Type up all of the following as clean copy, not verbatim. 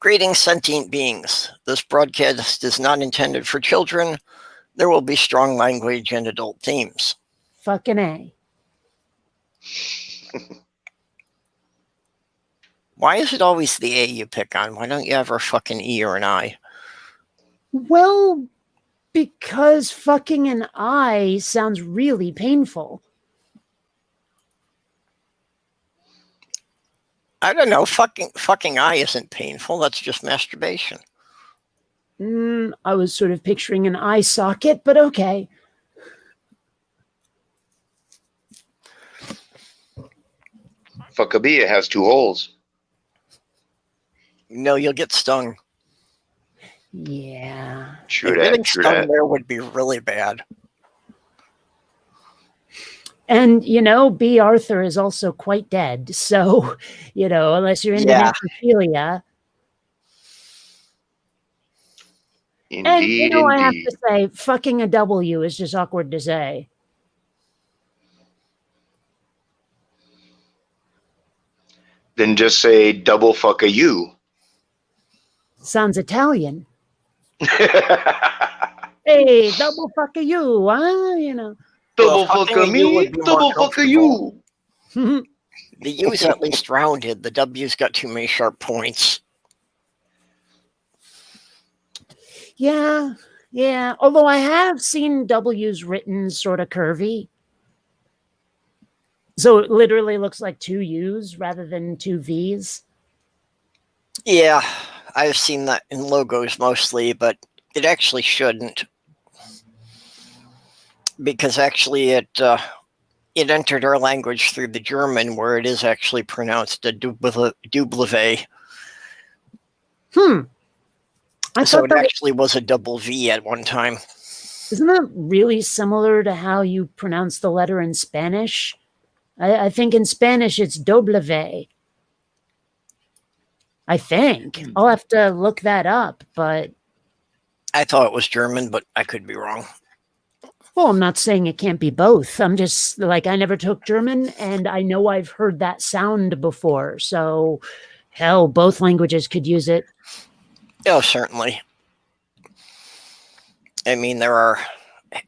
Greetings, sentient beings. This broadcast is not intended for children. There will be strong language and adult themes. Fucking A. Why is it always the A you pick on? Why don't you ever fucking E or an I? Well, because fucking an I sounds really painful. I don't know. Fucking I isn't painful. That's just masturbation. I was sort of picturing an eye socket, but okay. Fuckabee has 2 holes. No, you'll get stung. Yeah. True Getting that, true stung that. there would be really bad. And, B. Arthur is also quite dead. So, unless you're into necrophilia. Indeed, and, I have indeed. to say, fucking a W is just awkward to say. Then just say double fuck a you. Sounds Italian. Hey, double fuck a you, huh? Double fuck a me, double fuck a you. The U's at least rounded. The W's got too many sharp points. Yeah. Although I have seen W's written sort of curvy. So it literally looks like 2 U's rather than 2 V's. Yeah, I've seen that in logos mostly, but it actually shouldn't. Because actually it entered our language through the German, where it is actually pronounced a W. So it actually was a double V at one time. Isn't that really similar to how you pronounce the letter in Spanish? I think in Spanish it's W. I think. I'll have to look that up, but... I thought it was German, but I could be wrong. Well, I'm not saying it can't be both. I'm just, I never took German, and I know I've heard that sound before, so, hell, both languages could use it. Oh, certainly. I mean, there are,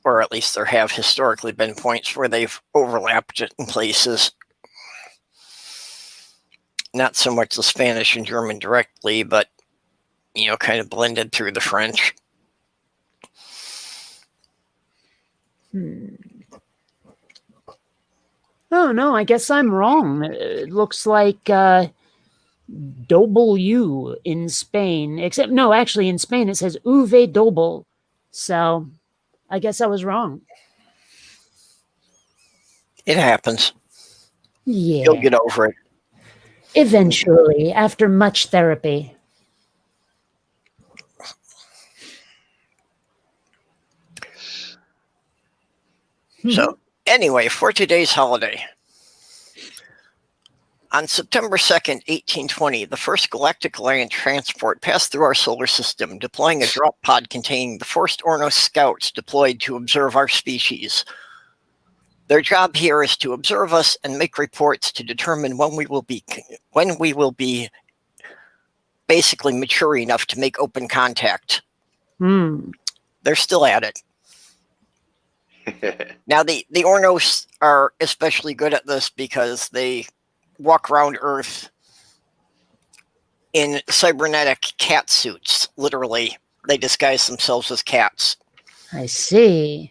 or at least there have historically been points where they've overlapped it in places. Not so much the Spanish and German directly, but, kind of blended through the French. Oh, no, I guess I'm wrong. It looks like W in Spain. Except, no, actually in Spain it says Uve Dobel. So, I guess I was wrong. It happens. Yeah. You'll get over it. Eventually, after much therapy. So, anyway, for today's holiday. On September 2nd, 1820, the first Galactic Alliance transport passed through our solar system, deploying a drop pod containing the first Ornous scouts deployed to observe our species. Their job here is to observe us and make reports to determine when we will be basically mature enough to make open contact. They're still at it. Now, the Ornous are especially good at this because they walk around Earth in cybernetic cat suits. Literally, they disguise themselves as cats. I see.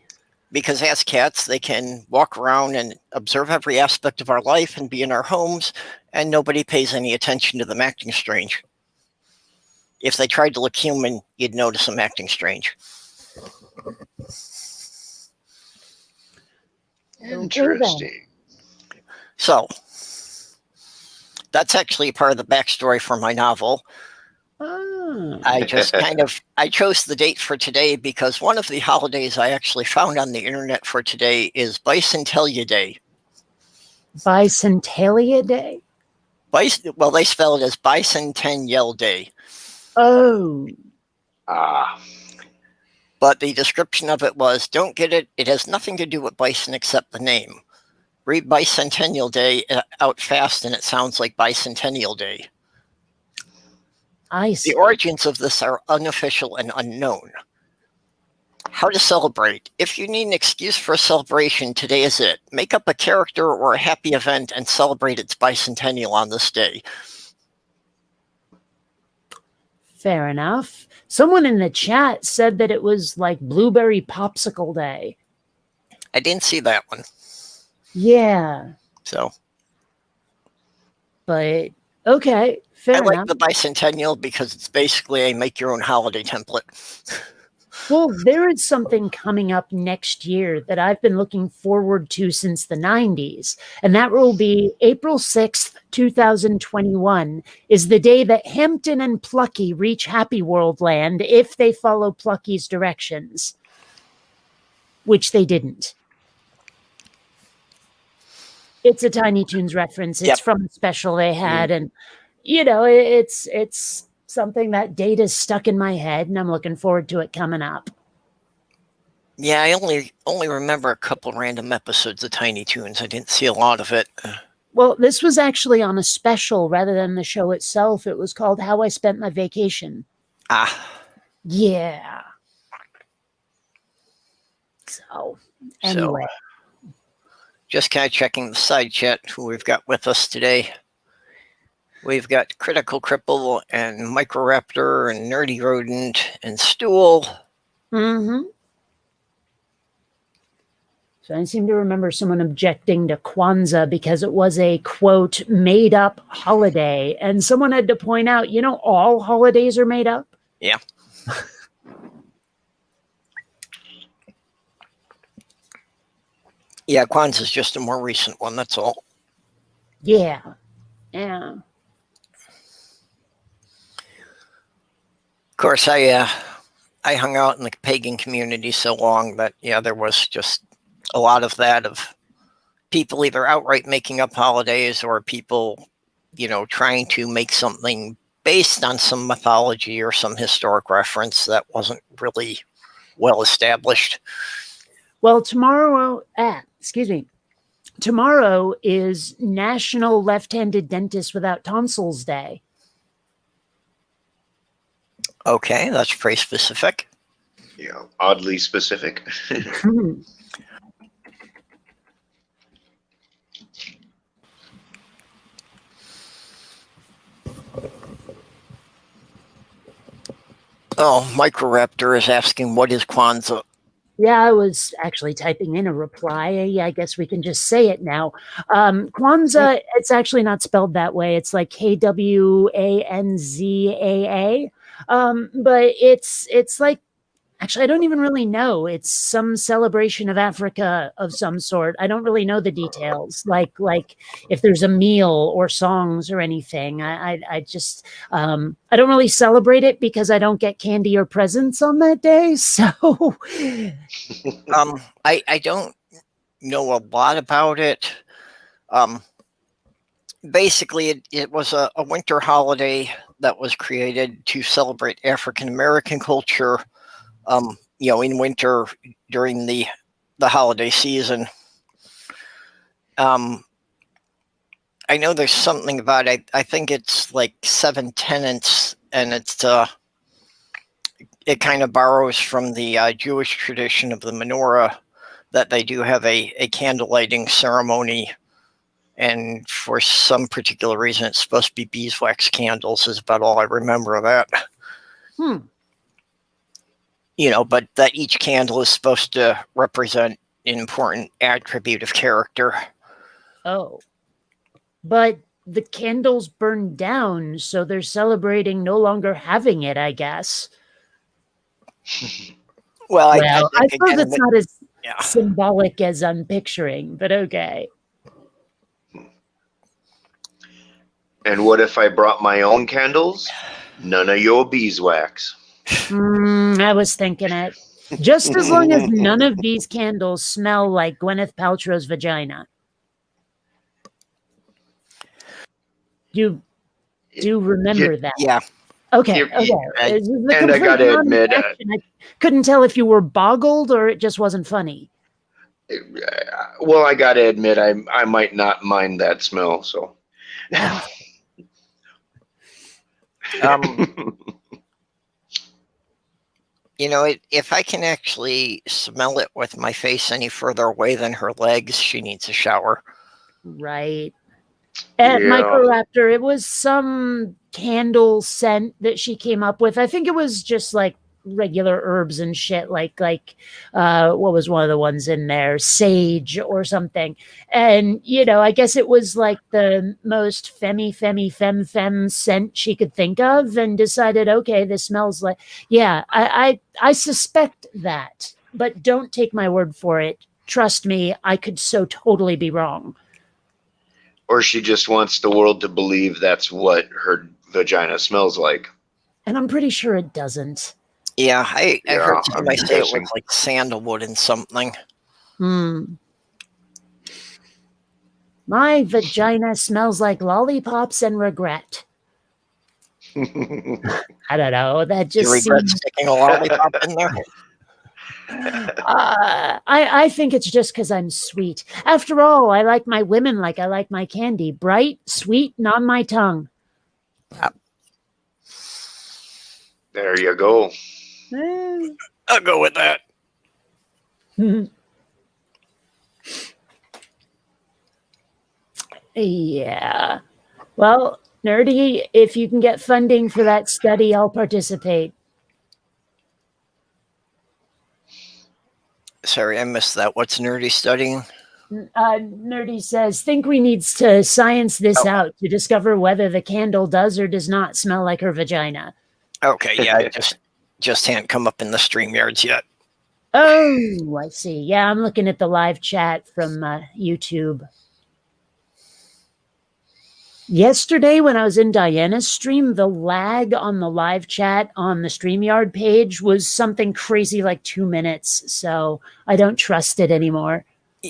Because as cats, they can walk around and observe every aspect of our life and be in our homes, and nobody pays any attention to them acting strange. If they tried to look human, you'd notice them acting strange. Interesting. So, that's actually part of the backstory for my novel. I chose the date for today because one of the holidays I actually found on the internet for today is Bison Ten Yell Day. Bison Ten Yell Day? Well, they spell it as Bison Ten Yell Day. Oh. But the description of it was, don't get it, it has nothing to do with bison except the name. Read Bicentennial Day out fast and it sounds like Bicentennial Day. I see. The origins of this are unofficial and unknown. How to celebrate. If you need an excuse for a celebration, today is it. Make up a character or a happy event and celebrate its Bison Ten Yell on this day. Fair enough. Someone in the chat said that it was like Blueberry Popsicle Day. I didn't see that one. Yeah. So But okay, fair I like enough. the Bison Ten Yell because it's basically a make your own holiday template. Well, there is something coming up next year that I've been looking forward to since the 90s, and that will be April 6th, 2021 is the day that Hampton and Plucky reach Happy World Land if they follow Plucky's directions, which they didn't. It's a Tiny Toons reference. It's from a special they had, and you know, it's something that Data's stuck in my head, and I'm looking forward to it coming up. Yeah, I only remember a couple random episodes of Tiny Toons. I didn't see a lot of it. Well, this was actually on a special rather than the show itself. It was called How I Spent My Vacation. Yeah. So, anyway. So, just kind of checking the side chat who we've got with us today. We've got Critical Cripple and Microraptor and Nerdy Rodent and Stool. Mm-hmm. So I seem to remember someone objecting to Kwanzaa because it was a, quote, made-up holiday. And someone had to point out, you know, all holidays are made up. Yeah. Yeah, Kwanzaa's just a more recent one, that's all. Yeah. Yeah. Of course, I hung out in the pagan community so long that, yeah, there was just a lot of that, of people either outright making up holidays or people, you know, trying to make something based on some mythology or some historic reference that wasn't really well established. Well, tomorrow is National Left-Handed Dentist Without Tonsils Day. Okay, that's pretty specific. Yeah, oddly specific. Oh, Microraptor is asking, what is Kwanzaa? Yeah, I was actually typing in a reply. Yeah, I guess we can just say it now. Kwanzaa, it's actually not spelled that way. It's like Kwanzaa. But it's like, actually, I don't even really know. It's some celebration of Africa of some sort. I don't really know the details, like if there's a meal or songs or anything. I just I don't really celebrate it because I don't get candy or presents on that day. So I don't know a lot about it. Basically, it was a winter holiday that was created to celebrate African American culture. You know, in winter during the holiday season. I know there's something about it. I think it's like 7 tenets, and it's it kind of borrows from the Jewish tradition of the menorah, that they do have a candle lighting ceremony, and for some particular reason it's supposed to be beeswax candles is about all I remember of that. You know, but that each candle is supposed to represent an important attribute of character. Oh, but the candles burned down, so they're celebrating no longer having it, I guess. Well, I suppose it's not as symbolic as I'm picturing, but okay. And what if I brought my own candles? None of your beeswax. I was thinking it. Just as long as none of these candles smell like Gwyneth Paltrow's vagina. Do remember that? Yeah. Okay. And I gotta admit, I couldn't tell if you were boggled or it just wasn't funny. Well, I gotta admit, I might not mind that smell. So. You know, if I can actually smell it with my face any further away than her legs, she needs a shower. Right. At Microraptor, it was some candle scent that she came up with. I think it was just like regular herbs and shit, like what was one of the ones in there? Sage or something. And, you know, I guess it was like the most femme scent she could think of, and decided, okay, this smells like, yeah, I suspect that, but don't take my word for it. Trust me, I could so totally be wrong. Or she just wants the world to believe that's what her vagina smells like. And I'm pretty sure it doesn't. Yeah, I heard somebody say it guessing. was like sandalwood and something. My vagina smells like lollipops and regret. I don't know. That just You regret seems... sticking a lollipop in there? I think it's just because I'm sweet. After all, I like my women like I like my candy. Bright, sweet, and on my tongue. There you go. I'll go with that. Yeah. Well, Nerdy, if you can get funding for that study, I'll participate. Sorry, I missed that. What's Nerdy studying? Nerdy says, think we needs to science this out to discover whether the candle does or does not smell like her vagina. Okay, yeah, I just hadn't come up in the StreamYards yet. Oh, I see. Yeah, I'm looking at the live chat from YouTube. Yesterday, when I was in Diana's stream, the lag on the live chat on the StreamYard page was something crazy like 2 minutes, so I don't trust it anymore.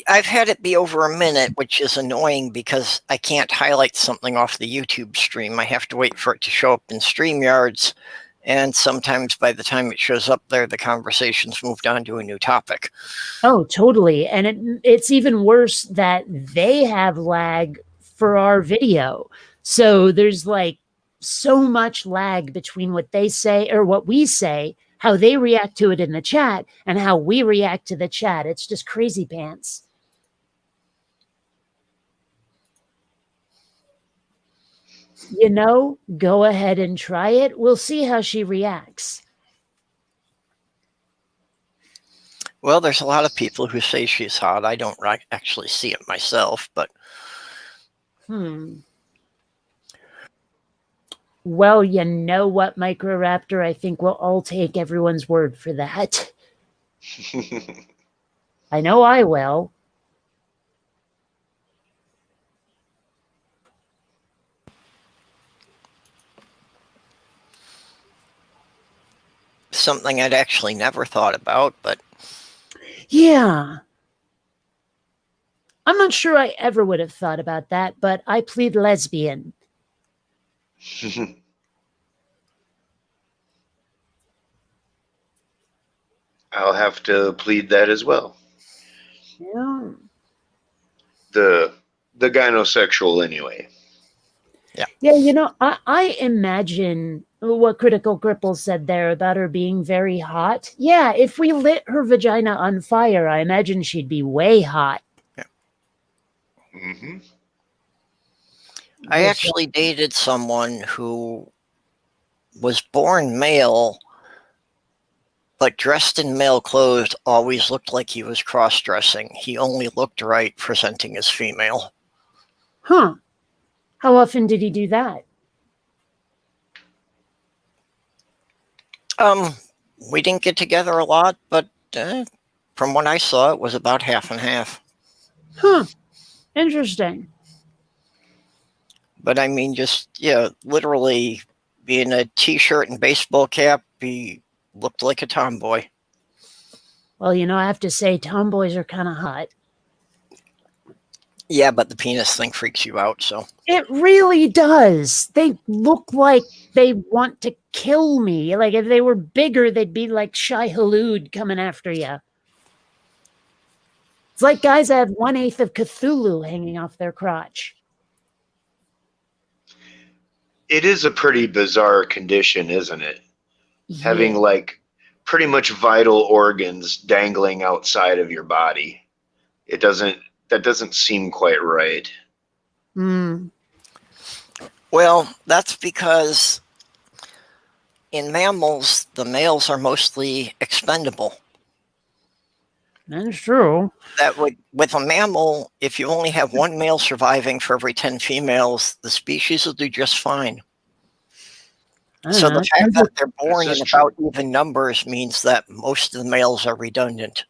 I've had it be over a minute, which is annoying because I can't highlight something off the YouTube stream. I have to wait for it to show up in StreamYards, and sometimes by the time it shows up there, the conversation's moved on to a new topic. Oh, totally. And it's even worse that they have lag for our video. So there's like so much lag between what they say or what we say, how they react to it in the chat, and how we react to the chat. It's just crazy pants. You know, go ahead and try it. We'll see how she reacts. Well, there's a lot of people who say she's hot. I don't actually see it myself, but... Well, you know what, Microraptor? I think we'll all take everyone's word for that. I know I will. Something I'd actually never thought about, but... Yeah. I'm not sure I ever would have thought about that, but I plead lesbian. I'll have to plead that as well. Yeah. The gynosexual anyway. Yeah. Yeah, you know, I imagine what Critical Cripple said there about her being very hot. Yeah, if we lit her vagina on fire, I imagine she'd be way hot. Yeah. Mm-hmm. I actually dated someone who was born male, but dressed in male clothes, always looked like he was cross-dressing. He only looked right presenting as female. Huh. How often did he do that? We didn't get together a lot, but from what I saw, it was about half and half. Huh. Interesting. But I mean, just, yeah, literally being a t-shirt and baseball cap, he looked like a tomboy. Well, you know, I have to say, tomboys are kind of hot. Yeah, but the penis thing freaks you out, so. It really does. They look like they want to kill me. Like, if they were bigger, they'd be like Shai Hulud coming after you. It's like guys that have 1/8 of Cthulhu hanging off their crotch. it is a pretty bizarre condition, isn't it? Having Yeah. like pretty much vital organs dangling outside of your body. That doesn't seem quite right. Mm. Well, that's because in mammals, the males are mostly expendable. That's true. With a mammal, if you only have one male surviving for every 10 females, the species will do just fine. So the fact that they're born in about even numbers means that most of the males are redundant.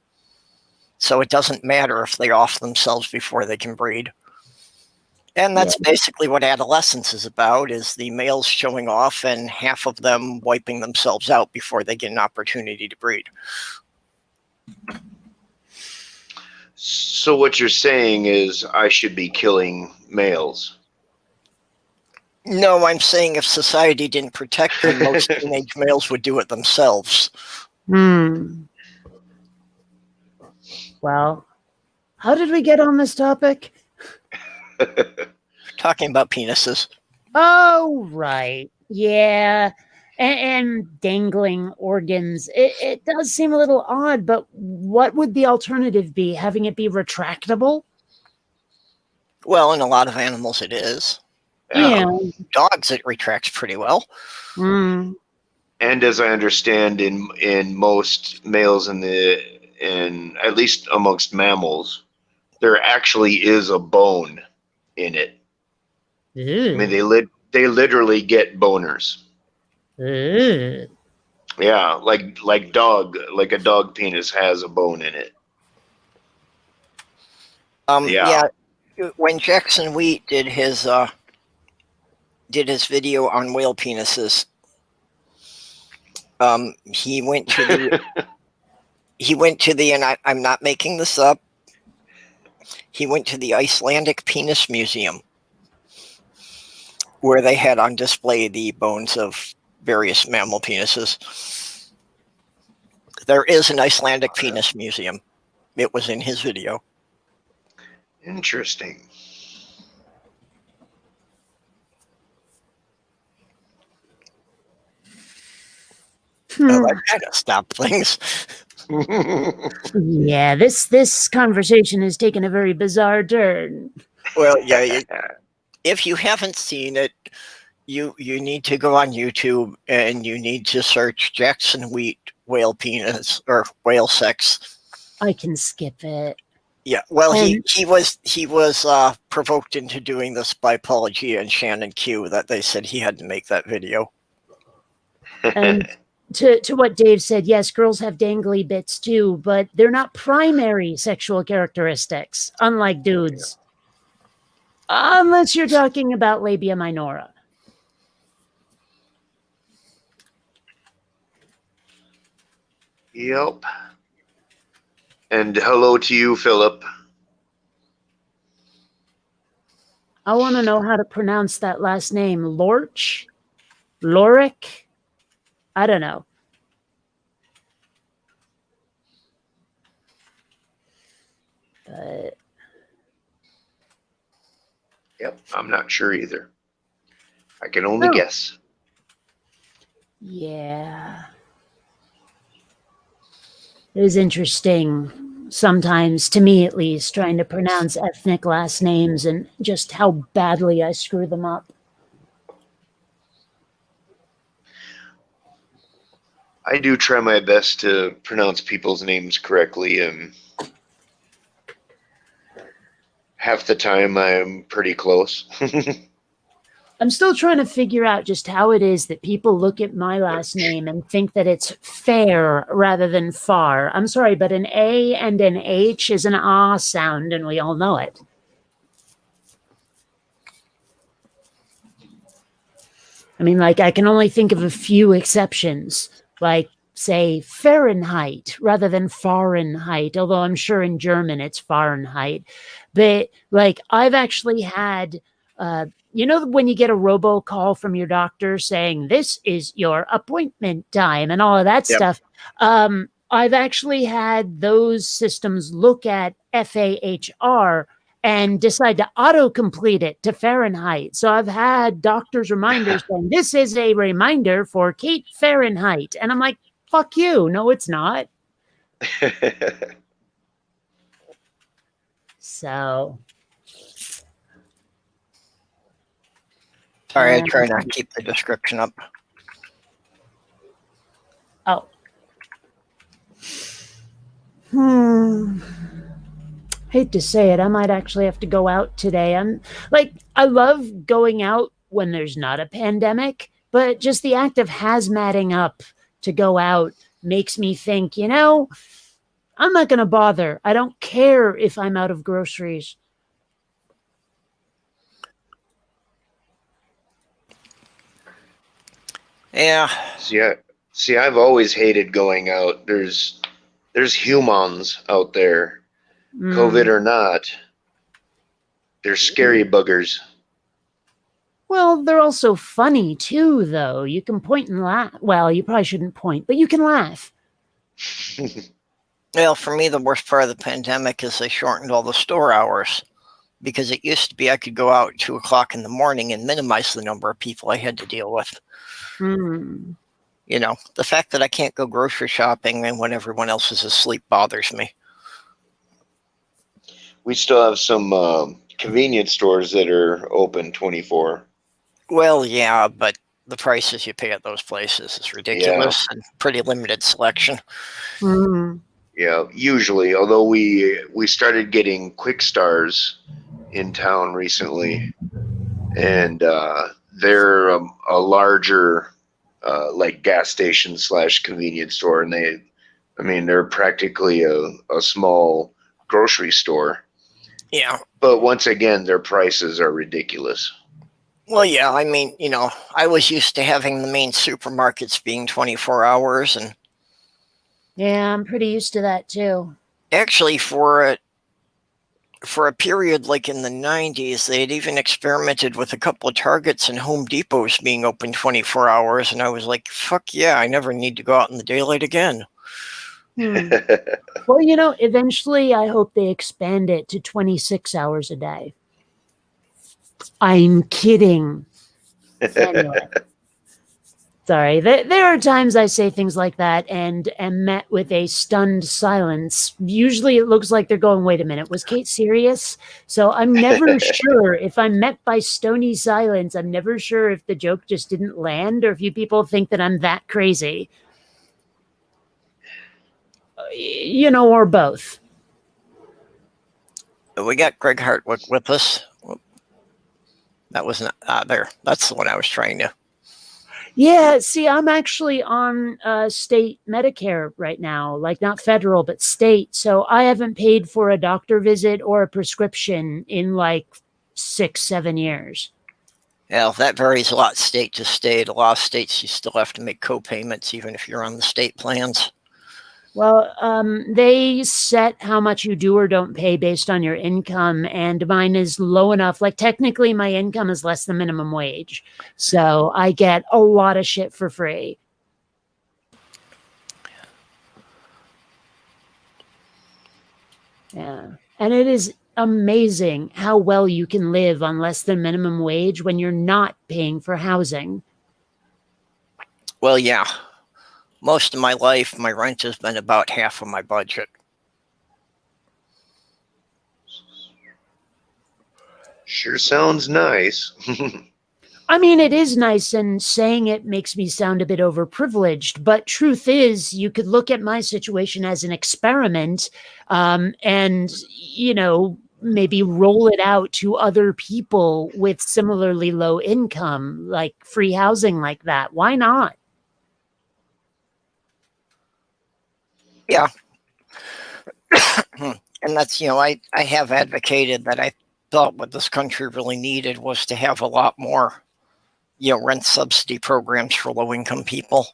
So it doesn't matter if they off themselves before they can breed. And that's basically what adolescence is about, is the males showing off and half of them wiping themselves out before they get an opportunity to breed. So what you're saying is I should be killing males. No, I'm saying if society didn't protect them, most teenage males would do it themselves. Hmm. Well, how did we get on this topic? Talking about penises. Oh, right. Yeah. And dangling organs. It does seem a little odd, but what would the alternative be? Having it be retractable? Well, in a lot of animals it is. Yeah. Dogs, it retracts pretty well. Mm. And as I understand, in most males in at least amongst mammals, there actually is a bone in it. Ew. I mean, they literally get boners. Ew. Yeah, like a dog penis has a bone in it. Yeah. When Jackson Wheat did his video on whale penises, he went to the and I'm not making this up. He went to the Icelandic Penis Museum, where they had on display the bones of various mammal penises. There is an Icelandic Penis Museum. It was in his video. Interesting. Oh, I gotta stop things. Yeah, this conversation has taken a very bizarre turn. Well, yeah, if you haven't seen it, you need to go on YouTube and you need to search Jackson Wheat whale penis or whale sex. I can skip it. Yeah, well, he was provoked into doing this by Paula G and Shannon Q, that they said he had to make that video. And to what Dave said, yes, girls have dangly bits too, but they're not primary sexual characteristics, unlike dudes. Unless you're talking about labia minora. Yep. And hello to you, Philip. I want to know how to pronounce that last name. Lorch? Lorick? I don't know. But Yep, I'm not sure either. I can only guess. yeah. It is interesting sometimes, to me at least, trying to pronounce ethnic last names and just how badly I screw them up. I do try my best to pronounce people's names correctly, and half the time I'm pretty close. I'm still trying to figure out just how it is that people look at my last name and think that it's fair rather than far. I'm sorry, but an A and an H is an ah sound, and we all know it. I mean, like, I can only think of a few exceptions, like, say, Fahrenheit rather than Fahrenheit, although I'm sure in German it's Fahrenheit. But, like, I've actually had... you know when you get a robocall from your doctor saying, this is your appointment time and all of that stuff? I've actually had those systems look at FAHR and decide to auto-complete it to Fahrenheit. So I've had doctor's reminders saying, this is a reminder for Kate Fahrenheit. And I'm like, fuck you. No, it's not. So. Sorry, I try not to keep the description up. Oh. Hate to say it, I might actually have to go out today. I love going out when there's not a pandemic, but just the act of hazmating up to go out makes me think, I'm not going to bother. I don't care if I'm out of groceries. Yeah. See, I've always hated going out. There's humans out there. COVID or not, they're scary buggers. Well, they're also funny too, though. You can point and laugh. Well, you probably shouldn't point, but you can laugh. Well, for me, the worst part of the pandemic is they shortened all the store hours, because it used to be I could go out at 2 o'clock in the morning and minimize the number of people I had to deal with. The fact that I can't go grocery shopping and when everyone else is asleep bothers me. We still have some convenience stores that are open 24. Well, yeah, but the prices you pay at those places is ridiculous and pretty limited selection. Yeah, usually. Although we started getting Quick Stars in town recently, and they're a larger like gas station / convenience store, and they're practically a small grocery store. Yeah. But once again, their prices are ridiculous. Well, yeah, I was used to having the main supermarkets being 24 hours. And yeah, I'm pretty used to that too. Actually, for a period like in the 90s, they had even experimented with a couple of Targets and Home Depots being open 24 hours. And I was like, fuck yeah, I never need to go out in the daylight again. Well, eventually I hope they expand it to 26 hours a day. I'm kidding. Anyway. Sorry. There are times I say things like that and am met with a stunned silence. Usually it looks like they're going, wait a minute, was Kate serious? So I'm never sure if I'm met by stony silence. I'm never sure if the joke just didn't land or if you people think that I'm that crazy. Or both. We got Greg Hartwick with us. That was not there. That's the one I was trying to. Yeah, see, I'm actually on state Medicare right now, like not federal, but state. So I haven't paid for a doctor visit or a prescription in like 6-7 years. Well, that varies a lot state to state. A lot of states, you still have to make co-payments even if you're on the state plans. Well, they set how much you do or don't pay based on your income, and mine is low enough. Like, technically, my income is less than minimum wage, so I get a lot of shit for free. Yeah, and it is amazing how well you can live on less than minimum wage when you're not paying for housing. Well, yeah. Most of my life, my rent has been about half of my budget. Sure sounds nice. I mean, it is nice, and saying it makes me sound a bit overprivileged, but truth is, you could look at my situation as an experiment and, maybe roll it out to other people with similarly low income, like free housing like that. Why not? Yeah. And that's, I have advocated that I thought what this country really needed was to have a lot more, rent subsidy programs for low-income people.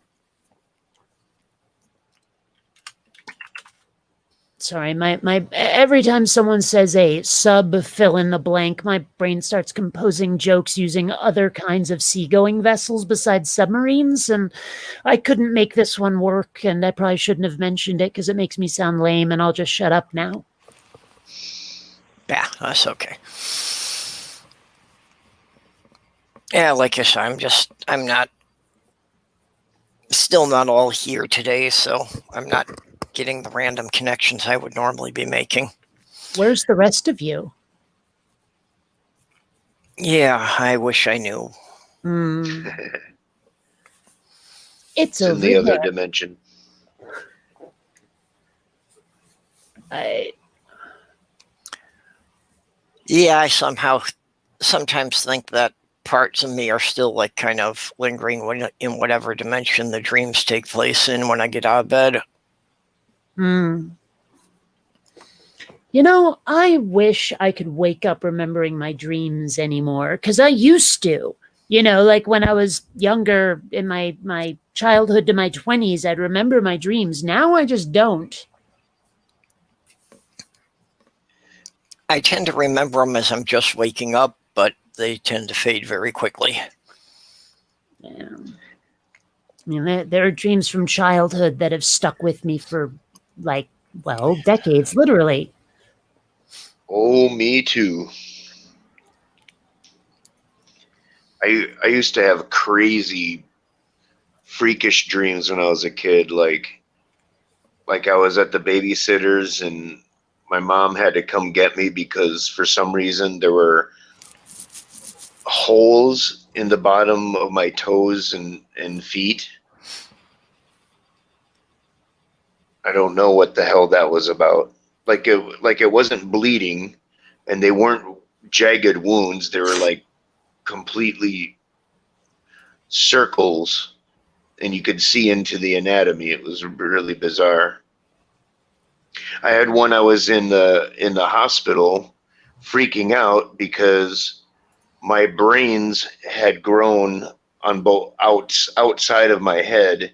Sorry, my every time someone says a sub fill in the blank, my brain starts composing jokes using other kinds of seagoing vessels besides submarines, and I couldn't make this one work, and I probably shouldn't have mentioned it because it makes me sound lame, and I'll just shut up now. Yeah, that's okay. Yeah, like I said, still not all here today, so I'm not getting the random connections I would normally be making. Where's the rest of you? Yeah, I wish I knew. It's in over the other there. dimension. Yeah, I sometimes think that parts of me are still like kind of lingering in whatever dimension the dreams take place in when I get out of bed. You know, I wish I could wake up remembering my dreams anymore, because I used to. You know, like when I was younger, in my childhood to my 20s, I'd remember my dreams. Now I just don't. I tend to remember them as I'm just waking up, but they tend to fade very quickly. Yeah. I mean, there are dreams from childhood that have stuck with me for, like, well, decades, literally. Oh, me too. I used to have crazy, freakish dreams when I was a kid. Like I was at the babysitter's and my mom had to come get me because for some reason there were holes in the bottom of my toes and feet. I don't know what the hell that was about. Like it wasn't bleeding, and they weren't jagged wounds. They were like completely circles, and you could see into the anatomy. It was really bizarre. I had one. I was in the hospital, freaking out because my brains had grown on both outside of my head,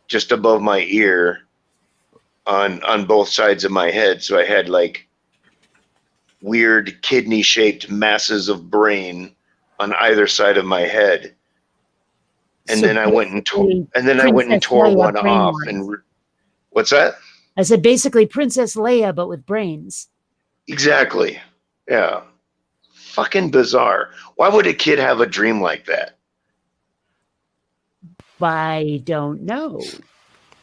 just above my ear, on both sides of my head. So I had like weird kidney-shaped masses of brain on either side of my head. And So then I went and tore Princess one Leia brain off. ones. And what's that? I said basically Princess Leia, but with brains. Exactly. Yeah. Fucking bizarre. Why would a kid have a dream like that? I don't know.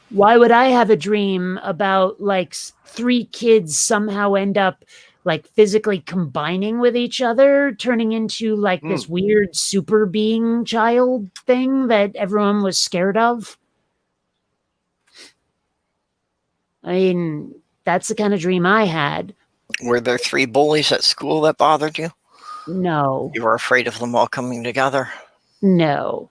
Why would I have a dream about like three kids somehow end up like physically combining with each other, turning into like this weird super being child thing that everyone was scared of? I mean, that's the kind of dream I had. Were there 3 bullies at school that bothered you? No. You were afraid of them all coming together? No.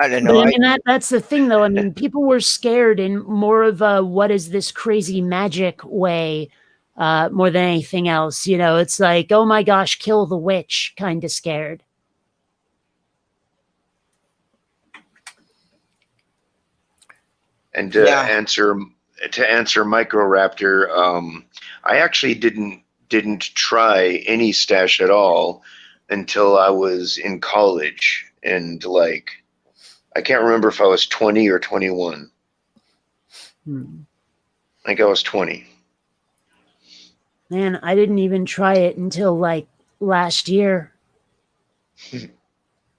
I don't know. But I mean, that's the thing, though. I mean, people were scared in more of a what is this crazy magic way more than anything else. You know, it's like, oh my gosh, kill the witch kind of scared. And to answer Microraptor, I actually didn't try any stash at all until I was in college, and like I can't remember if I was 20 or 21. I think I was 20. Man, I didn't even try it until like last year.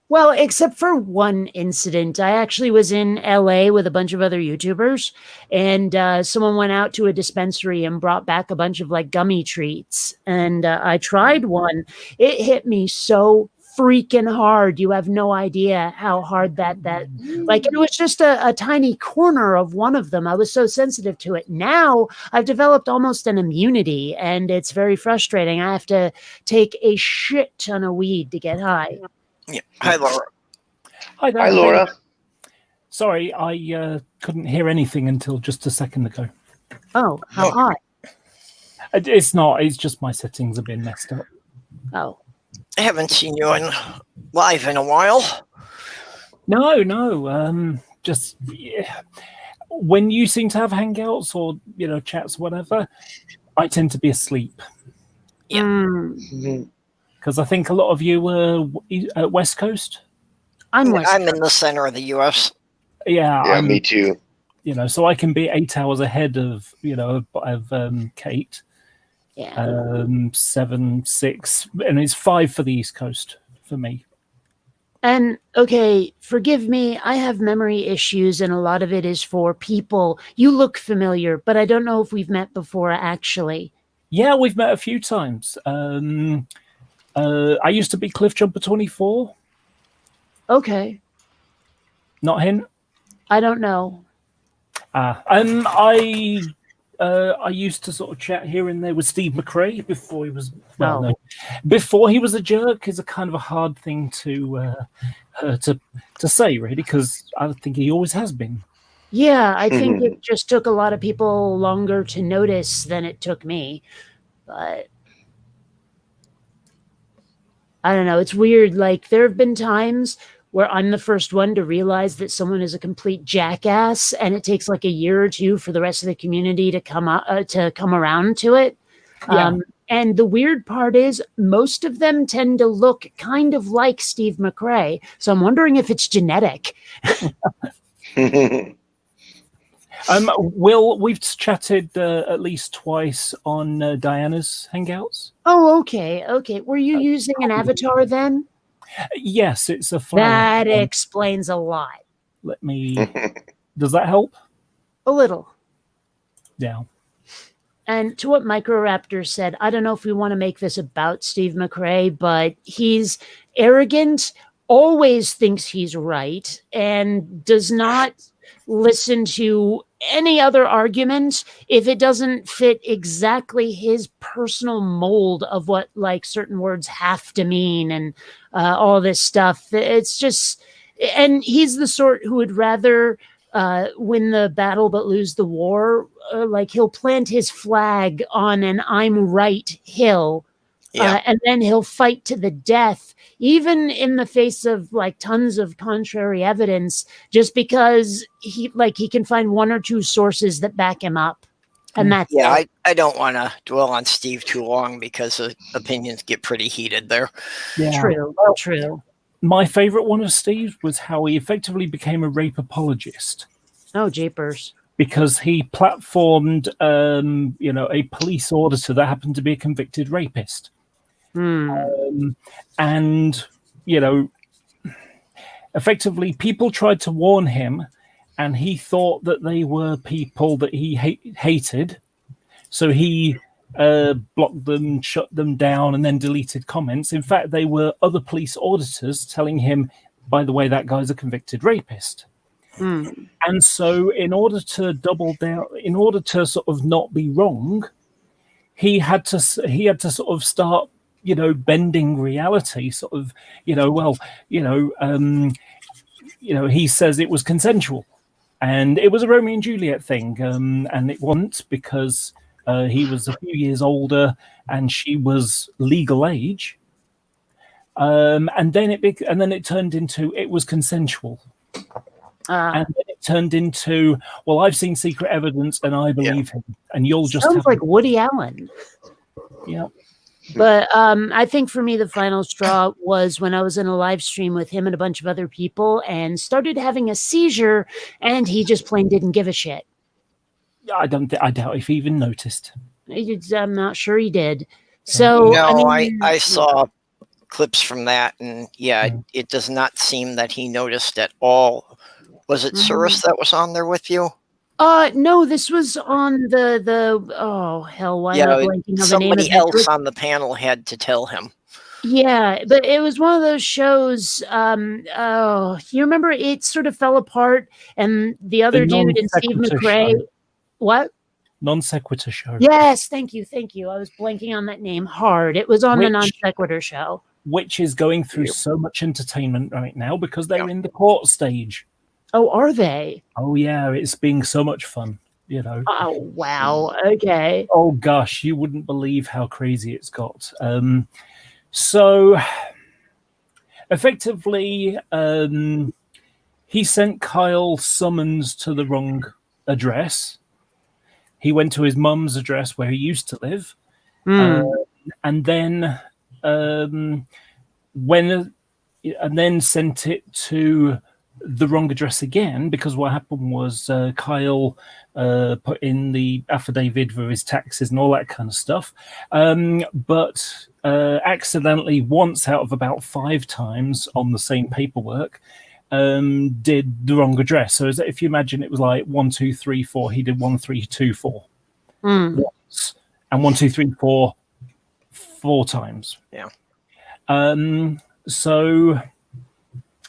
Well, except for one incident. I actually was in LA with a bunch of other YouTubers, and someone went out to a dispensary and brought back a bunch of like gummy treats. And I tried one. It hit me so freaking hard. You have no idea how hard that like it was just a tiny corner of one of them. I was so sensitive to it. Now I've developed almost an immunity, and it's very frustrating. I have to take a shit ton of weed to get high. Yeah. Hi, Laura. Hi there. Hi, Laura. Sorry, I couldn't hear anything until just a second ago. Oh, how odd. It's not. It's just my settings have been messed up. Oh. I haven't seen you live in a while. No. Just when you seem to have hangouts or chats, whatever, I tend to be asleep. Yeah. Because I think a lot of you were West Coast. I'm in the center of the U.S. Yeah, me too. so I can be 8 hours ahead of Kate. Yeah. 7, 6, and it's 5 for the East Coast for me. And okay, forgive me, I have memory issues, and a lot of it is for people. You look familiar, but I don't know if we've met before, actually. Yeah, we've met a few times. I used to be Cliffjumper 24. Okay. Not him. I don't know. I used to sort of chat here and there with Steve McRae before he was before he was a jerk. Is a kind of a hard thing to say, really, because I think he always has been. Yeah, I think it just took a lot of people longer to notice than it took me. But I don't know. It's weird. Like, there have been times where I'm the first one to realize that someone is a complete jackass, and it takes like a year or two for the rest of the community to come around to it. Yeah. And the weird part is most of them tend to look kind of like Steve McRae. So I'm wondering if it's genetic. Will, we've chatted at least twice on Diana's Hangouts. Oh, okay. Okay. Were you using an avatar then? Yes, it's a flower. That explains a lot. Let me... Does that help? A little. Yeah. And to what Microraptor said, I don't know if we want to make this about Steve McRae, but he's arrogant, always thinks he's right, and does not listen to any other argument if it doesn't fit exactly his personal mold of what like certain words have to mean and all this stuff. It's just, and he's the sort who would rather win the battle but lose the war. Like, he'll plant his flag on an I'm right hill, and then he'll fight to the death, even in the face of like tons of contrary evidence, just because he can find one or two sources that back him up. And that's it. I don't want to dwell on Steve too long because opinions get pretty heated there. Yeah. True. My favorite one of Steve's was how he effectively became a rape apologist. Oh, jeepers. Because he platformed, a police auditor that happened to be a convicted rapist. And, effectively people tried to warn him, and he thought that they were people that he hated. So he blocked them, shut them down, and then deleted comments. In fact, they were other police auditors telling him, by the way, that guy's a convicted rapist. And so in order to double down, in order to sort of not be wrong, he had to sort of start, bending reality, sort of, he says it was consensual, and it was a Romeo and Juliet thing, and it wasn't, because he was a few years older and she was legal age, and then it turned into it was consensual. And then it turned into, well, I've seen secret evidence and I believe him, and you'll just sounds like Woody Allen. Yeah. But I think for me, the final straw was when I was in a live stream with him and a bunch of other people and started having a seizure, and he just plain didn't give a shit. I doubt if he even noticed. I'm not sure he did. So no, I saw clips from that, and it does not seem that he noticed at all. Was it s03e that was on there with you? No, this was on the oh hell, why am I blanking on the name of it? Somebody else on the panel had to tell him. Yeah, but it was one of those shows. You remember it sort of fell apart, and the other dude and Steve McRae. Show. What? Non Sequitur show. Yes, thank you. I was blanking on that name hard. It was on the Non Sequitur show, which is going through so much entertainment right now because they're in the court stage. Oh, are they? Oh, yeah. It's being so much fun, Oh, wow. Okay. Oh, gosh. You wouldn't believe how crazy it's got. So, effectively, he sent Kyle summons to the wrong address. He went to his mum's address where he used to live. And then sent it to the wrong address again, because what happened was Kyle put in the affidavit for his taxes and all that kind of stuff, but accidentally once out of about 5 times on the same paperwork did the wrong address. So if you imagine it was like 1, 2, 3, 4, he did 1, 3, 2, 4 once, and 1, 2, 3, 4 4 times. Yeah. So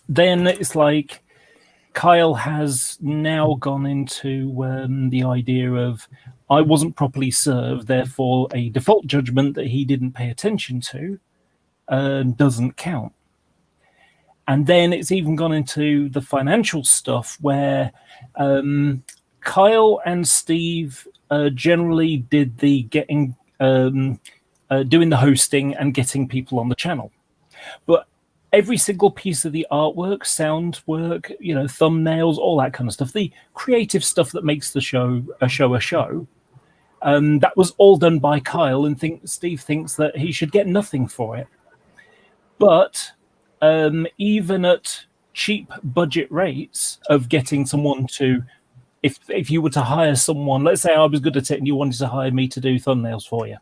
then it's like Kyle has now gone into the idea of, I wasn't properly served, therefore a default judgment that he didn't pay attention to doesn't count. And then it's even gone into the financial stuff where Kyle and Steve generally did the doing the hosting and getting people on the channel. But every single piece of the artwork, sound work, thumbnails, all that kind of stuff, the creative stuff that makes the show a show, that was all done by Kyle, and Steve thinks that he should get nothing for it. But even at cheap budget rates of getting someone to, if you were to hire someone, let's say I was good at it and you wanted to hire me to do thumbnails for you,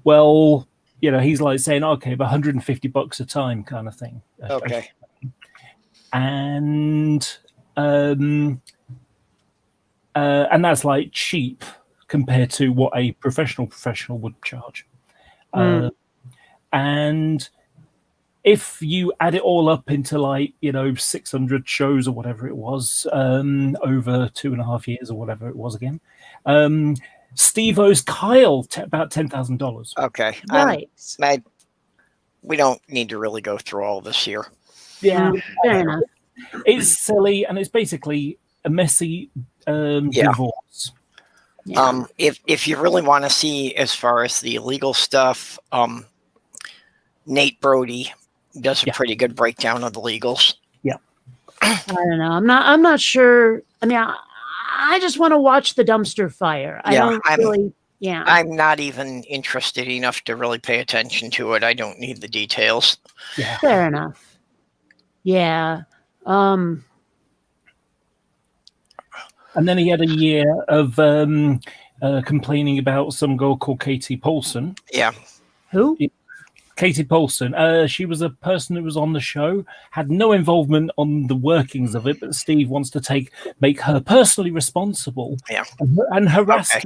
well, he's like saying, okay, but $150 a time kind of thing. Okay. And that's like cheap compared to what a professional would charge. And if you add it all up into 600 shows or whatever it was, over 2.5 years or whatever it was again, Steve owes Kyle about $10,000. Okay. Right. We don't need to really go through all this here. Yeah, fair enough. It's silly, and it's basically a messy divorce. Yeah. If you really want to see as far as the legal stuff, Nate Brody does a pretty good breakdown of the legals. Yeah. I don't know. I'm not sure. I mean, I just want to watch the dumpster fire. I'm not even interested enough to really pay attention to it. I don't need the details. Yeah. Fair enough. Yeah. And then he had a year of complaining about some girl called Katie Paulson. Yeah. Who? Katie Paulson. She was a person who was on the show, had no involvement on the workings of it, but Steve wants to make her personally responsible. Yeah. And harass her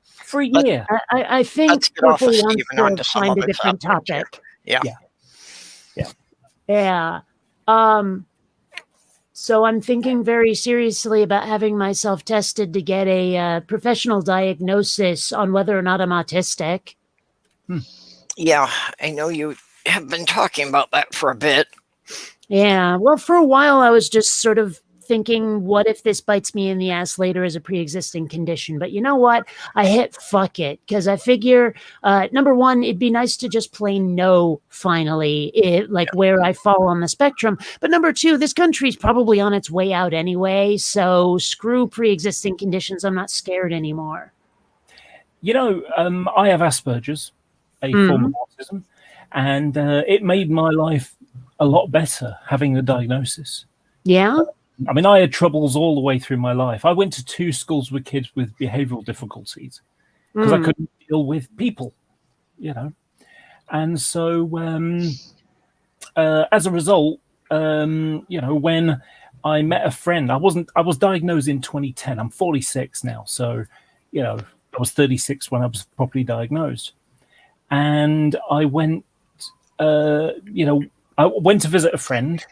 for a year. I think Purple wants to find a different topic. Yeah. Yeah. So I'm thinking very seriously about having myself tested to get a professional diagnosis on whether or not I'm autistic. Yeah, I know you have been talking about that for a bit. Yeah, well, for a while I was just sort of thinking, what if this bites me in the ass later as a pre-existing condition? But you know what? I hit fuck it, because I figure, number one, it'd be nice to just plain know finally where I fall on the spectrum. But number two, this country's probably on its way out anyway, so screw pre-existing conditions. I'm not scared anymore. I have Asperger's, a form of autism, and it made my life a lot better having the diagnosis. Yeah? I mean, I had troubles all the way through my life. I went to 2 schools with kids with behavioral difficulties because I couldn't deal with people, And so as a result, when I met a friend, I was diagnosed in 2010. I'm 46 now. So, I was 36 when I was properly diagnosed. And I went, I went to visit a friend,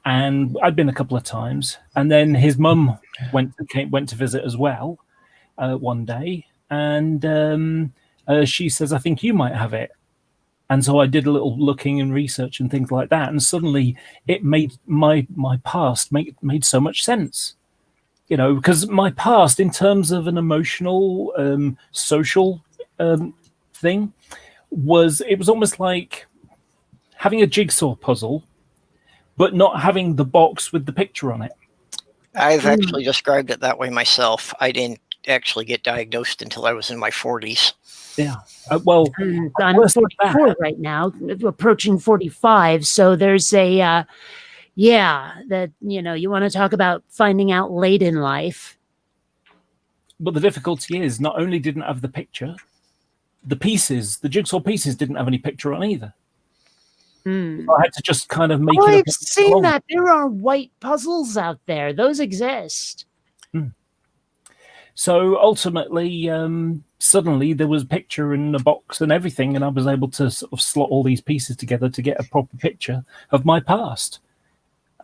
and I'd been a couple of times. And then his mum went to visit as well one day. And she says, I think you might have it. And so I did a little looking and research and things like that. And suddenly it made my past made so much sense. Because my past, in terms of an emotional, social thing, it was almost like having a jigsaw puzzle, but not having the box with the picture on it. I've actually described it that way myself. I didn't actually get diagnosed until I was in my 40s. Yeah. Well, I'm 44 right now, approaching 45. So there's a, Yeah, that, you want to talk about finding out late in life. But the difficulty is, not only didn't have the picture, the jigsaw pieces didn't have any picture on either. Hmm. I had to just kind of make Oh, it up. I've seen that. There are white puzzles out there. Those exist. So ultimately, suddenly there was a picture in a box and everything, and I was able to sort of slot all these pieces together to get a proper picture of my past.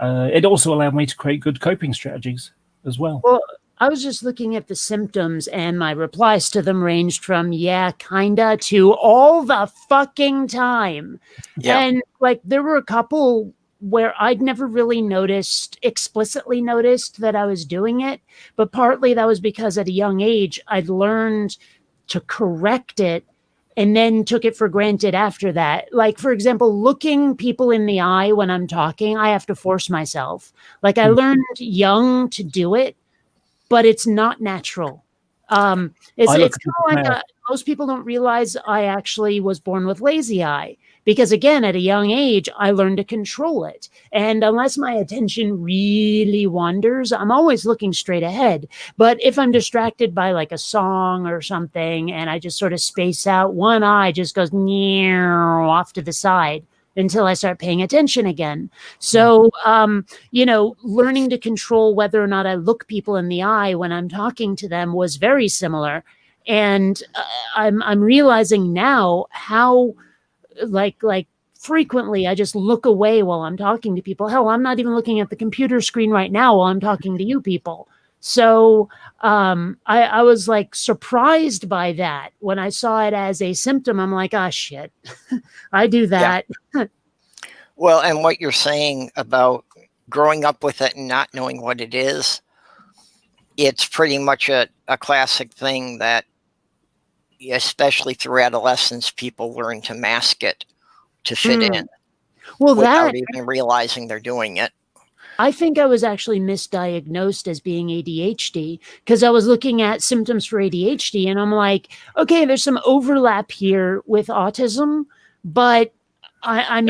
It also allowed me to create good coping strategies as well. Well, I was just looking at the symptoms, and my replies to them ranged from yeah, kinda to all the fucking time. Yeah. And like there were a couple where I'd never really explicitly noticed that I was doing it, but partly that was because at a young age I'd learned to correct it and then took it for granted after that. Like, for example, looking people in the eye when I'm talking, I have to force myself. Like I learned young to do it, but it's not natural. It's kind of like most people don't realize I actually was born with lazy eye because, again, at a young age, I learned to control it. And unless my attention really wanders, I'm always looking straight ahead. But if I'm distracted by like a song or something and I just sort of space out, one eye just goes off to the side until I start paying attention again. So, learning to control whether or not I look people in the eye when I'm talking to them was very similar. And I'm realizing now how like frequently I just look away while I'm talking to people. Hell, I'm not even looking at the computer screen right now while I'm talking to you people. So I was like surprised by that when I saw it as a symptom. I'm like, ah, shit, I do that. Yeah. Well, and what you're saying about growing up with it and not knowing what it is, it's pretty much a classic thing that, especially through adolescence, people learn to mask it to fit in without even realizing they're doing it. I think I was actually misdiagnosed as being ADHD because I was looking at symptoms for ADHD and I'm like, okay, there's some overlap here with autism, but I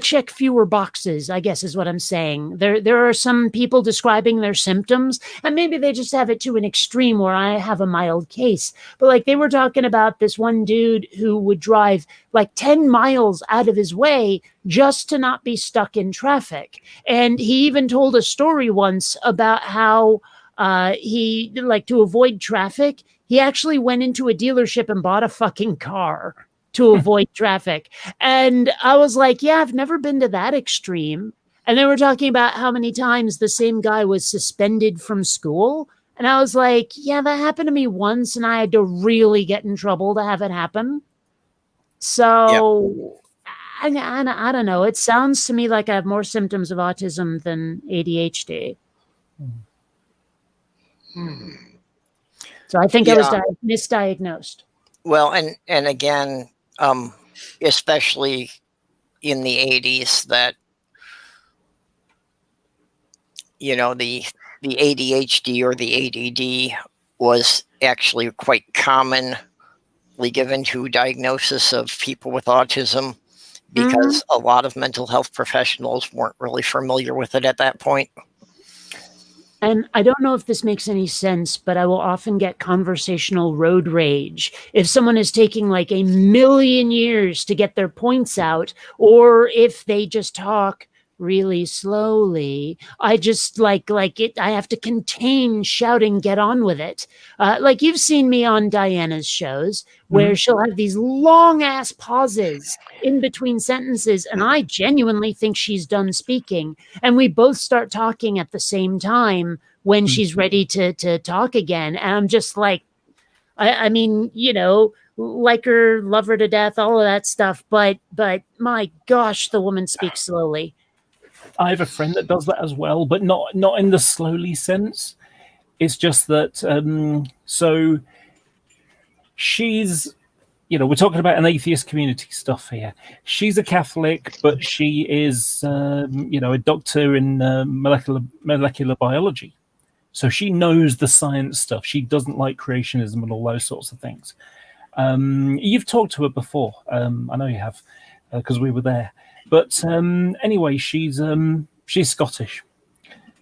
check fewer boxes, I guess is what I'm saying. There are some people describing their symptoms and maybe they just have it to an extreme where I have a mild case. But like they were talking about this one dude who would drive like 10 miles out of his way just to not be stuck in traffic. And he even told a story once about how he, like, to avoid traffic, he actually went into a dealership and bought a fucking car to avoid traffic. And I was like, yeah, I've never been to that extreme. And they were talking about how many times the same guy was suspended from school. And I was like, yeah, that happened to me once and I had to really get in trouble to have it happen. So I don't know. It sounds to me like I have more symptoms of autism than ADHD. So I think I was misdiagnosed. Well, and again, especially in the 80s, that the ADHD or the ADD was actually quite commonly given to diagnosis of people with autism because a lot of mental health professionals weren't really familiar with it at that point. And I don't know if this makes any sense, but I will often get conversational road rage. If someone is taking like a million years to get their points out, or if they just talk really slowly, I just like it. I have to contain shouting, get on with it. Like you've seen me on Diana's shows where she'll have these long ass pauses in between sentences. And I genuinely think she's done speaking. And we both start talking at the same time when she's ready to talk again. And I'm just like, I mean, like her, love her to death, all of that stuff. But my gosh, the woman speaks slowly. I have a friend that does that as well, but not in the slowly sense. It's just that, so she's, we're talking about an atheist community stuff here. She's a Catholic, but she is, a doctor in molecular biology. So she knows the science stuff. She doesn't like creationism and all those sorts of things. You've talked to her before. I know you have. because we were there. But anyway, she's Scottish,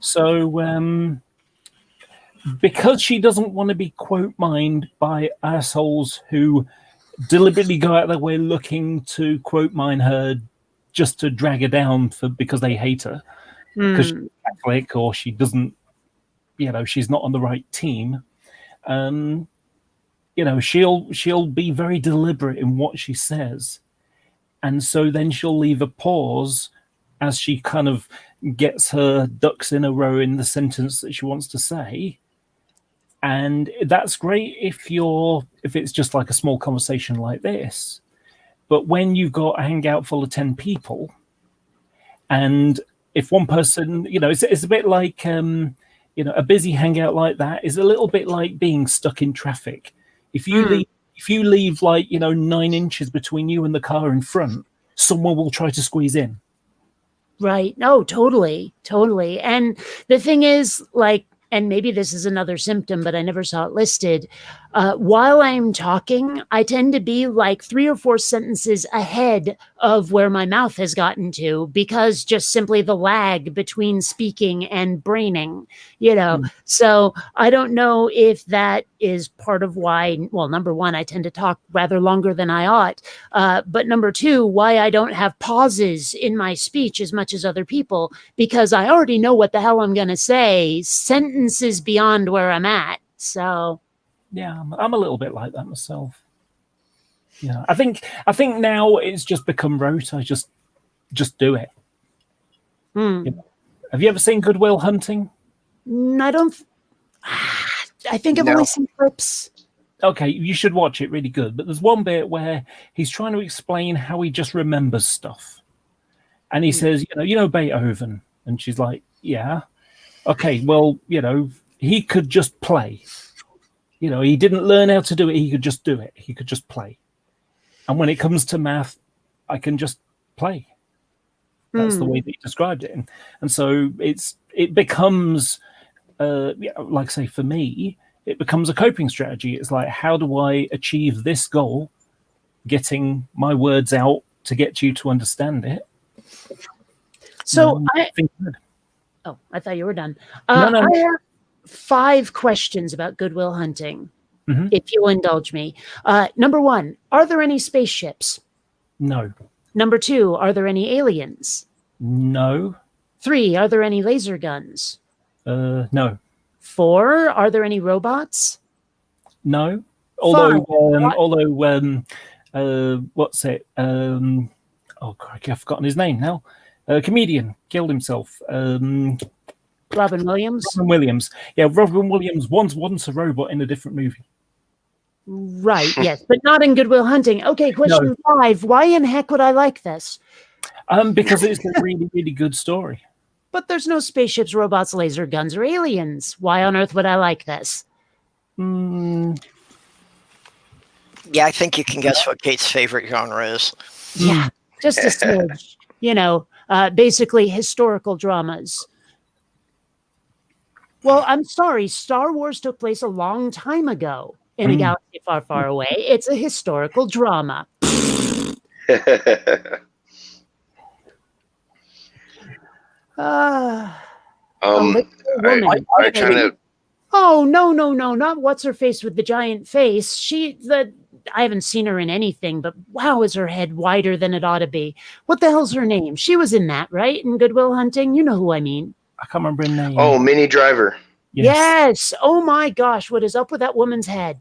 so because she doesn't want to be quote mined by assholes who deliberately go out their way looking to quote mine her just to drag her down because they hate her because she's Catholic or she doesn't, she's not on the right team. She'll be very deliberate in what she says, and so then she'll leave a pause as she kind of gets her ducks in a row in the sentence that she wants to say. And that's great if it's just like a small conversation like this. But when you've got a hangout full of 10 people, and if one person, it's a bit like, a busy hangout like that is a little bit like being stuck in traffic. If you leave like, 9 inches between you and the car in front, someone will try to squeeze in. Right. No, totally. And the thing is, like, and maybe this is another symptom, but I never saw it listed. While I'm talking, I tend to be like 3 or 4 sentences ahead of where my mouth has gotten to, because just simply the lag between speaking and braining, So I don't know if that is part of why, well, number one, I tend to talk rather longer than I ought. But number 2, why I don't have pauses in my speech as much as other people, because I already know what the hell I'm going to say, sentences beyond where I'm at. So... yeah, I'm a little bit like that myself. Yeah, I think now it's just become rote. I just do it. Have you ever seen Good Will Hunting? I don't. I think I've only seen clips. Okay, you should watch it. Really good. But there's one bit where he's trying to explain how he just remembers stuff, and he says, Beethoven, and she's like, yeah, okay, well, he could just play. He didn't learn how to do it. He could just do it. He could just play. And when it comes to math, I can just play. That's the way that he described it. And so it becomes, like I say, for me, it becomes a coping strategy. It's like, how do I achieve this goal? Getting my words out to get you to understand it. So I thought you were done. No. I have 5 questions about Good Will Hunting, if you'll indulge me. Number 1, are there any spaceships? No. Number 2, are there any aliens? No. 3, are there any laser guns? No. 4, are there any robots? No. 5, What's it? Oh, crikey, I've forgotten his name now. A comedian killed himself. Robin Williams? Robin Williams. Yeah, Robin Williams once a robot in a different movie. Right, yes, but not in Good Will Hunting. Okay, question 5. Why in heck would I like this? Because it's a really, really good story. But there's no spaceships, robots, laser guns, or aliens. Why on earth would I like this? Yeah, I think you can guess what Kate's favorite genre is. Yeah, just a smidge. Basically historical dramas. Well, I'm sorry. Star Wars took place a long time ago in a galaxy far, far away. It's a historical drama. Oh, no, not what's her face with the giant face. I haven't seen her in anything, but wow, is her head wider than it ought to be. What the hell's her name? She was in that, right? In Good Will Hunting? You know who I mean. I can't remember her name. Oh, Minnie Driver. Yes. Oh my gosh, what is up with that woman's head?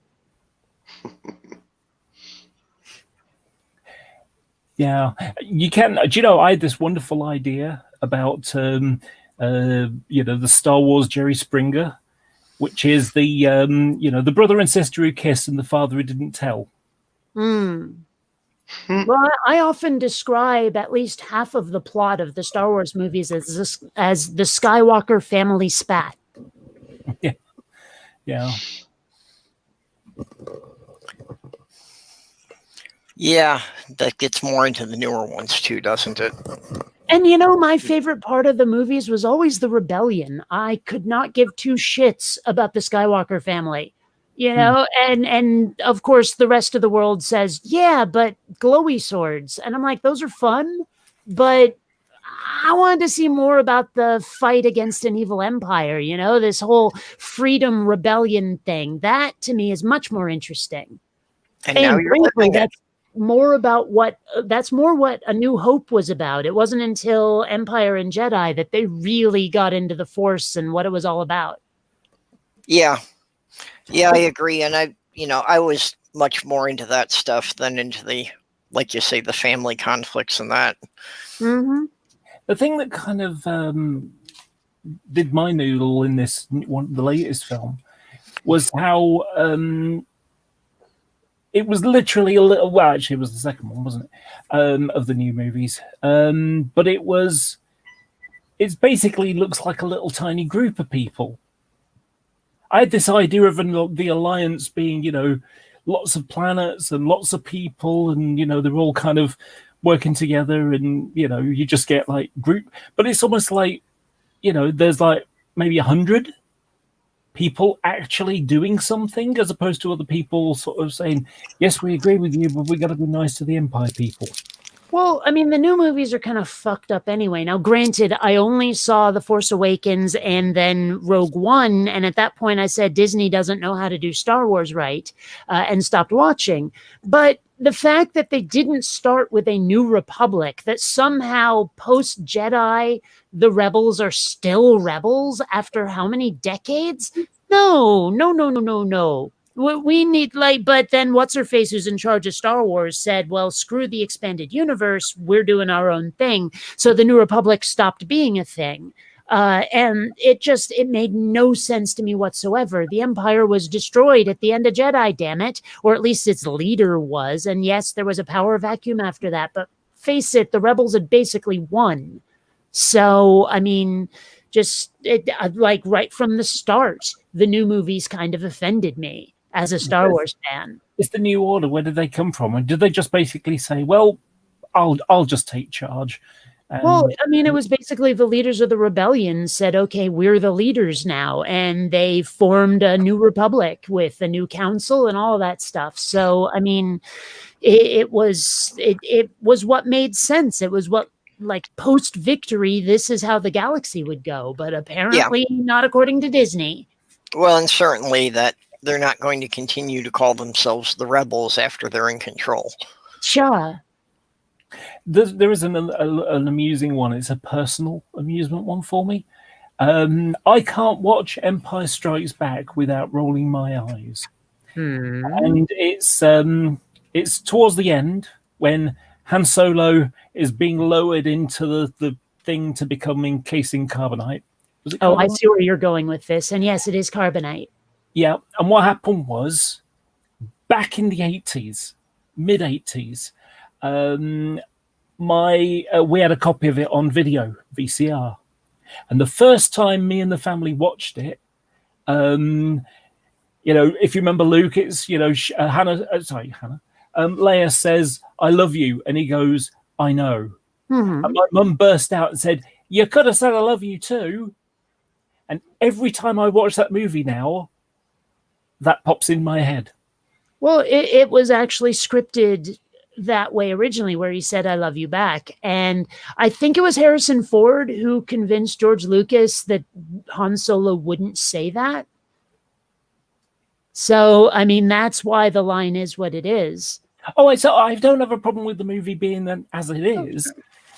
Yeah, you can. Do you know? I had this wonderful idea about the Star Wars Jerry Springer, which is the the brother and sister who kiss and the father who didn't tell. Well, I often describe at least half of the plot of the Star Wars movies as the Skywalker family spat. Yeah. Yeah, that gets more into the newer ones too, doesn't it? And my favorite part of the movies was always the rebellion. I could not give 2 shits about the Skywalker family. You know, and of course the rest of the world says, yeah, but glowy swords. And I'm like, those are fun, but I wanted to see more about the fight against an evil empire, you know, this whole freedom rebellion thing. That to me is much more interesting. And now you're living it. That's more what A New Hope was about. It wasn't until Empire and Jedi that they really got into the Force and what it was all about. Yeah. Yeah, I agree. And I was much more into that stuff than into the, like you say, the family conflicts and that. Mm-hmm. The thing that kind of did my noodle in this one, the latest film, was how it was literally a little. Well, actually, it was the second one, wasn't it? Of the new movies, but it's basically looks like a little tiny group of people. I had this idea of the Alliance being, lots of planets and lots of people, and they're all kind of working together, and you just get like group. But it's almost like, there's like maybe 100 people actually doing something, as opposed to other people sort of saying, "Yes, we agree with you, but we got to be nice to the Empire people." Well, I mean, the new movies are kind of fucked up anyway. Now, granted, I only saw The Force Awakens and then Rogue One, and at that point I said Disney doesn't know how to do Star Wars right, and stopped watching. But the fact that they didn't start with a New Republic, that somehow post-Jedi, the rebels are still rebels after how many decades? No. We need but then what's-her-face who's in charge of Star Wars said, well, screw the expanded universe, we're doing our own thing. So the New Republic stopped being a thing. And it made no sense to me whatsoever. The Empire was destroyed at the end of Jedi, damn it, or at least its leader was. And yes, there was a power vacuum after that, but face it, the rebels had basically won. So, I mean, like right from the start, the new movies kind of offended me as a Star Wars fan. It's the New Order. Where did they come from? And did they just basically say, well, I'll just take charge? Well, I mean, it was basically the leaders of the rebellion said, okay, we're the leaders now. And they formed a new republic with a new council and all of that stuff. So, I mean, it was what made sense. It was what, like, post-victory, this is how the galaxy would go. But apparently not according to Disney. Well, and certainly that they're not going to continue to call themselves the rebels after they're in control. Sure. There is an amusing one. It's a personal amusement one for me. I can't watch Empire Strikes Back without rolling my eyes. And it's towards the end when Han Solo is being lowered into the thing to become encasing carbonite. Was it carbonite? Oh, I see where you're going with this. And yes, it is carbonite. Yeah. And what happened was, back in the 80s, mid-80s, we had a copy of it on video, VCR. And the first time me and the family watched it, if you remember Luke, it's, Leia says, "I love you." And he goes, "I know." Mm-hmm. And my mum burst out and said, "You could have said I love you too." And every time I watch that movie now, that pops in my head. Well, it was actually scripted that way originally, where he said, "I love you" back. And I think it was Harrison Ford who convinced George Lucas that Han Solo wouldn't say that. So, I mean, that's why the line is what it is. Oh, so I don't have a problem with the movie being as it is.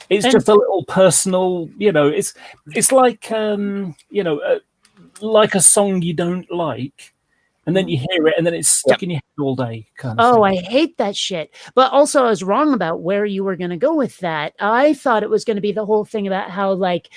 It's just a little personal, it's like, like a song you don't like, and then you hear it, and then it's stuck in your head all day. Kind of thing. I hate that shit. But also, I was wrong about where you were going to go with that. I thought it was going to be the whole thing about how, like,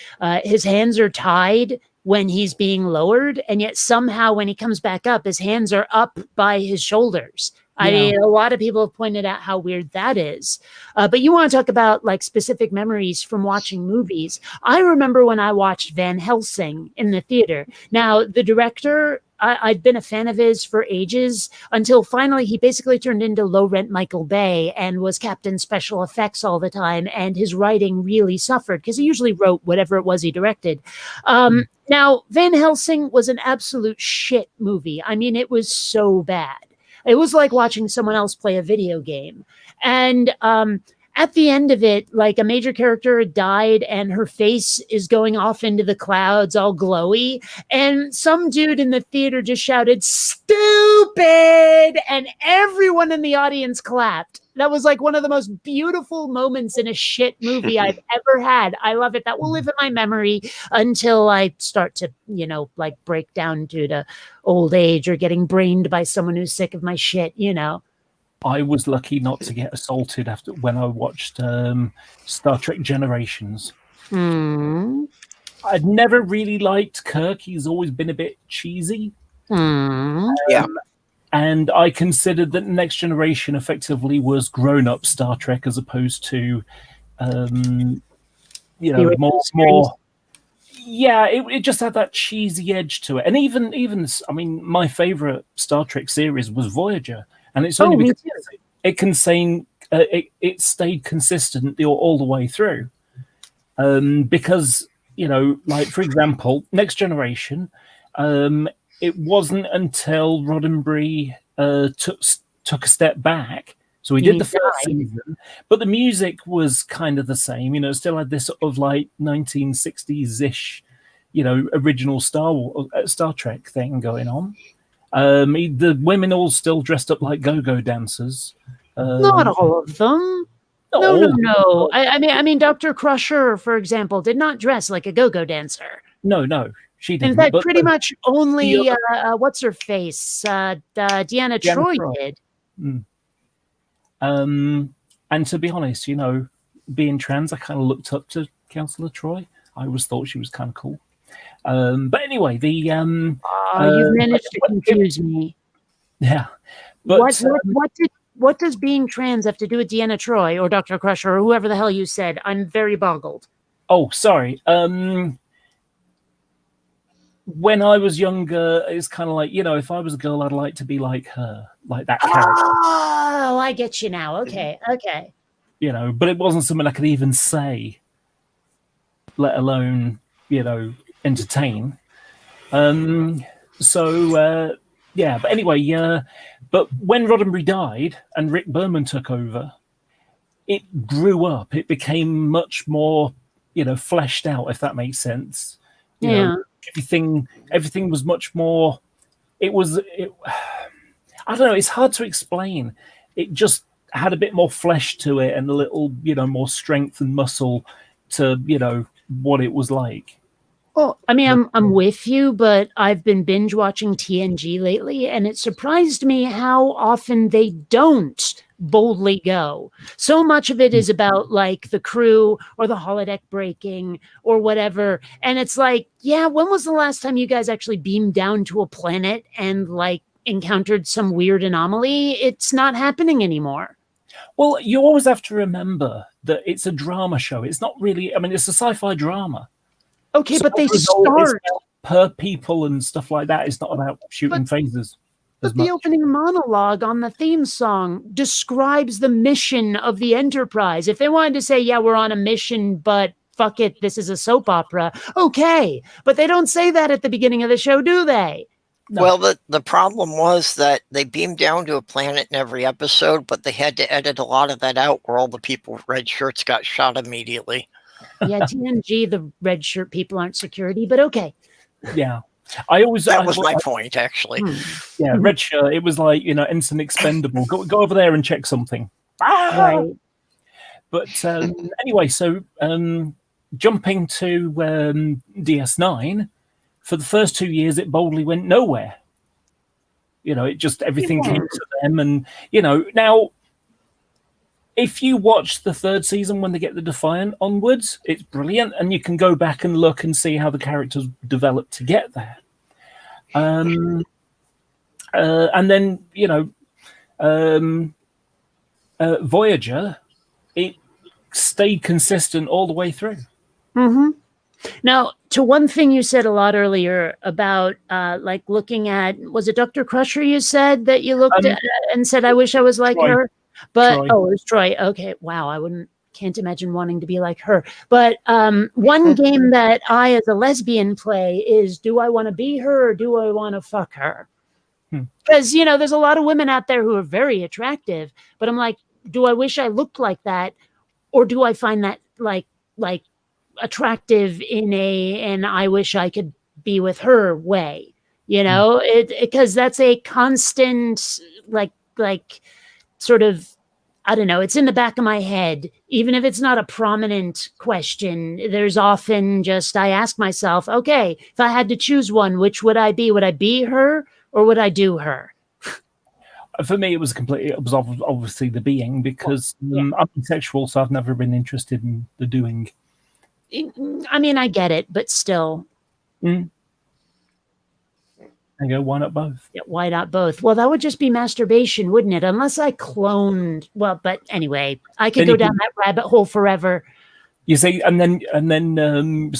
his hands are tied when he's being lowered, and yet somehow when he comes back up, his hands are up by his shoulders. I mean, a lot of people have pointed out how weird that is. But you want to talk about, like, specific memories from watching movies. I remember when I watched Van Helsing in the theater. Now, the director, I'd been a fan of his for ages until finally he basically turned into low-rent Micheal Bay and was Captain Special Effects all the time, and his writing really suffered because he usually wrote whatever it was he directed. Now, Van Helsing was an absolute shit movie. I mean, it was so bad. It was like watching someone else play a video game. And at the end of it, like a major character had died and her face is going off into the clouds all glowy. And some dude in the theater just shouted, "Stupid!" And everyone in the audience clapped. That was like one of the most beautiful moments in a shit movie I've ever had. I love it. That will live in my memory until I start to, you know, like break down due to old age or getting brained by someone who's sick of my shit, you know. I was lucky not to get assaulted when I watched Star Trek Generations. I'd never really liked Kirk. He's always been a bit cheesy. Yeah. And I considered that Next Generation effectively was grown-up Star Trek as opposed to, you know, more. Yeah, it just had that cheesy edge to it. And even I mean, my favorite Star Trek series was Voyager, and it's only because it stayed consistent all the way through. Because, you know, like for example, Next Generation. It wasn't until Roddenberry took a step back. So he did the first season, but the music was kind of the same. You know, still had this sort of like 1960s-ish, you know, original Star Trek thing going on. The women all still dressed up like go-go dancers. Not all of them. No. I mean, Dr. Crusher, for example, did not dress like a go-go dancer. No. She didn't. In fact, pretty much only what's her face, Deanna Troi did. And to be honest, you know, being trans, I kind of looked up to Councillor Troi. I always thought she was kind of cool. But anyway, you've managed to confuse me. Yeah, but what does being trans have to do with Deanna Troi or Dr. Crusher or whoever the hell you said? I'm very boggled. Oh, sorry. When I was younger, it's kind of like, you know, if I was a girl, I'd like to be like her, like that character. Oh, I get you now. Okay. You know, but it wasn't something I could even say, let alone, you know, entertain. Yeah, but anyway, but when Roddenberry died and Rick Berman took over, it grew up. It became much more, you know, fleshed out, if that makes sense. You know, everything was much more. I don't know. It's hard to explain. It just had a bit more flesh to it and a little, you know, more strength and muscle to, you know, what it was like. Well, I mean, I'm with you, but I've been binge watching TNG lately, and it surprised me how often they don't boldly go. So much of it is about like the crew or the holodeck breaking or whatever. And it's like, yeah, when was the last time you guys actually beamed down to a planet and like encountered some weird anomaly? It's not happening anymore. Well, you always have to remember that it's a drama show. It's not really, I mean, it's a sci-fi drama. Okay, So but they start per people and stuff like that. It's not about shooting phasers. But the opening monologue on the theme song describes the mission of the Enterprise. If they wanted to say, yeah, we're on a mission, but fuck it, this is a soap opera, okay. But they don't say that at the beginning of the show, do they? No. Well, the problem was that they beamed down to a planet in every episode, but they had to edit a lot of that out where all the people with red shirts got shot immediately. Yeah, TNG, the red shirt people aren't security, but okay. Yeah. That was my point, actually. Yeah, red shirt. It was like, you know, Ensign Expendable. Go over there and check something. Right. But anyway, so jumping to DS9, for the first 2 years, it boldly went nowhere. You know, it just, everything came to them. And, you know, now, if you watch the third season when they get the Defiant onwards, it's brilliant. And you can go back and look and see how the characters developed to get there. And then, you know, Voyager, it stayed consistent all the way through. Mm-hmm. Now, to one thing you said a lot earlier about like looking at, was it Dr. Crusher you said that you looked at and said, I wish I was like Troy. her? But Troy. oh, it was Troy. Okay, wow, can't imagine wanting to be like her. But one game that I, as a lesbian, play is, do I want to be her or do I want to fuck her? Because, you know, there's a lot of women out there who are very attractive, but I'm like, do I wish I looked like that? Or do I find that like attractive in and I wish I could be with her way, you know, because that's a constant, like sort of, I don't know, it's in the back of my head. Even if it's not a prominent question, there's often just, I ask myself, okay, if I had to choose one, which would I be? Would I be her or would I do her? For me, it was obviously the being, because I'm asexual, so I've never been interested in the doing. I mean, I get it, but still. There you go, why not both? Yeah, why not both? Well, that would just be masturbation, wouldn't it? Unless I cloned. Well, but anyway, I could go down that rabbit hole forever. You see, and then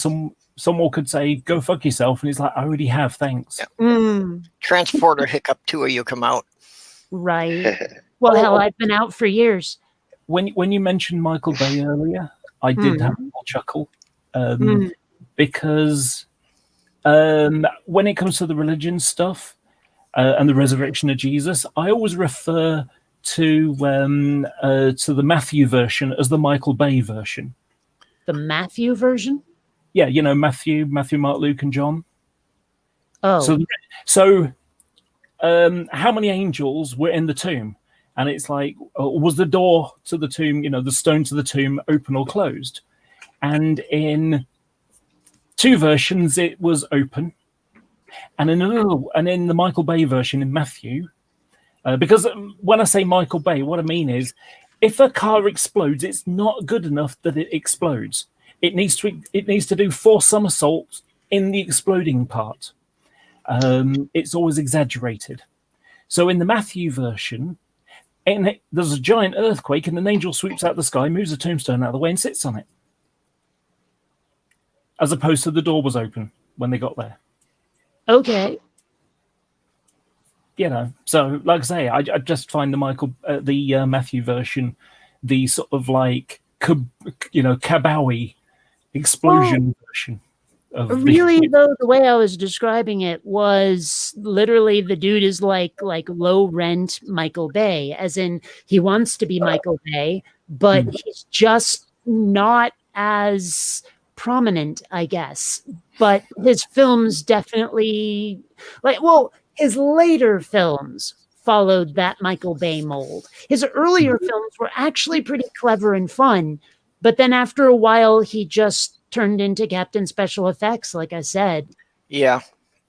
someone could say, "Go fuck yourself," and it's like, "I already have, thanks." Transporter hiccup, two of you come out. Right. Well, hell, I've been out for years. When you mentioned Micheal Bay earlier, I did have a little chuckle because when it comes to the religion stuff and the resurrection of Jesus, I always refer to the Matthew version as the Micheal Bay version. The Matthew version? Yeah, you know, Matthew, Mark, Luke, and John. Oh. So how many angels were in the tomb? And it's like, was the door to the tomb, you know, the stone to the tomb, open or closed? And in two versions, it was open. And in the Micheal Bay version in Matthew, because when I say Micheal Bay, what I mean is, if a car explodes, it's not good enough that it explodes. It needs to do 4 somersaults in the exploding part. It's always exaggerated. So in the Matthew version, there's a giant earthquake and an angel sweeps out the sky, moves a tombstone out of the way and sits on it. As opposed to the door was open when they got there. Okay. You know, so like I say, I just find the Matthew version, the sort of like, kabowie explosion version. Really, though, the way I was describing it was literally the dude is like low rent Micheal Bay, as in he wants to be Micheal Bay, but he's just not as prominent, I guess. But his films definitely, his later films followed that Micheal Bay mold. His earlier films were actually pretty clever and fun, but then after a while, he just turned into Captain Special Effects, like I said. Yeah,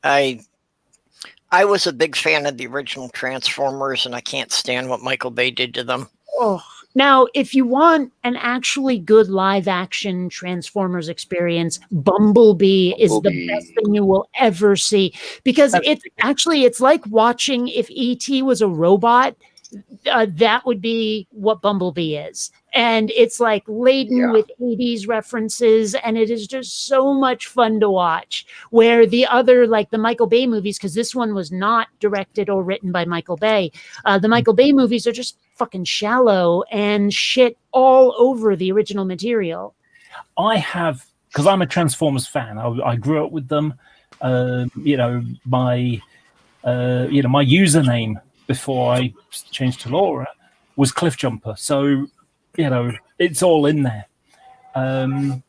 I was a big fan of the original Transformers, and I can't stand what Micheal Bay did to them. Oh, now, if you want an actually good live-action Transformers experience, Bumblebee is the best thing you will ever see, because it's like watching, if E.T. was a robot, that would be what Bumblebee is. And it's like laden with 80s references, and it is just so much fun to watch. Where the other, like the Micheal Bay movies, because this one was not directed or written by Micheal Bay, the Micheal Bay movies are just fucking shallow and shit all over the original material. I have, because I'm a Transformers fan. I grew up with them. My username before I changed to Laura was Cliffjumper. So, you know, it's all in there. I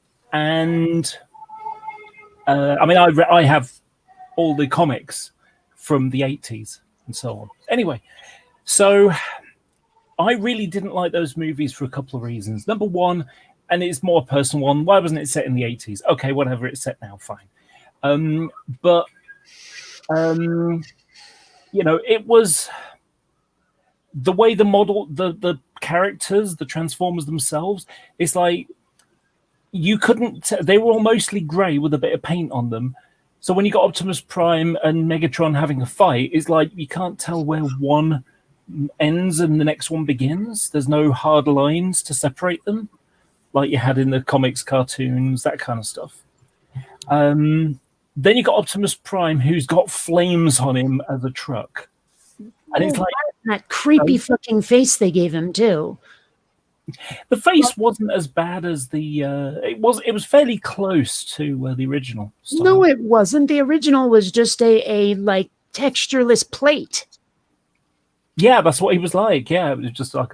have all the comics from the 80s and so on. Anyway, so I really didn't like those movies for a couple of reasons. Number one, and it's more a personal one, why wasn't it set in the 80s? Okay, whatever, it's set now, fine. It was the way the model, the characters, the Transformers themselves, it's like you couldn't, they were all mostly grey with a bit of paint on them. So when you got Optimus Prime and Megatron having a fight, it's like you can't tell where one ends and the next one begins. There's no hard lines to separate them like you had in the comics, cartoons, that kind of stuff. Then you got Optimus Prime, who's got flames on him as a truck, and it's like that creepy fucking face they gave him too. the face wasn't as bad as the. It was fairly close to the original style. No, it wasn't. The original was just a like textureless plate. Yeah, that's what he was like. Yeah, it was just like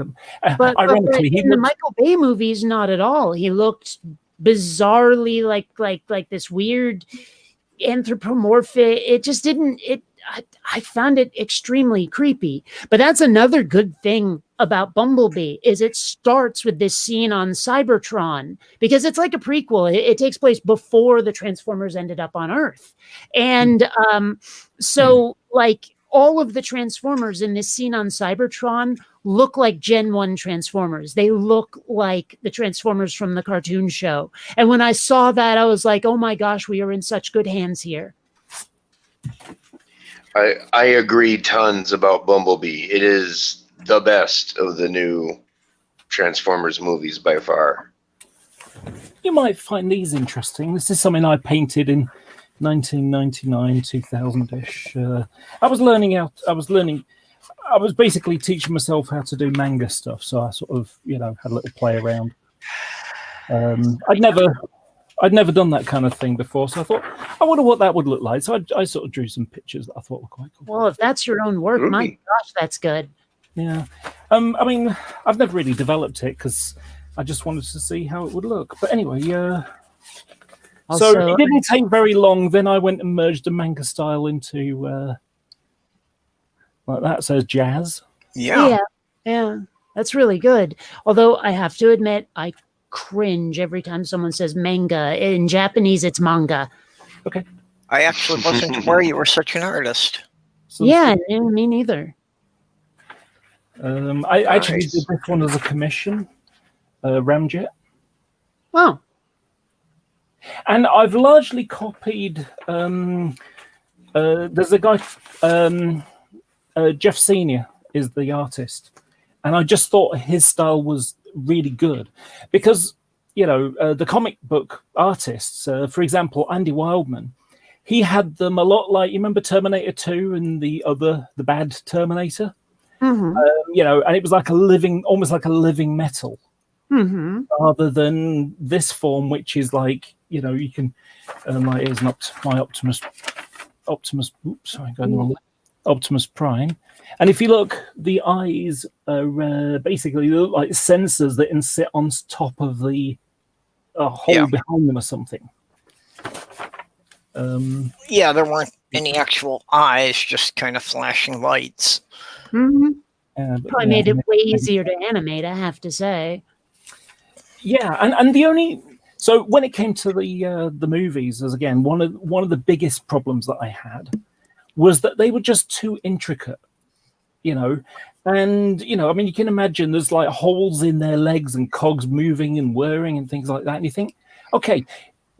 But ironically, he in the looked, Micheal Bay movies, not at all. He looked bizarrely like this weird anthropomorphic. It just didn't. I found it extremely creepy. But that's another good thing about Bumblebee is it starts with this scene on Cybertron because it's like a prequel. It takes place before the Transformers ended up on Earth, and so like all of the Transformers in this scene on Cybertron look like Gen 1 Transformers. They look like the Transformers from the cartoon show. And when I saw that, I was like, oh my gosh, we are in such good hands here. I agree tons about Bumblebee. It is the best of the new Transformers movies by far. you might find these interesting. This is something I painted in 1999, 2000-ish. I was basically teaching myself how to do manga stuff, so I sort of, had a little play around. I'd never done that kind of thing before, so I thought, I wonder what that would look like. So I sort of drew some pictures that I thought were quite cool. Well, if that's your own work, my gosh, that's good. Yeah. I mean, I've never really developed it because I just wanted to see how it would look. But anyway, Also, so it didn't take very long. Then I went and merged the manga style into like that. So jazz. Yeah. Yeah, that's really good. Although I have to admit, I cringe every time someone says manga. In Japanese, it's manga. Okay. I actually wasn't aware you were such an artist. So, Yeah, me neither. I actually did this one as a commission, Ramjet. Oh, And I've largely copied. There's a guy, Jeff Senior is the artist, and I just thought his style was really good because the comic book artists, for example, Andy Wildman, he had them a lot like, you remember Terminator 2 and the bad Terminator, mm-hmm. And it was like almost like a living metal. Mm-hmm. Rather than this form, which is like, you can, like, here's my Optimus, oops, sorry, going the wrong way. Optimus Prime. And if you look, the eyes are basically look like sensors that can sit on top of the hole behind them or something. Yeah, there weren't any actual eyes, just kind of flashing lights. Mm-hmm. Probably made it way easier to animate, I have to say. Yeah, and the only so when it came to the movies, as again one of the biggest problems that I had was that they were just too intricate, and I mean, you can imagine there's like holes in their legs and cogs moving and whirring and things like that, and you think, okay,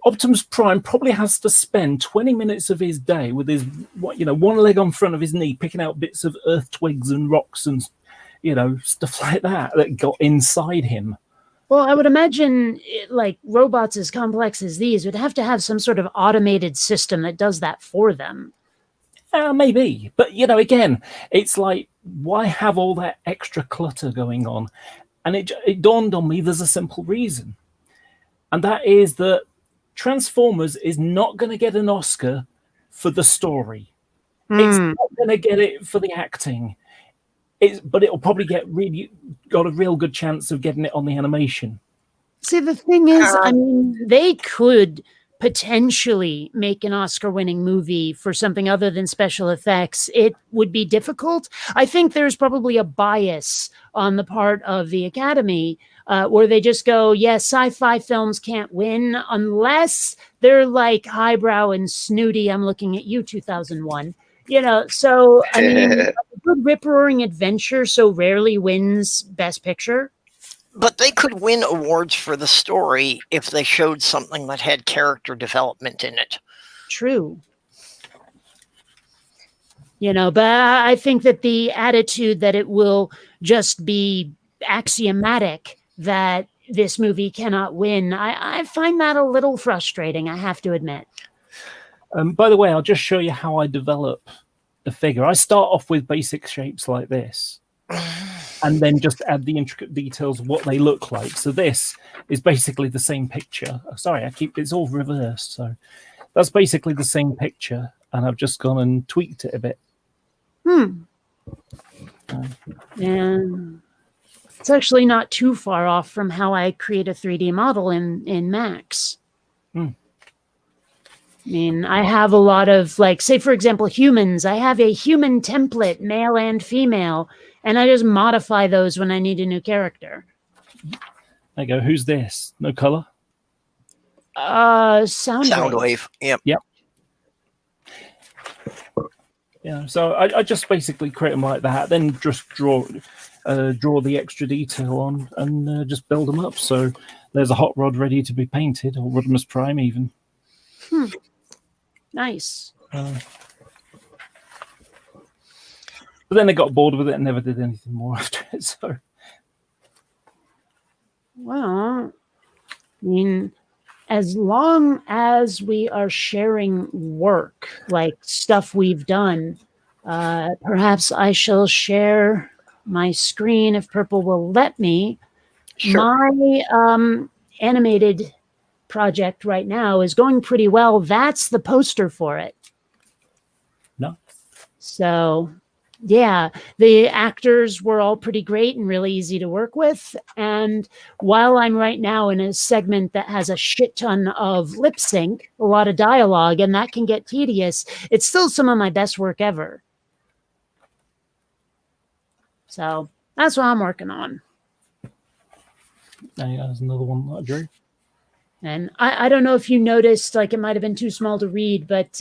Optimus Prime probably has to spend 20 minutes of his day with his one leg on front of his knee, picking out bits of earth twigs and rocks and stuff like that got inside him. Well, I would imagine like robots as complex as these would have to have some sort of automated system that does that for them. Maybe. But, again, it's like, why have all that extra clutter going on? And it dawned on me there's a simple reason. And that is that Transformers is not going to get an Oscar for the story. It's not going to get it for the acting. But it'll probably got a real good chance of getting it on the animation. See, the thing is, I mean, they could potentially make an Oscar-winning movie for something other than special effects. It would be difficult. I think there's probably a bias on the part of the Academy where they just go, sci-fi films can't win unless they're like highbrow and snooty. I'm looking at you, 2001. So, I mean, a good rip-roaring adventure so rarely wins Best Picture. But they could win awards for the story if they showed something that had character development in it. True. But I think that the attitude that it will just be axiomatic that this movie cannot win. I find that a little frustrating, I have to admit. By the way, I'll just show you how I develop the figure. I start off with basic shapes like this, and then just add the intricate details of what they look like. So this is basically the same picture. Sorry, it's all reversed. So that's basically the same picture, and I've just gone and tweaked it a bit. And it's actually not too far off from how I create a 3D model in Max. I mean, I have a lot of, like, say, for example, humans. I have a human template, male and female, and I just modify those when I need a new character. There you go. Who's this? No color? Soundwave. Yep. Yeah, so I just basically create them like that, then just draw the extra detail on and just build them up. So there's a hot rod ready to be painted, or Rodimus Prime even. Nice. But then they got bored with it and never did anything more after it. So, well, I mean, as long as we are sharing work, like stuff we've done, perhaps I shall share my screen if Purple will let me. Sure. My animated project right now is going pretty well. That's the poster for it. No. So, yeah, the actors were all pretty great and really easy to work with. And while I'm right now in a segment that has a shit ton of lip sync, a lot of dialogue, and that can get tedious, it's still some of my best work ever. So that's what I'm working on. There's another one that I drew. And I don't know if you noticed, like, it might have been too small to read, but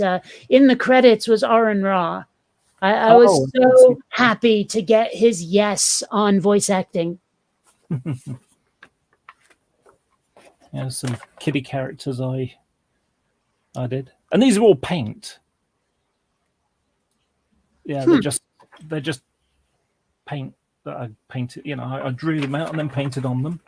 in the credits was Aaron Ra. I was so happy to get his yes on voice acting. Yeah, some kiddie characters I did, and these are all paint. Yeah, they're just paint that I painted. You know, I drew them out and then painted on them.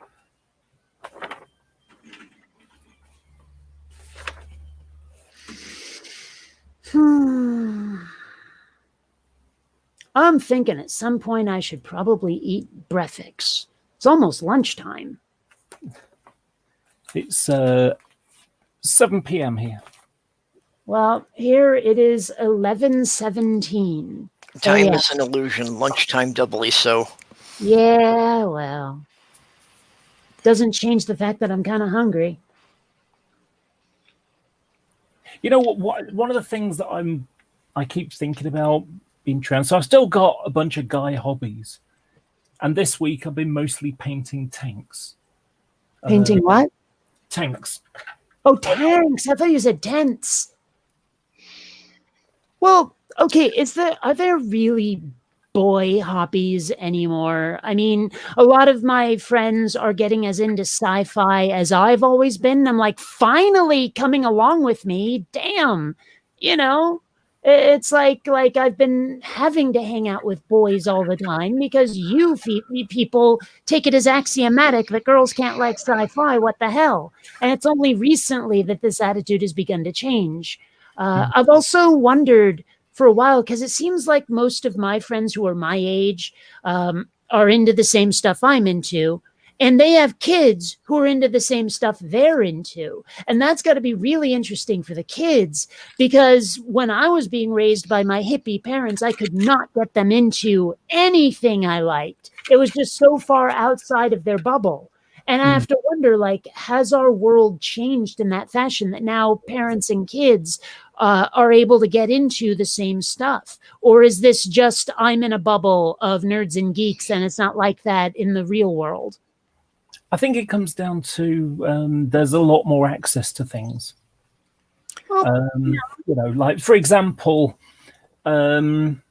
I'm thinking at some point I should probably eat breakfast. It's almost lunchtime. It's 7 p.m. here. Well, here it is 11:17. Time is an illusion. Lunchtime doubly so. Yeah, well, doesn't change the fact that I'm kind of hungry. You know what? One of the things that I keep thinking about being trans. So I've still got a bunch of guy hobbies, and this week I've been mostly painting tanks. Painting what? Tanks. Oh, tanks! I thought you said tents. Well, okay. Are there really boy hobbies anymore? I mean, a lot of my friends are getting as into sci-fi as I've always been. I'm like, finally coming along with me. Damn, you know. It's like I've been having to hang out with boys all the time because you people take it as axiomatic that girls can't like sci-fi. What the hell? And it's only recently that this attitude has begun to change. I've also wondered for a while, because it seems like most of my friends who are my age are into the same stuff I'm into. And they have kids who are into the same stuff they're into. And that's got to be really interesting for the kids, because when I was being raised by my hippie parents, I could not get them into anything I liked. It was just so far outside of their bubble. And I have to wonder, like, has our world changed in that fashion that now parents and kids are able to get into the same stuff? Or is this just I'm in a bubble of nerds and geeks and it's not like that in the real world? I think it comes down to there's a lot more access to things. Well, You know, like, for example, when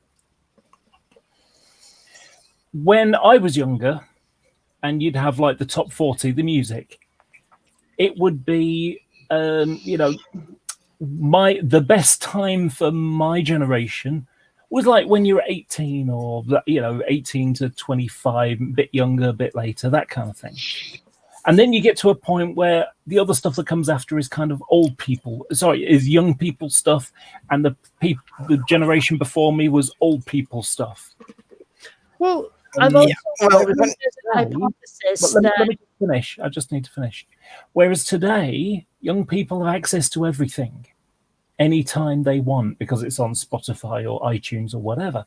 I was younger and you'd have like the top 40, the music, it would be, you know, the best time for my generation was like when you were 18 or, you know, 18 to 25, a bit younger, a bit later, that kind of thing. And then you get to a point where the other stuff that comes after is kind of is young people stuff, and the generation before me was old people stuff. Well, I've also Well, there's a hypothesis Let that me finish. I just need to finish. Whereas today, young people have access to everything anytime they want because it's on Spotify or iTunes or whatever.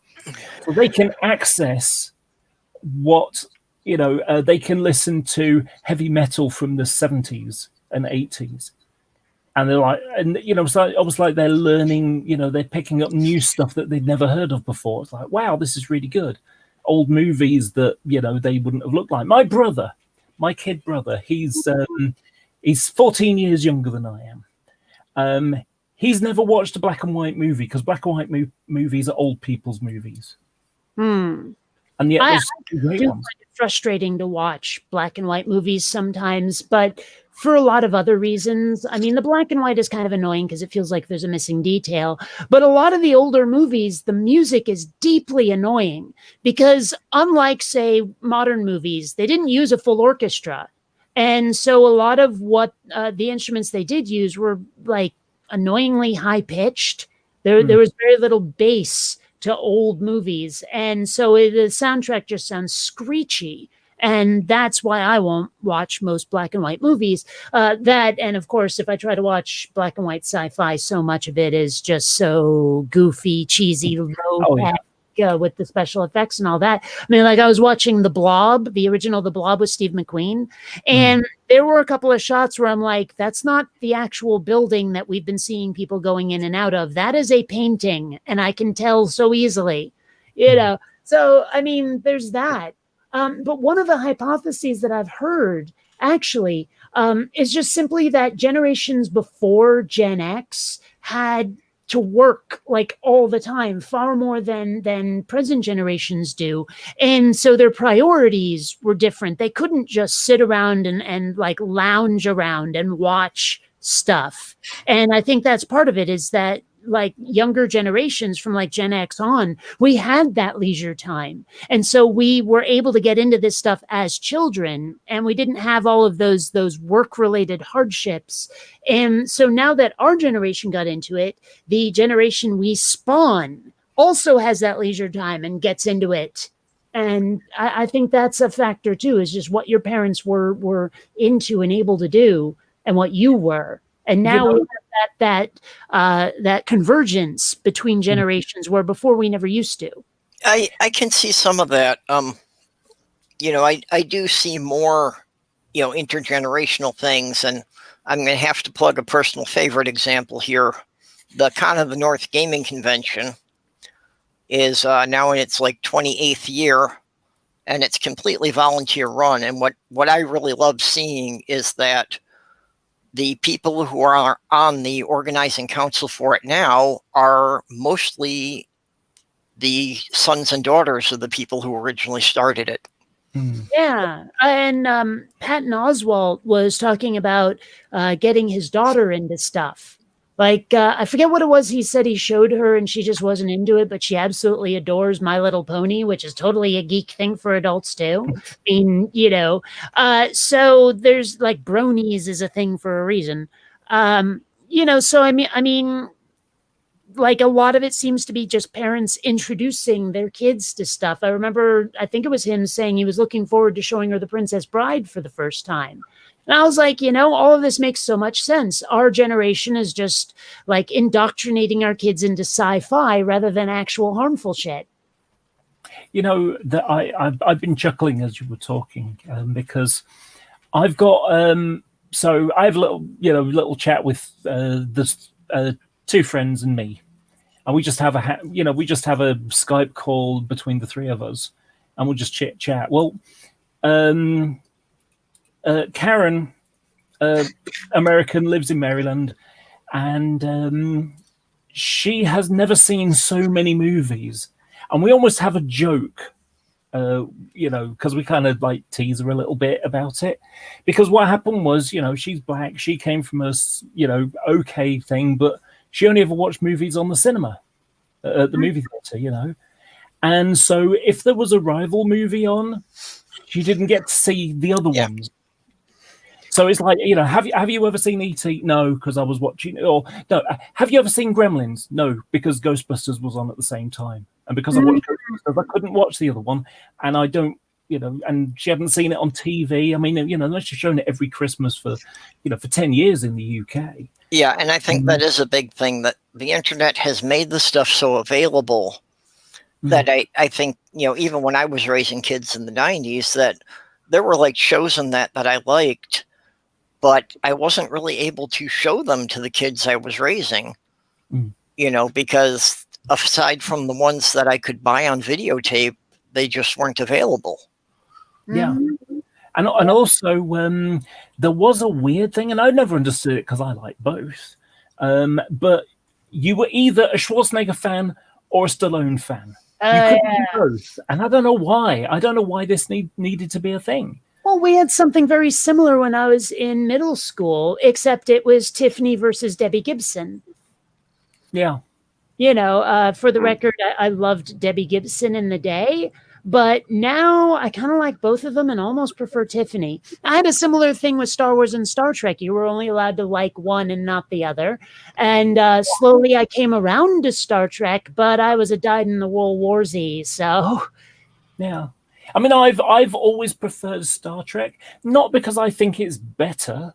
So they can access what, they can listen to heavy metal from the 70s and 80s. And they're like, it's like, almost like they're learning, they're picking up new stuff that they'd never heard of before. It's like, wow, this is really good. Old movies that, they wouldn't have looked like. My kid brother, he's 14 years younger than I am. He's never watched a black and white movie because black and white movies are old people's movies. And yet I there's great do ones. find it frustrating to watch black and white movies sometimes, but for a lot of other reasons. I mean, the black and white is kind of annoying because it feels like there's a missing detail. But a lot of the older movies, the music is deeply annoying because unlike, say, modern movies, they didn't use a full orchestra. And so a lot of what the instruments they did use were like annoyingly high pitched. There was very little bass to old movies. And so the soundtrack just sounds screechy. And that's why I won't watch most black and white movies. And of course, if I try to watch black and white sci-fi, so much of it is just so goofy, cheesy, low-tech with the special effects and all that. I mean, like I was watching The Blob, the original The Blob with Steve McQueen, and there were a couple of shots where I'm like, that's not the actual building that we've been seeing people going in and out of. That is a painting, and I can tell so easily, So, I mean, there's that. But one of the hypotheses that I've heard actually is just simply that generations before Gen X had to work like all the time, far more than present generations do. And so their priorities were different. They couldn't just sit around and like lounge around and watch stuff. And I think that's part of it is that like younger generations from like Gen X on, we had that leisure time. And so we were able to get into this stuff as children and we didn't have all of those work-related hardships. And so now that our generation got into it, the generation we spawn also has that leisure time and gets into it. And I think that's a factor too, is just what your parents were into and able to do and what you were. And now we have that convergence between generations where before we never used to. I can see some of that. I do see more, intergenerational things, and I'm going to have to plug a personal favorite example here. The Con of the North Gaming Convention is now in its like 28th year, and it's completely volunteer run. And what I really love seeing is that the people who are on the organizing council for it now are mostly the sons and daughters of the people who originally started it. Yeah. And Patton Oswalt was talking about getting his daughter into stuff. Like, I forget what it was he said he showed her and she just wasn't into it, but she absolutely adores My Little Pony, which is totally a geek thing for adults too. I mean, so there's like bronies is a thing for a reason. So I mean, like a lot of it seems to be just parents introducing their kids to stuff. I remember, I think it was him saying he was looking forward to showing her The Princess Bride for the first time. And I was like, all of this makes so much sense. Our generation is just like indoctrinating our kids into sci-fi rather than actual harmful shit. That I've been chuckling as you were talking because I've got so I have a little chat with the two friends and me, and we just have a Skype call between the three of us, and we'll just chit chat. Well, Karen, American, lives in Maryland, and she has never seen so many movies. And we almost have a joke, because we kind of like tease her a little bit about it. Because what happened was, she's black. She came from a, okay thing, but she only ever watched movies on the cinema, at the movie theater, And so if there was a rival movie on, she didn't get to see the other ones. So it's like, have you ever seen E.T.? No, because I was watching it. Or no, have you ever seen Gremlins? No, because Ghostbusters was on at the same time, and because I watched Ghostbusters, I couldn't watch the other one, and I don't, and she hadn't seen it on TV. I mean, unless you've shown it every Christmas for 10 years in the UK. Yeah, and I think that is a big thing, that the internet has made the stuff so available that I think, even when I was raising kids in the 90s, that there were like shows in that I liked, but I wasn't really able to show them to the kids I was raising, because aside from the ones that I could buy on videotape, they just weren't available. Yeah. And also, there was a weird thing, and I never understood it because I like both. But you were either a Schwarzenegger fan or a Stallone fan. You couldn't do both, and I don't know why. I don't know why this needed to be a thing. Well, we had something very similar when I was in middle school, except it was Tiffany versus Debbie Gibson. Yeah. For the record, I loved Debbie Gibson in the day, but now I kind of like both of them and almost prefer Tiffany. I had a similar thing with Star Wars and Star Trek. You were only allowed to like one and not the other. And slowly I came around to Star Trek, but I was a dyed-in-the-wool warsy, so... Yeah. I mean, I've always preferred Star Trek, not because I think it's better.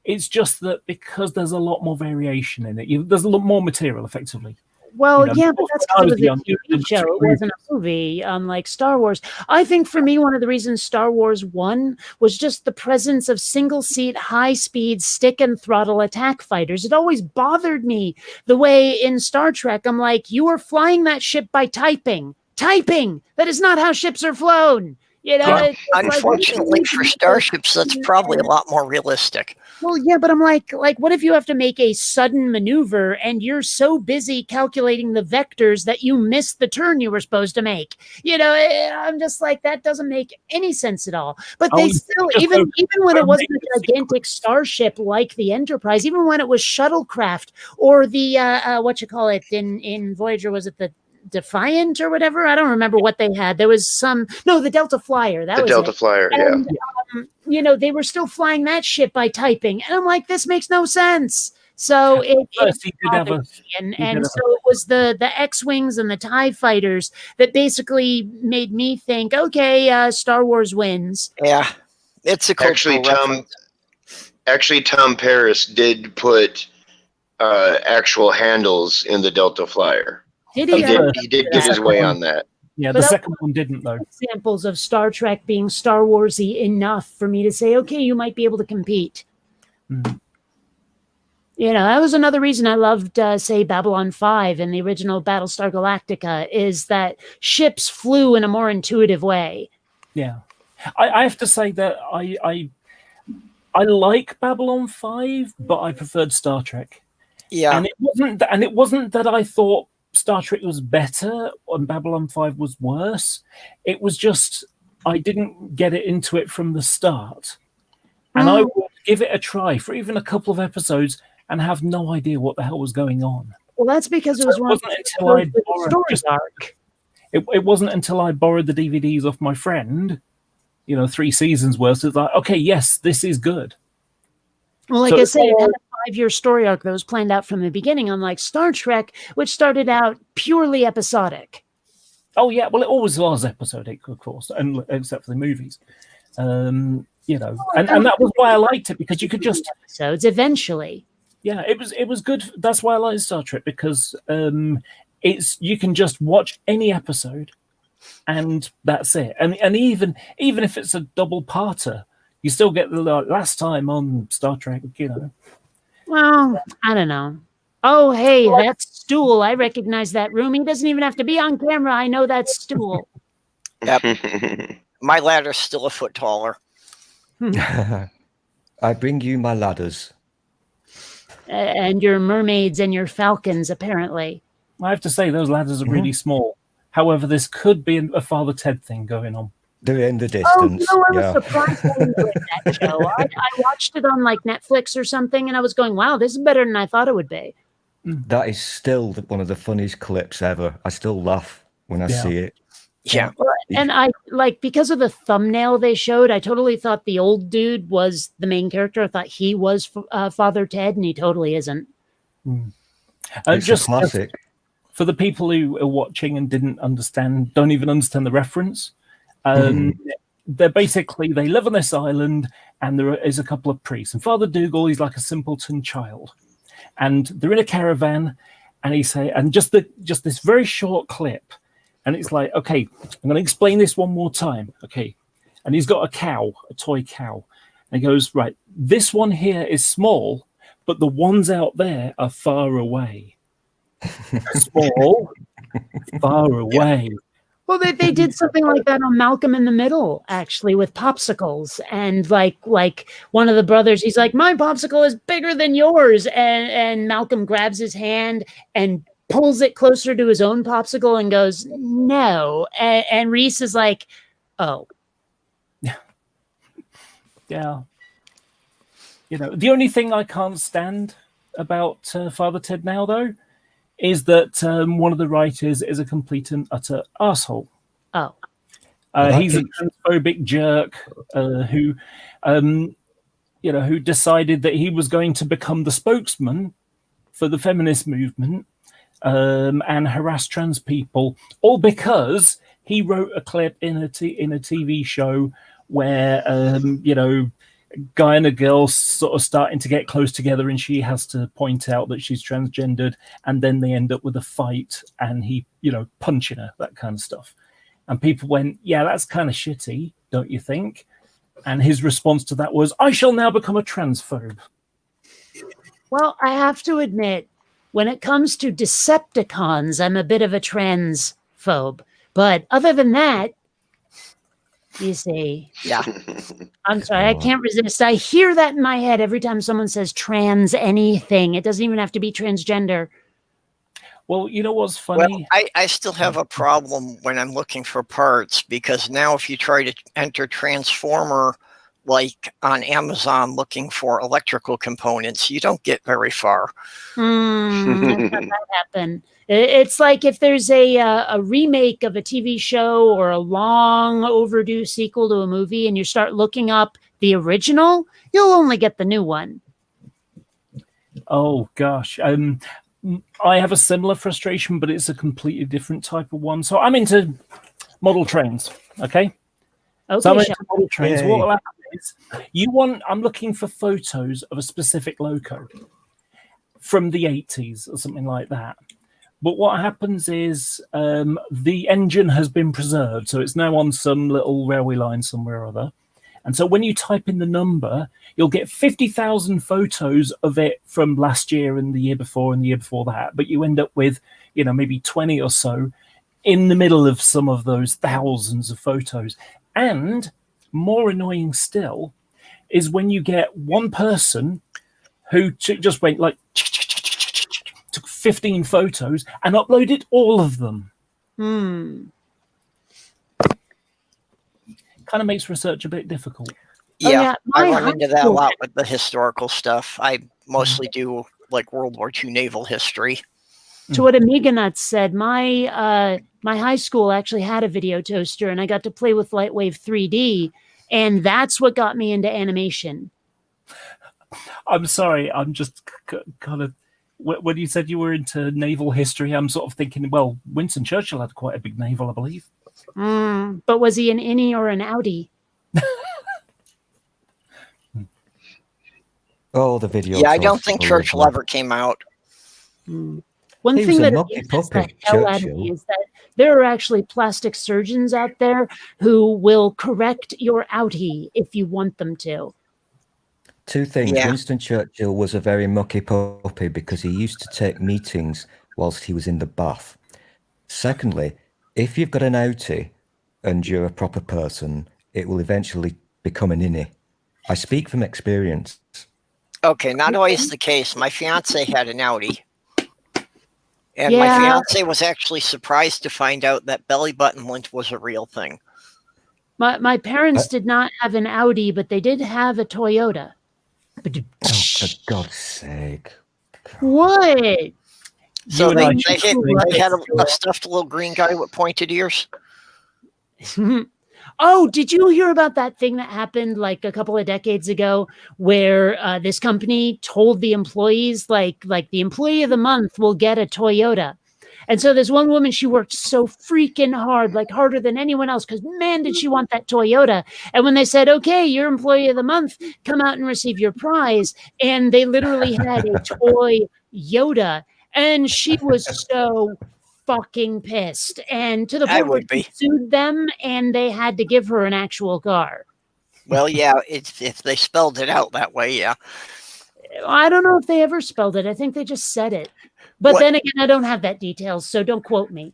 It's just that because there's a lot more variation in it. There's a lot more material, effectively. Well, yeah, but that's because it was a TV show. It wasn't a movie, unlike Star Wars. I think for me, one of the reasons Star Wars won was just the presence of single-seat, high-speed, stick and throttle attack fighters. It always bothered me the way in Star Trek, I'm like, you are flying that ship by typing. Typing! That is not how ships are flown. Unfortunately for starships, that's probably a lot more realistic. Well, yeah, but I'm like, what if you have to make a sudden maneuver and you're so busy calculating the vectors that you miss the turn you were supposed to make? I'm just like, that doesn't make any sense at all. But they still, even when it wasn't a gigantic starship like the Enterprise, even when it was shuttlecraft or the in Voyager, was it the Defiant or whatever? I don't remember what they had. There was the Delta Flyer. The Delta Flyer, yeah. They were still flying that ship by typing, and I'm like, this makes no sense. So so it was the X-Wings and the TIE fighters that basically made me think, okay, Star Wars wins. Yeah, it's a cultural reference. Actually, Tom Paris did put actual handles in the Delta Flyer. He did get his way on that. Yeah, the second one didn't, though. Examples of Star Trek being Star Warsy enough for me to say, okay, you might be able to compete. That was another reason I loved, say, Babylon 5 and the original Battlestar Galactica, is that ships flew in a more intuitive way. Yeah. I have to say that I like Babylon 5, but I preferred Star Trek. Yeah. And it wasn't that I thought Star Trek was better and Babylon 5 was worse. It was just I didn't get into it from the start. And I would give it a try for even a couple of episodes and have no idea what the hell was going on. Well, that's because it wasn't it wasn't until I borrowed the DVDs off my friend, 3 seasons worth. It's like, okay, yes, this is good. Well, like I said, it had a 5-year story arc that was planned out from the beginning, unlike Star Trek, which started out purely episodic. Oh, yeah. Well, it always was episodic, of course, and except for the movies. And that was why I liked it, because you could just... episodes eventually. Yeah, it was good. That's why I like Star Trek, because you can just watch any episode, and that's it. And even if it's a double-parter, you still get the last time on Star Trek, Well, I don't know. Oh, hey, that's Stool. I recognize that room. He doesn't even have to be on camera. I know that's Stool. Yep. My ladder's still a foot taller. I bring you my ladders. And your mermaids and your falcons, apparently. I have to say, those ladders are really small. However, this could be a Father Ted thing going on. They're in the distance. I was surprised I enjoyed that show. I watched it on like Netflix or something, and I was going, wow, this is better than I thought it would be. That is still one of the funniest clips ever. I still laugh when I see it. Yeah. And I like, because of the thumbnail they showed, I totally thought the old dude was the main character. I thought he was Father Ted, and he totally isn't. It's Just a classic. for the people who are watching and don't even understand the reference, they're basically, they live on this island, and there is a couple of priests. And Father Dougal, he's like a simpleton child. And they're in a caravan, and just this very short clip. And it's like, okay, I'm going to explain this one more time. Okay. And he's got a cow, a toy cow. And he goes, right, this one here is small, but the ones out there are far away. Small, far away. Well, they did something like that on Malcolm in the Middle, actually, with popsicles. And like one of the brothers, he's like, my popsicle is bigger than yours. And Malcolm grabs his hand and pulls it closer to his own popsicle and goes, no. And Reese is like, oh. Yeah. You know, the only thing I can't stand about Father Ted now, though, is that one of the writers is a complete and utter asshole. Oh. He's a transphobic jerk who decided that he was going to become the spokesman for the feminist movement and harass trans people, all because he wrote a clip in a TV show where, a guy and a girl sort of starting to get close together, and she has to point out that she's transgendered, and then they end up with a fight, and he, punching her, that kind of stuff. And people went, yeah, that's kind of shitty, don't you think? And his response to that was, I shall now become a transphobe. Well, I have to admit, when it comes to Decepticons, I'm a bit of a transphobe. But other than that, you see, Yeah. I'm sorry, I can't resist. I hear that in my head every time someone says trans anything. It doesn't even have to be transgender. Well, you know what's funny? Well, I still have a problem when I'm looking for parts, because now if you try to enter Transformer, like on Amazon looking for electrical components, you don't get very far. I've had that happen. It's like if there's a remake of a TV show or a long overdue sequel to a movie, and you start looking up the original, you'll only get the new one. Oh gosh, I have a similar frustration, but it's a completely different type of one. So I'm into model trains. Okay. So I'm into model trains. What will happen is I'm looking for photos of a specific loco from the 80s or something like that. But what happens is the engine has been preserved. So it's now on some little railway line somewhere or other. And so when you type in the number, you'll get 50,000 photos of it from last year and the year before and the year before that. But you end up with, maybe 20 or so in the middle of some of those thousands of photos. And more annoying still is when you get one person who just went like, took 15 photos and uploaded all of them. Kind of makes research a bit difficult. Yeah, I run into that a lot with the historical stuff. I mostly do like World War II naval history. To what Amiga Nuts said, my high school actually had a video toaster, and I got to play with Lightwave 3D, and that's what got me into animation. I'm sorry, I'm just kind of, when you said you were into naval history, I'm sort of thinking, well, Winston Churchill had quite a big naval, I believe. But was he an innie or an outie? Oh, the video. Yeah, I don't think Churchill ever came out. One thing that amuses the hell out of me is that there are actually plastic surgeons out there who will correct your outie if you want them to. Two things. Yeah. Winston Churchill was a very mucky puppy because he used to take meetings whilst he was in the bath. Secondly, if you've got an outie and you're a proper person, it will eventually become an innie. I speak from experience. Okay, not always the case. My fiance had an outie. And my fiance was actually surprised to find out that belly button lint was a real thing. My parents did not have an Audi, but they did have a Toyota. Oh, for God's sake. So they had a stuffed little green guy with pointed ears? Oh, did you hear about that thing that happened like a couple of decades ago where this company told the employees like the employee of the month will get a Toyota? And so this one woman, she worked so freaking hard, like harder than anyone else, because man, did she want that Toyota. And when they said, okay, you're employee of the month, come out and receive your prize. And they literally had a toy Yoda. And she was so fucking pissed. And to the point where she sued them and they had to give her an actual car. Well, yeah, if they spelled it out that way, yeah. I don't know if they ever spelled it. I think they just said it. But then again, I don't have that details, so don't quote me.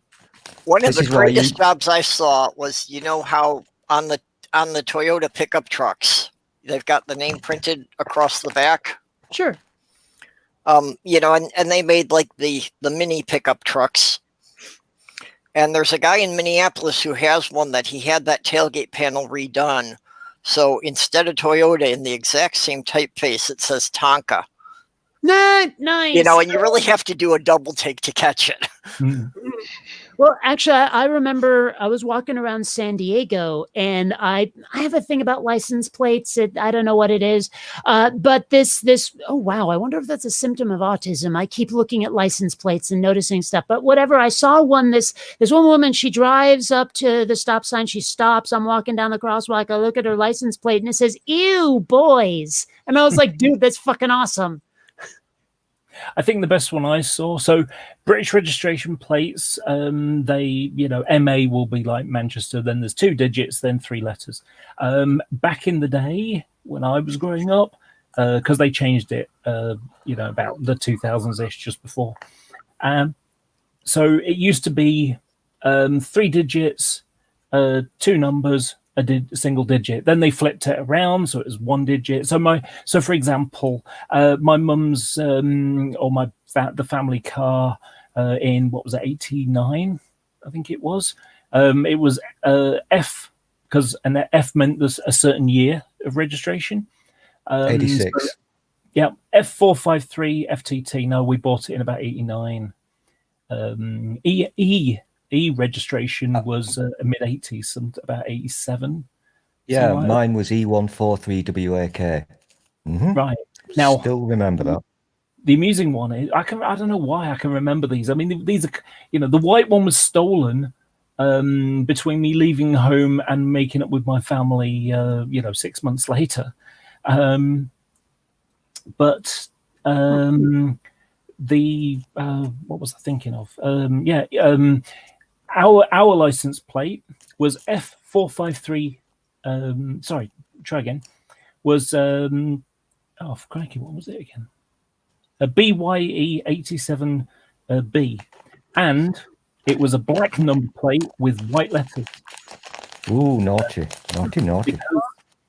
One of the greatest jobs I saw was, you know how on the Toyota pickup trucks, they've got the name printed across the back? Sure. You know, and they made like the mini pickup trucks. And there's a guy in Minneapolis who has one that he had that tailgate panel redone. So instead of Toyota, in the exact same typeface, it says Tonka. Nice. You know, and you really have to do a double take to catch it. Well, actually, I remember I was walking around San Diego, and I have a thing about license plates. I don't know what it is, but this. Oh wow! I wonder if that's a symptom of autism. I keep looking at license plates and noticing stuff. But whatever, I saw one. This one woman. She drives up to the stop sign. She stops. I'm walking down the crosswalk. I look at her license plate, and it says "Ew, boys," and I was like, "Dude, that's fucking awesome." I think the best one I saw, so British registration plates, they, you know, MA will be like Manchester, then there's 2 digits, then 3 letters. Back in the day when I was growing up, because they changed it, you know, about the 2000s-ish, just before. So it used to be 3 digits, 2 numbers, a single digit. Then they flipped it around, so it was 1 digit. So for example, my mum's or the family car in what was it, 89, I think it was. It was F, because an F meant there's a certain year of registration. 86. So, yeah, F453 FTT. No, we bought it in about 89. E registration was mid-80s, about 87. Yeah, mine was E143WAK. Right. Now, still remember that. The amusing one is, I don't know why I can remember these. I mean, these are, you know, the white one was stolen between me leaving home and making up with my family, you know, 6 months later. But what was I thinking of? Our license plate was F453. Sorry, try again. Was oh crikey, what was it again? A BYE87B, and it was a black number plate with white letters. Ooh, naughty.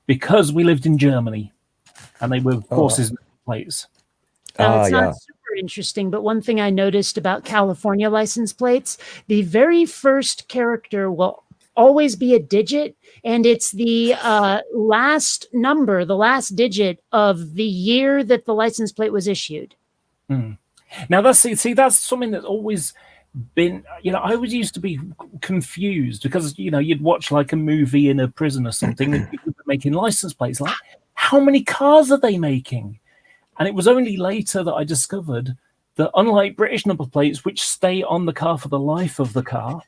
Because we lived in Germany, and they were forces plates. It's not super interesting, but one thing I noticed about California license plates, the very first character will always be a digit, and it's the last number, the last digit of the year that the license plate was issued. Now that's that's something that's always been, you know, I always used to be confused because, you know, you'd watch like a movie in a prison or something and people were making license plates. Like, how many cars are they making? And it was only later that I discovered that unlike British number plates, which stay on the car for the life of the car,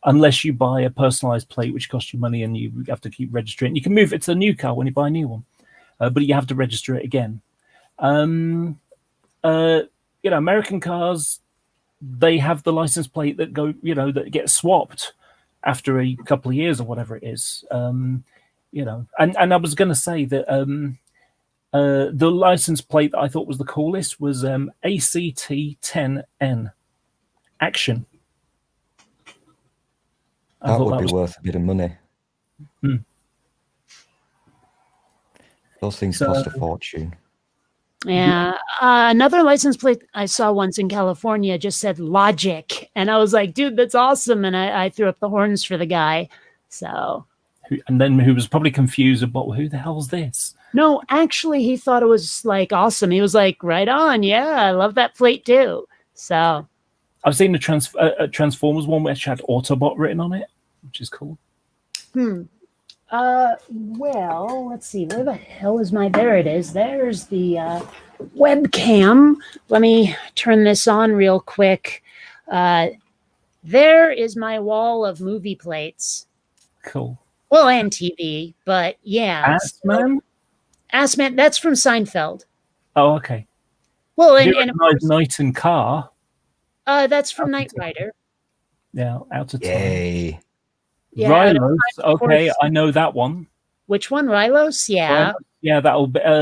unless you buy a personalized plate, which costs you money and you have to keep registering. You can move it to a new car when you buy a new one, but you have to register it again. You know, American cars, they have the license plate that that gets swapped after a couple of years or whatever it is. You know, and I was going to say that the license plate that I thought was the coolest was ACT10N, Action. That would be worth a bit of money. Those things cost a fortune. Yeah. Another license plate I saw once in California just said Logic. And I was like, dude, that's awesome. And I threw up the horns for the guy. So. And then who was probably confused about, who the hell's this? No, actually, he thought it was like awesome. He was like, right on. Yeah, I love that plate too. So. I've seen a Transformers one which had Autobot written on it, which is cool. Well, let's see. Where the hell is my? There it is. There's the webcam. Let me turn this on real quick. There is my wall of movie plates. Cool. Well, and TV, but yeah. Assman? Assman, that's from Seinfeld. Oh, okay. Well, Do you and of recognize course, Night and Car? that's from Out Knight of Time. Rider. Yeah, Out of Time. Yay. Yeah, Rylos, of okay, course. I know that one. Which one? Rylos? Yeah. Rylos, yeah,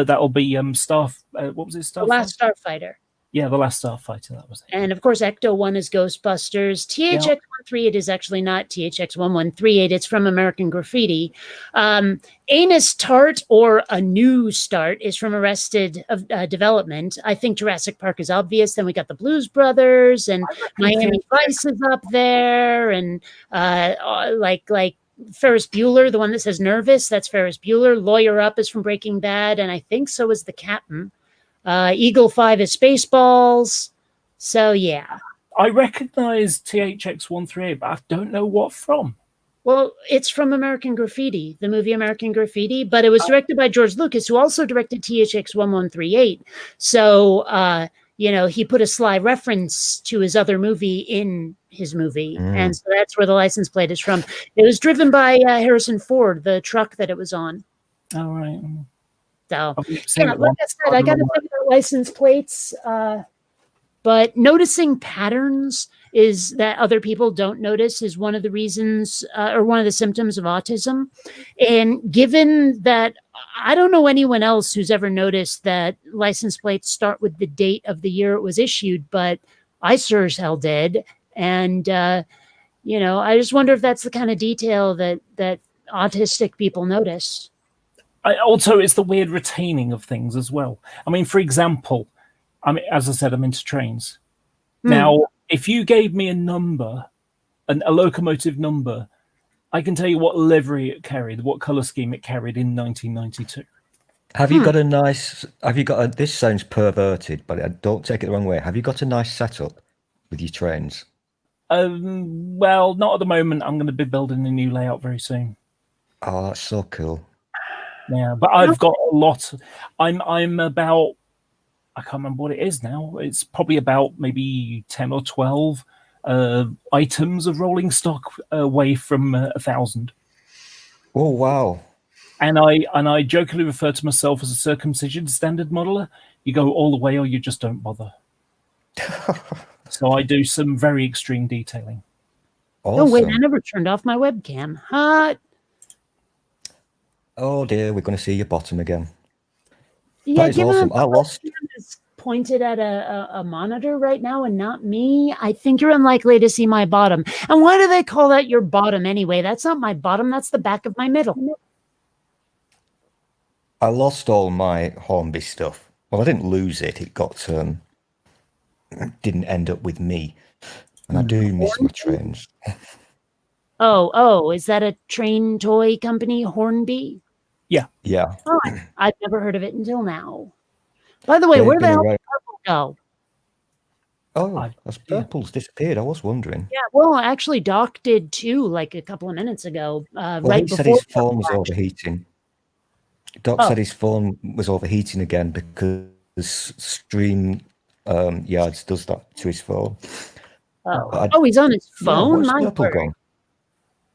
that'll be Staff. What was it? The Last Starfighter. Yeah, the Last Starfighter. That was it. And of course, Ecto 1 is Ghostbusters. THX-138 is actually not THX-1138. It's from American Graffiti. Anus Tart, or A New Start, is from Arrested Development. I think Jurassic Park is obvious. Then we got the Blues Brothers, and Miami Vice is up there, and like Ferris Bueller, the one that says nervous, that's Ferris Bueller. Lawyer Up is from Breaking Bad, and I think so is The Captain. Eagle 5 is Spaceballs. So, yeah. I recognize THX-138, but I don't know what from. Well, it's from American Graffiti, the movie American Graffiti, but it was directed by George Lucas, who also directed THX-1138. So, he put a sly reference to his other movie in his movie. And so that's where the license plate is from. It was driven by Harrison Ford, the truck that it was on. All right. So, yeah, like I said, I got to think about license plates. But noticing patterns is that other people don't notice is one of the reasons or one of the symptoms of autism. And given that I don't know anyone else who's ever noticed that license plates start with the date of the year it was issued, but I sure as hell did. And, I just wonder if that's the kind of detail that autistic people notice. Also, it's the weird retaining of things as well. I mean, for example, as I said, I'm into trains. Now, if you gave me a number, a locomotive number, I can tell you what livery it carried, what color scheme it carried in 1992. Have you got this sounds perverted, but don't take it the wrong way. Have you got a nice setup with your trains? Well, not at the moment. I'm going to be building a new layout very soon. Oh, that's so cool. Yeah, but I've got a lot. I'm about, I can't remember what it is now. It's probably about maybe 10 or 12 items of rolling stock away from 1,000. Oh, wow. And I jokingly refer to myself as a circumcision standard modeler. You go all the way or you just don't bother. So I do some very extreme detailing. Awesome. Oh, wait, I never turned off my webcam. Oh dear, we're going to see your bottom again. Yeah, that is awesome. I lost. Is pointed at a monitor right now and not me. I think you're unlikely to see my bottom. And why do they call that your bottom anyway? That's not my bottom. That's the back of my middle. I lost all my Hornby stuff. Well, I didn't lose it. It got didn't end up with me, and I do miss my trains. Oh, is that a train toy company, Hornby? Yeah. Oh, I've never heard of it until now. By the way, where the hell did Purple go? Oh, that's Purple's disappeared. I was wondering. Yeah, well, actually, Doc did too, like a couple of minutes ago. Right he before said his phone was overheating. Doc said his phone was overheating again because Stream Yards does that to his phone. He's on his phone? Yeah, where's Purple gone?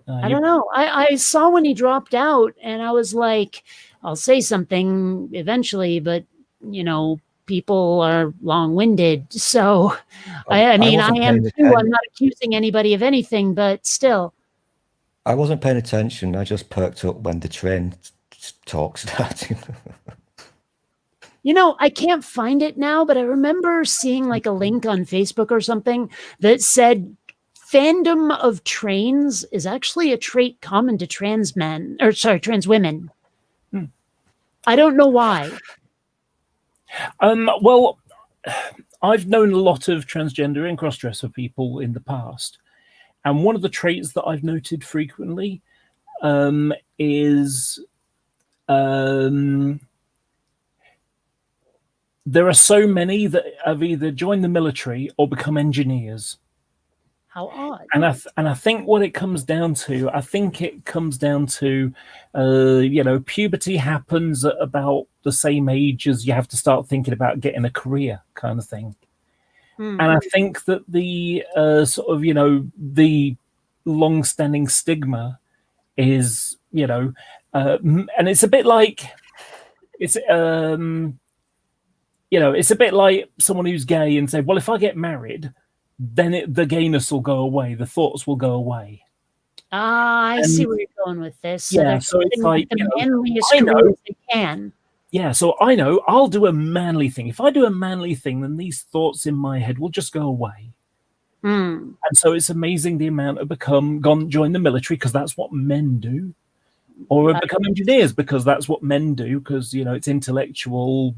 I don't know. I saw when he dropped out, and I was like, I'll say something eventually, but, people are long-winded. So, I mean, I am too. I'm not accusing anybody of anything, but still. I wasn't paying attention. I just perked up when the train talk started. I can't find it now, but I remember seeing like a link on Facebook or something that said fandom of trains is actually a trait common to trans women. I don't know why. Well, I've known a lot of transgender and cross-dresser people in the past, and one of the traits that I've noted frequently is there are so many that have either joined the military or become engineers. How odd. And I think what it comes down to, puberty happens at about the same age as you have to start thinking about getting a career, kind of thing. And I think that the the long-standing stigma is, and it's a bit like it's a bit like someone who's gay and say, well, if I get married, then the gayness will go away, the thoughts will go away. I see where you're going with this. So it's like the manliest careers they can. Yeah, so I know I'll do a manly thing. If I do a manly thing, then these thoughts in my head will just go away. And so it's amazing the amount of join the military because that's what men do, or become engineers because that's what men do, because it's intellectual,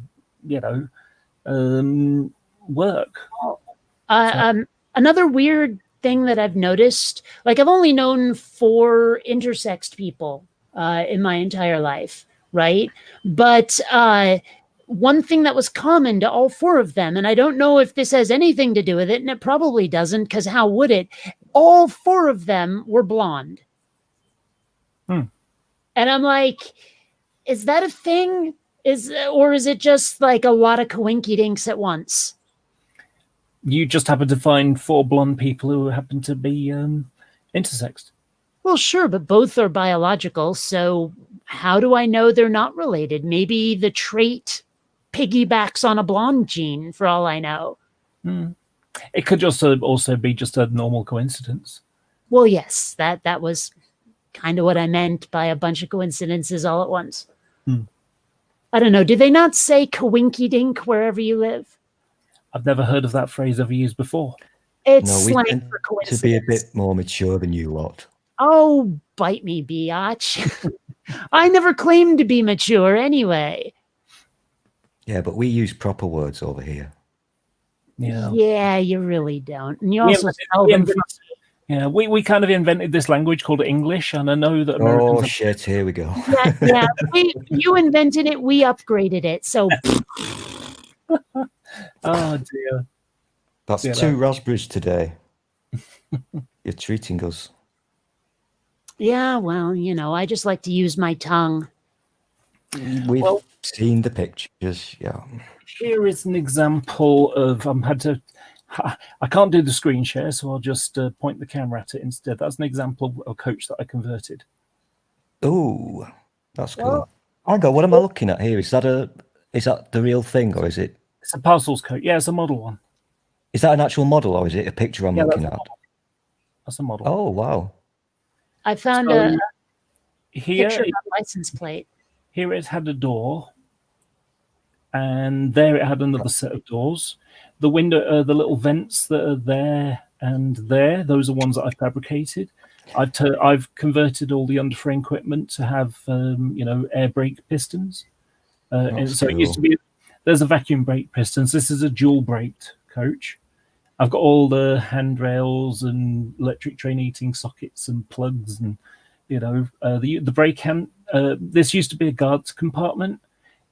work. Another weird thing that I've noticed, like I've only known 4 intersexed people in my entire life, right? But one thing that was common to all 4 of them, and I don't know if this has anything to do with it, and it probably doesn't, because how would it? All 4 of them were blonde. And I'm like, is that a thing? Or is it just like a lot of coinkydinks at once? You just happen to find 4 blonde people who happen to be intersexed. Well, sure, but both are biological, so how do I know they're not related? Maybe the trait piggybacks on a blonde gene, for all I know. It could just also be just a normal coincidence. Well, yes, that was kind of what I meant by a bunch of coincidences all at once. I don't know. Do they not say coinkydink wherever you live? I've never heard of that phrase ever used before. It's slang for coincidence. To be a bit more mature than you lot. Oh, bite me, biatch. I never claimed to be mature anyway. Yeah, but we use proper words over here. Yeah, you really don't. And you also tell them. Yeah, we kind of invented this language called English, and I know that Americans... Oh, shit, here we go. Yeah. You invented it, we upgraded it, so... Oh, dear. That's 2 raspberries today. You're treating us. Yeah, well, I just like to use my tongue. We've seen the pictures, yeah. Here is an example of... I can't do the screen share, so I'll just point the camera at it instead. That's an example of a coach that I converted. Oh, that's cool. Hang on, what am I looking at here? Is that the real thing, or is it? It's a parcels coach. Yeah, it's a model one. Is that an actual model, or is it a picture I'm looking at? That's a model. Oh, wow. I found a picture of a license plate. Here it had a door, and there it had another set of doors. The window, the little vents that are there and there, those are ones that I fabricated. I've converted all the underframe equipment to have, air brake pistons. And so it used to be, there's a vacuum brake pistons. This is a dual braked coach. I've got all the handrails and electric train heating sockets and plugs, and the brake hand. This used to be a guard's compartment,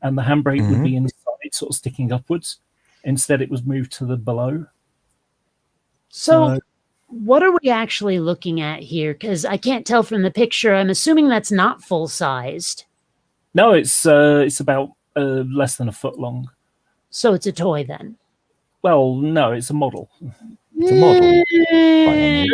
and the handbrake would be inside, sort of sticking upwards. Instead, it was moved to the below. So what are we actually looking at here? Because I can't tell from the picture. I'm assuming that's not full-sized. No, it's about less than a foot long. So it's a toy then? Well, no, it's a model. It's a model. I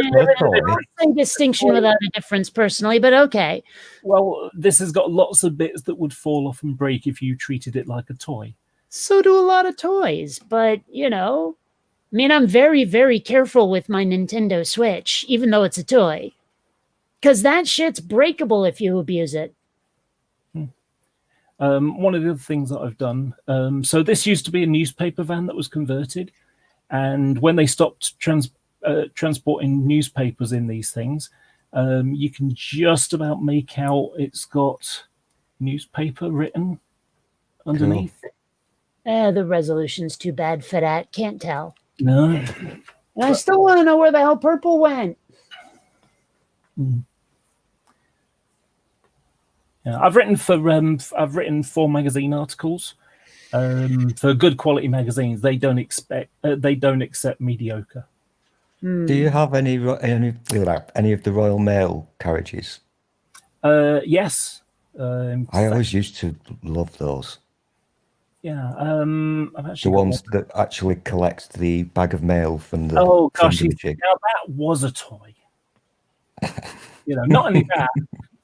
don't say distinction without a difference personally, but okay. Well, this has got lots of bits that would fall off and break if you treated it like a toy. So do a lot of toys, but, I'm very, very careful with my Nintendo Switch, even though it's a toy. Because that shit's breakable if you abuse it. One of the other things that I've done, so this used to be a newspaper van that was converted, and when they stopped transporting newspapers in these things, you can just about make out it's got newspaper written underneath. Cool. The resolution's too bad for that. Can't tell. No. And I still want to know where the hell Purple went. Yeah, I've written 4 magazine articles for good quality magazines. They don't accept mediocre. Do you have any of the Royal Mail carriages? Yes. I always used to love those. Yeah. I've The actually got ones that actually collect the bag of mail from the Oh gosh, now thingamajig. that was a toy. Not only that,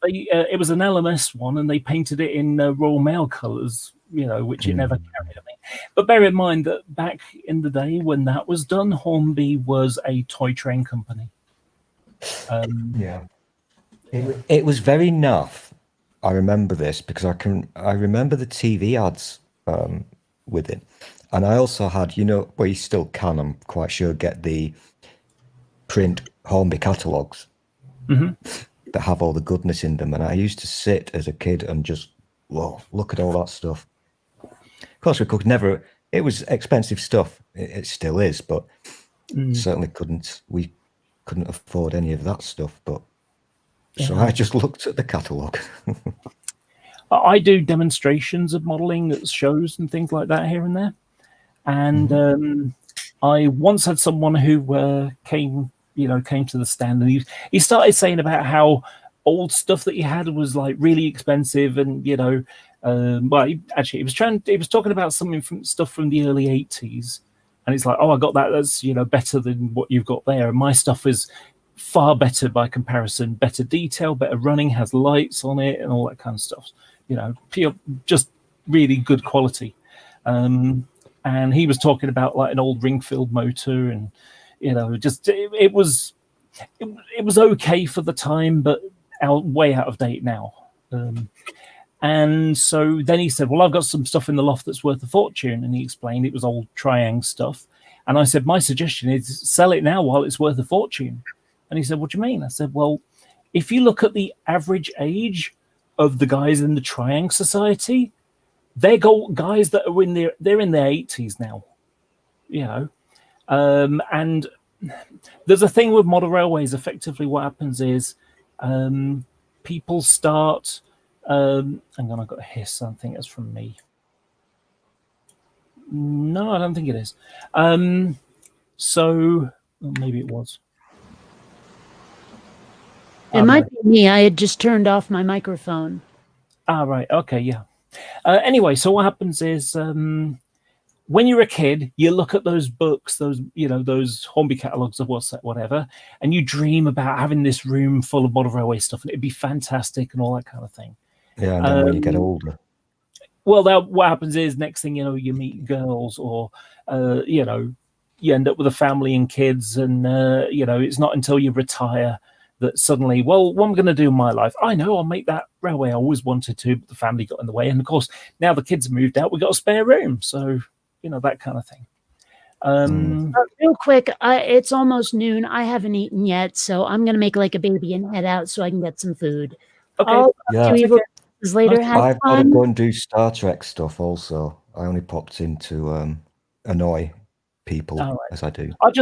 it was an LMS one, and they painted it in Royal Mail colours, which it never carried. I mean, but bear in mind that back in the day when that was done, Hornby was a toy train company. Yeah, it was very naff. I remember this because I remember the TV ads with it, and I also had, well, you still can, I'm quite sure, get the print Hornby catalogues that have all the goodness in them, and I used to sit as a kid and just, whoa, look at all that stuff. Of course, we could never. It was expensive stuff. It still is, but certainly we couldn't afford any of that stuff. But so I just looked at the catalogue. I do demonstrations of modelling at shows and things like that here and there, and I once had someone who came to the stand, and he started saying about how old stuff that he had was like really expensive, and well, he was talking about stuff from the early 80s, and it's like, oh, I got that. That's better than what you've got there, and my stuff is far better by comparison, better detail, better running, has lights on it, and all that kind of stuff. Just really good quality. And he was talking about like an old ring-filled motor, and it was okay for the time, but way out of date now. And so then he said, well, I've got some stuff in the loft that's worth a fortune. And he explained it was old Triang stuff. And I said, my suggestion is sell it now while it's worth a fortune. And he said, what do you mean? I said, well, if you look at the average age of the guys in the Triang Society, they're guys that are they're in their 80s now, and there's a thing with model railways. Effectively, what happens is people start. Hang on, I've got a hiss. I think it's from me. No, I don't think it is. So maybe it was. It might be me. I had just turned off my microphone. Right. Okay. Yeah. Anyway, so what happens is when you're a kid, you look at those books, those Hornby catalogs of whatever, and you dream about having this room full of model railway stuff, and it'd be fantastic and all that kind of thing. Yeah, and then when you get older. Well, what happens is next thing you know, you meet girls, or you end up with a family and kids, and it's not until you retire that suddenly, well, what am I going to do in my life? I know, I'll make that railway I always wanted to, but the family got in the way. And of course, now the kids have moved out, we've got a spare room. So, that kind of thing. Real quick, it's almost noon. I haven't eaten yet, so I'm going to make like a baby and head out so I can get some food. Okay. Later. I've got to go and do Star Trek stuff also. I only popped in to annoy people as I do. I'll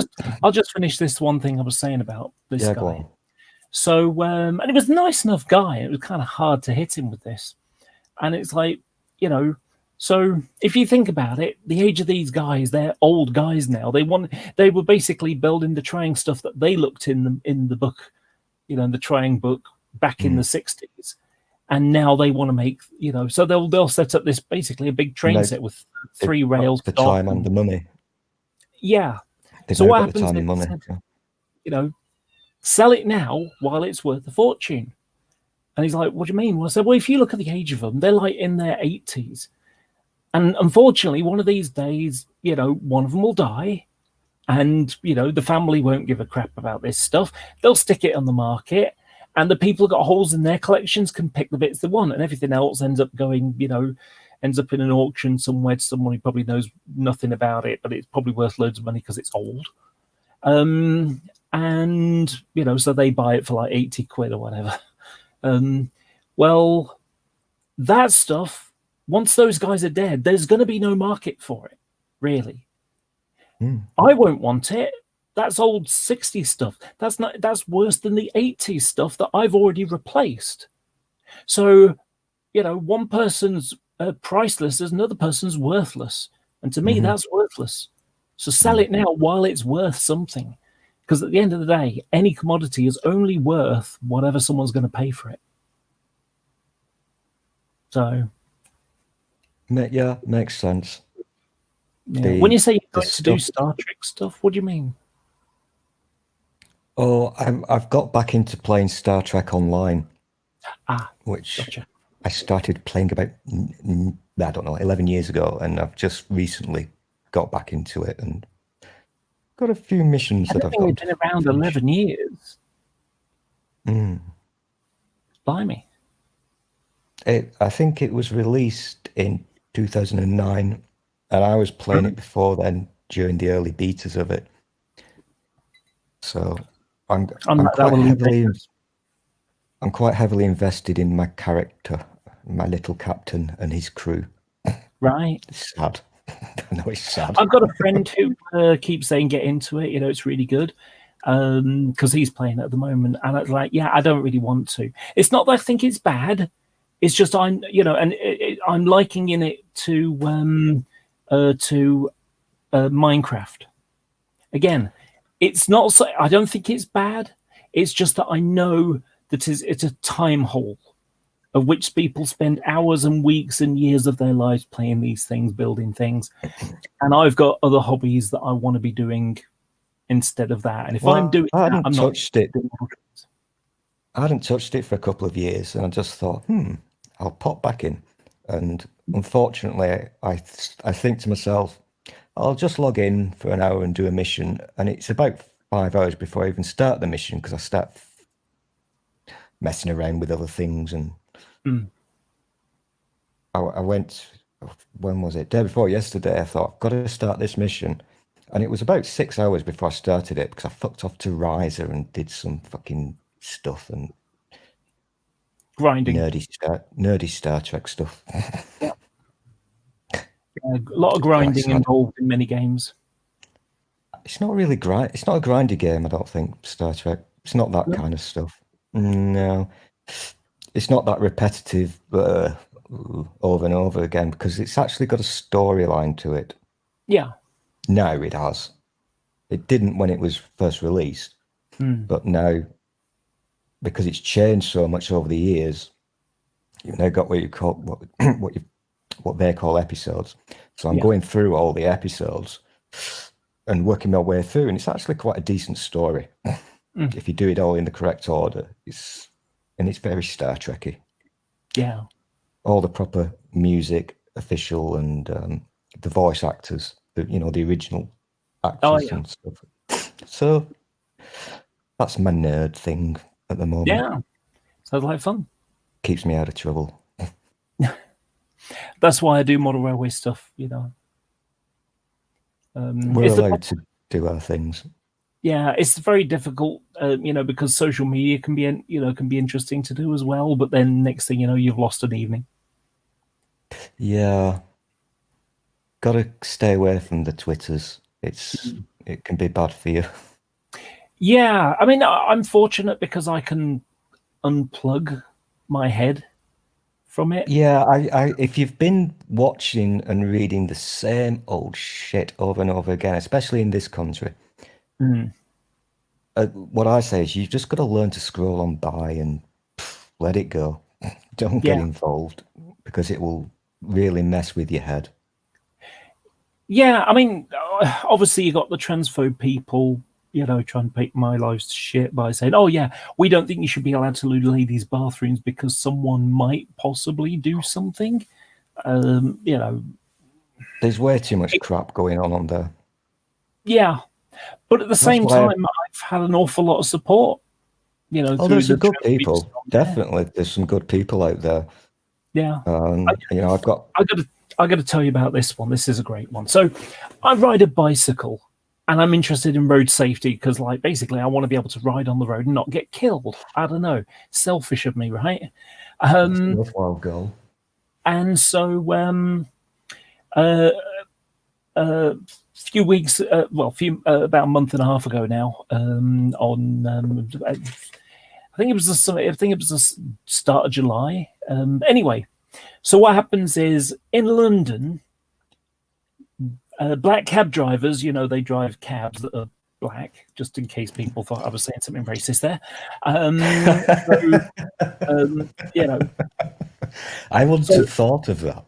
just finish this one thing I was saying about this guy. Go on. So, and he was a nice enough guy. It was kind of hard to hit him with this. And it's like, so if you think about it, the age of these guys, they're old guys now. They were basically building the Triang stuff that they looked in the book, in the Triang book back in the 60s. And now they want to make, so they'll set up this basically a big train set with 3 rails. The time and the money. Yeah. So what happens? The time and money. Sell it now while it's worth a fortune. And he's like, what do you mean? Well, I said, well, if you look at the age of them, they're like in their 80s. And unfortunately, one of these days, one of them will die. And, the family won't give a crap about this stuff. They'll stick it on the market. And the people who got holes in their collections can pick the bits they want. And everything else ends up going, ends up in an auction somewhere to someone who probably knows nothing about it, but it's probably worth loads of money because it's old. And, so they buy it for like 80 quid or whatever. Well, that stuff, once those guys are dead, there's going to be no market for it, really. I won't want it. That's old 60s stuff. That's worse than the 80s stuff that I've already replaced. So, one person's priceless as another person's worthless. And to me, that's worthless. So sell it now while it's worth something. Because at the end of the day, any commodity is only worth whatever someone's going to pay for it. So, yeah, makes sense. yeah. When you say you're going to do Star Trek stuff, what do you mean? Oh, I've got back into playing Star Trek Online, which gotcha. I started playing about, I don't know, 11 years ago, and I've just recently got back into it and got a few missions that I've got. It's been around 11 years. Blimey. I think it was released in 2009, and I was playing it before then during the early betas of it. So I'm quite heavily invested in my character, my little captain and his crew. Right. It's sad. I know it's sad. I've got a friend who keeps saying get into it. It's really good because he's playing it at the moment, and it's like, yeah, I don't really want to. It's not that I think it's bad. It's just I'm liking in it to Minecraft. Again, it's not. I don't think it's bad. It's just that I know that it's a time hole of which people spend hours and weeks and years of their lives playing these things, building things, and I've got other hobbies that I want to be doing instead of that. And if I'm doing that, I'm not touching it. I hadn't touched it for a couple of years, and I just thought, I'll pop back in. And unfortunately, I think to myself, I'll just log in for an hour and do a mission. And it's about 5 hours before I even start the mission because I start messing around with other things. And I went, when was it? Day before yesterday, I thought, I've got to start this mission. And it was about 6 hours before I started it because I fucked off to Riser and did some fucking stuff and grinding, nerdy Star Trek stuff. A lot of grinding involved in many games. It's not really it's not a grindy game, I don't think. Star Trek. It's not that kind of stuff. No, it's not that repetitive over and over again because it's actually got a storyline to it. Yeah. Now it has. It didn't when it was first released, but now, because it's changed so much over the years, you've now got what you call what they call episodes. So I'm going through all the episodes and working my way through, and it's actually quite a decent story if you do it all in the correct order. It's very Star Trekky. Yeah, all the proper music, official, and the voice actors, the original actors and stuff. So that's my nerd thing at the moment. Yeah, sounds like fun. Keeps me out of trouble. That's why I do model railway stuff. We're allowed to do our things. Yeah, it's very difficult, because social media can be interesting to do as well. But then next thing you know, you've lost an evening. Yeah, got to stay away from the Twitters. It can be bad for you. Yeah, I mean, I'm fortunate because I can unplug my head from it. Yeah, I if you've been watching and reading the same old shit over and over again, especially in this country, what I say is you've just got to learn to scroll on by and let it go. Don't get involved because it will really mess with your head. Yeah, I mean, obviously you got the transphobe people, trying to make my life shit by saying, oh yeah, we don't think you should be allowed to ladies' bathrooms because someone might possibly do something. There's way too much crap going on there. Yeah, but at the same time, I've had an awful lot of support. There's some good people. Definitely, there's some good people out there. Yeah, I got to tell you about this one. This is a great one. So, I ride a bicycle, and I'm interested in road safety because, basically, I want to be able to ride on the road and not get killed. I don't know, selfish of me, right? Worthwhile goal. And so, few weeks, about a month and a half ago now, I think it was the start of July. Anyway, so what happens is in London, black cab drivers, they drive cabs that are black, just in case people thought I was saying something racist there. You know, I wouldn't have thought of that.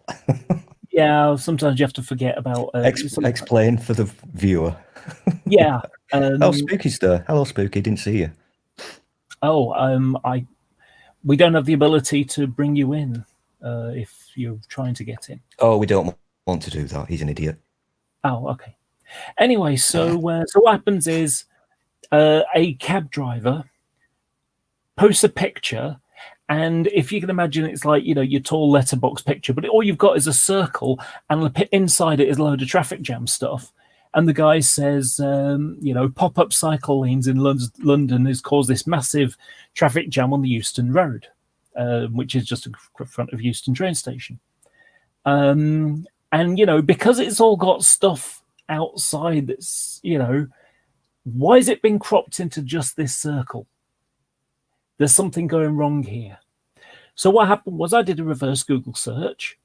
yeah, sometimes you have to forget about explain for the viewer. Yeah. Oh, Spooky Stir. Hello, Spooky. Didn't see you. We don't have the ability to bring you in if you're trying to get in. Oh, we don't want to do that. He's an idiot. Oh, okay. Anyway, so what happens is a cab driver posts a picture, and if you can imagine, it's like, you know, your tall letterbox picture, but all you've got is a circle, and inside it is a load of traffic jam stuff. And the guy says, you know, pop-up cycle lanes in London has caused this massive traffic jam on the Euston Road, which is just in front of Euston train station. And, you know, because it's all got stuff outside that's, you know, why has it been cropped into just this circle? There's something going wrong here. So what happened was I did a reverse Google search.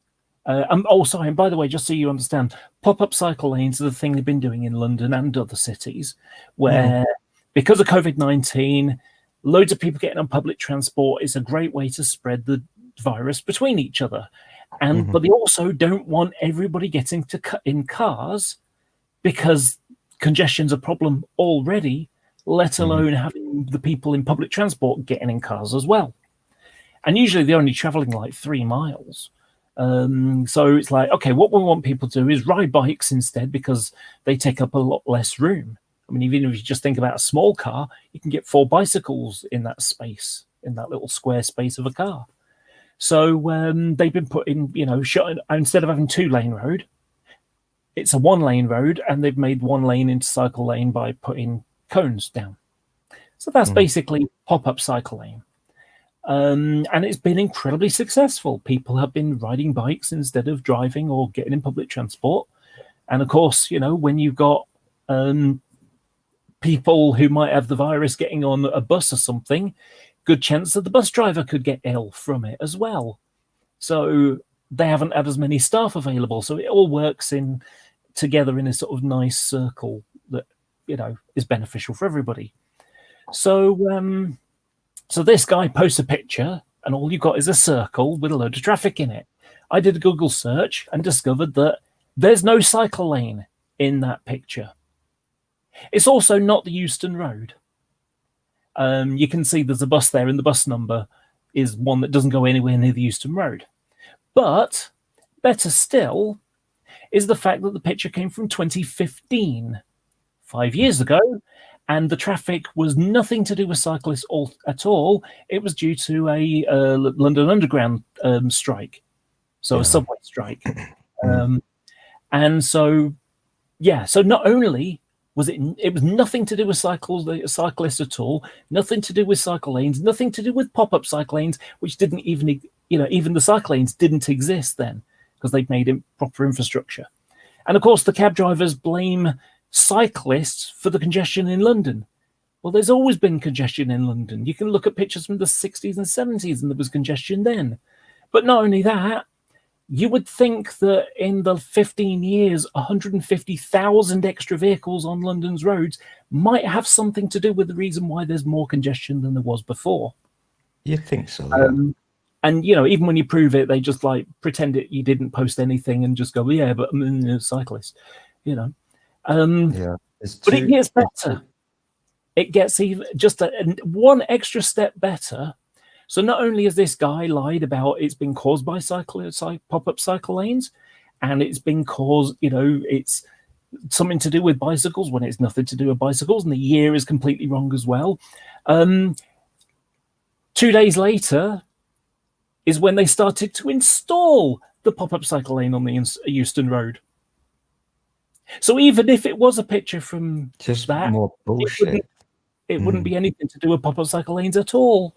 And by the way, just so you understand, pop-up cycle lanes are the thing they've been doing in London and other cities where, because of COVID-19, loads of people getting on public transport is a great way to spread the virus between each other. And but they also don't want everybody getting to cut in cars because congestion's a problem already, let alone having the people in public transport getting in cars as well. And usually they're only traveling like 3 miles. So it's like, okay, what we want people to do is ride bikes instead because they take up a lot less room. I mean, even if you just think about a small car, you can get 4 bicycles in that space, in that little square space of a car. So they've been putting, you know, instead of having 2-lane road, it's a 1-lane road, and they've made 1 lane into cycle lane by putting cones down. So that's basically pop-up cycle lane. And it's been incredibly successful. People have been riding bikes instead of driving or getting in public transport. And of course, you know, when you've got people who might have the virus getting on a bus or something, good chance that the bus driver could get ill from it as well. So they haven't had as many staff available. So it all works together in a sort of nice circle that, you know, is beneficial for everybody. So so this guy posts a picture, and all you've got is a circle with a load of traffic in it. I did a Google search and discovered that there's no cycle lane in that picture. It's also not the Euston Road. You can see there's a bus there, and the bus number is one that doesn't go anywhere near the Euston Road. But better still is the fact that the picture came from 2015, 5 years ago, and the traffic was nothing to do with cyclists at all. It was due to a London Underground strike, so a subway strike. And so, yeah, so not only was it was nothing to do with cyclists at all, nothing to do with cycle lanes, nothing to do with pop-up cycle lanes, which didn't even, you know, even the cycle lanes didn't exist then because they'd made proper infrastructure. And of course, the cab drivers blame cyclists for the congestion in London. Well, there's always been congestion in London. You can look at pictures from the 60s and 70s, and there was congestion then. But not only that, you would think that in the 15 years, 150,000 extra vehicles on London's roads might have something to do with the reason why there's more congestion than there was before. You'd think so. Yeah. And, you know, even when you prove it, they just like pretend you didn't post anything and just go, yeah, but I'm a cyclist, you know. But it gets better. It gets even just one extra step better. So not only has this guy lied about it's been caused by pop-up cycle lanes, and it's been caused, you know, it's something to do with bicycles when it's nothing to do with bicycles, and the year is completely wrong as well. 2 days later is when they started to install the pop-up cycle lane on the Euston Road. So even if it was a picture from just that, more bullshit, it wouldn't be anything to do with pop-up cycle lanes at all.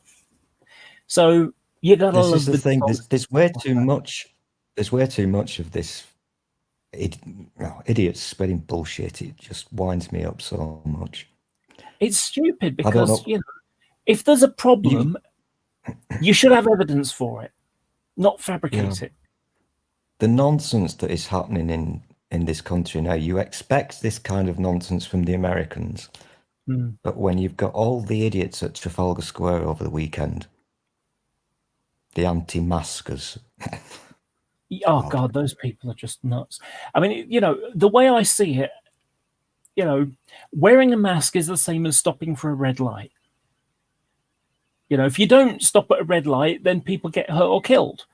So you gotta love this is the thing. There's way too much. There's way too much of this idiots spreading bullshit. It just winds me up so much. It's stupid because, you know, if there's a problem, you should have evidence for it, not fabricate it. The nonsense that is happening in this country now. You expect this kind of nonsense from the Americans, but when you've got all the idiots at Trafalgar Square over the weekend, the anti-maskers. Oh God, those people are just nuts. I mean, you know, the way I see it, you know, wearing a mask is the same as stopping for a red light. You know, if you don't stop at a red light, then people get hurt or killed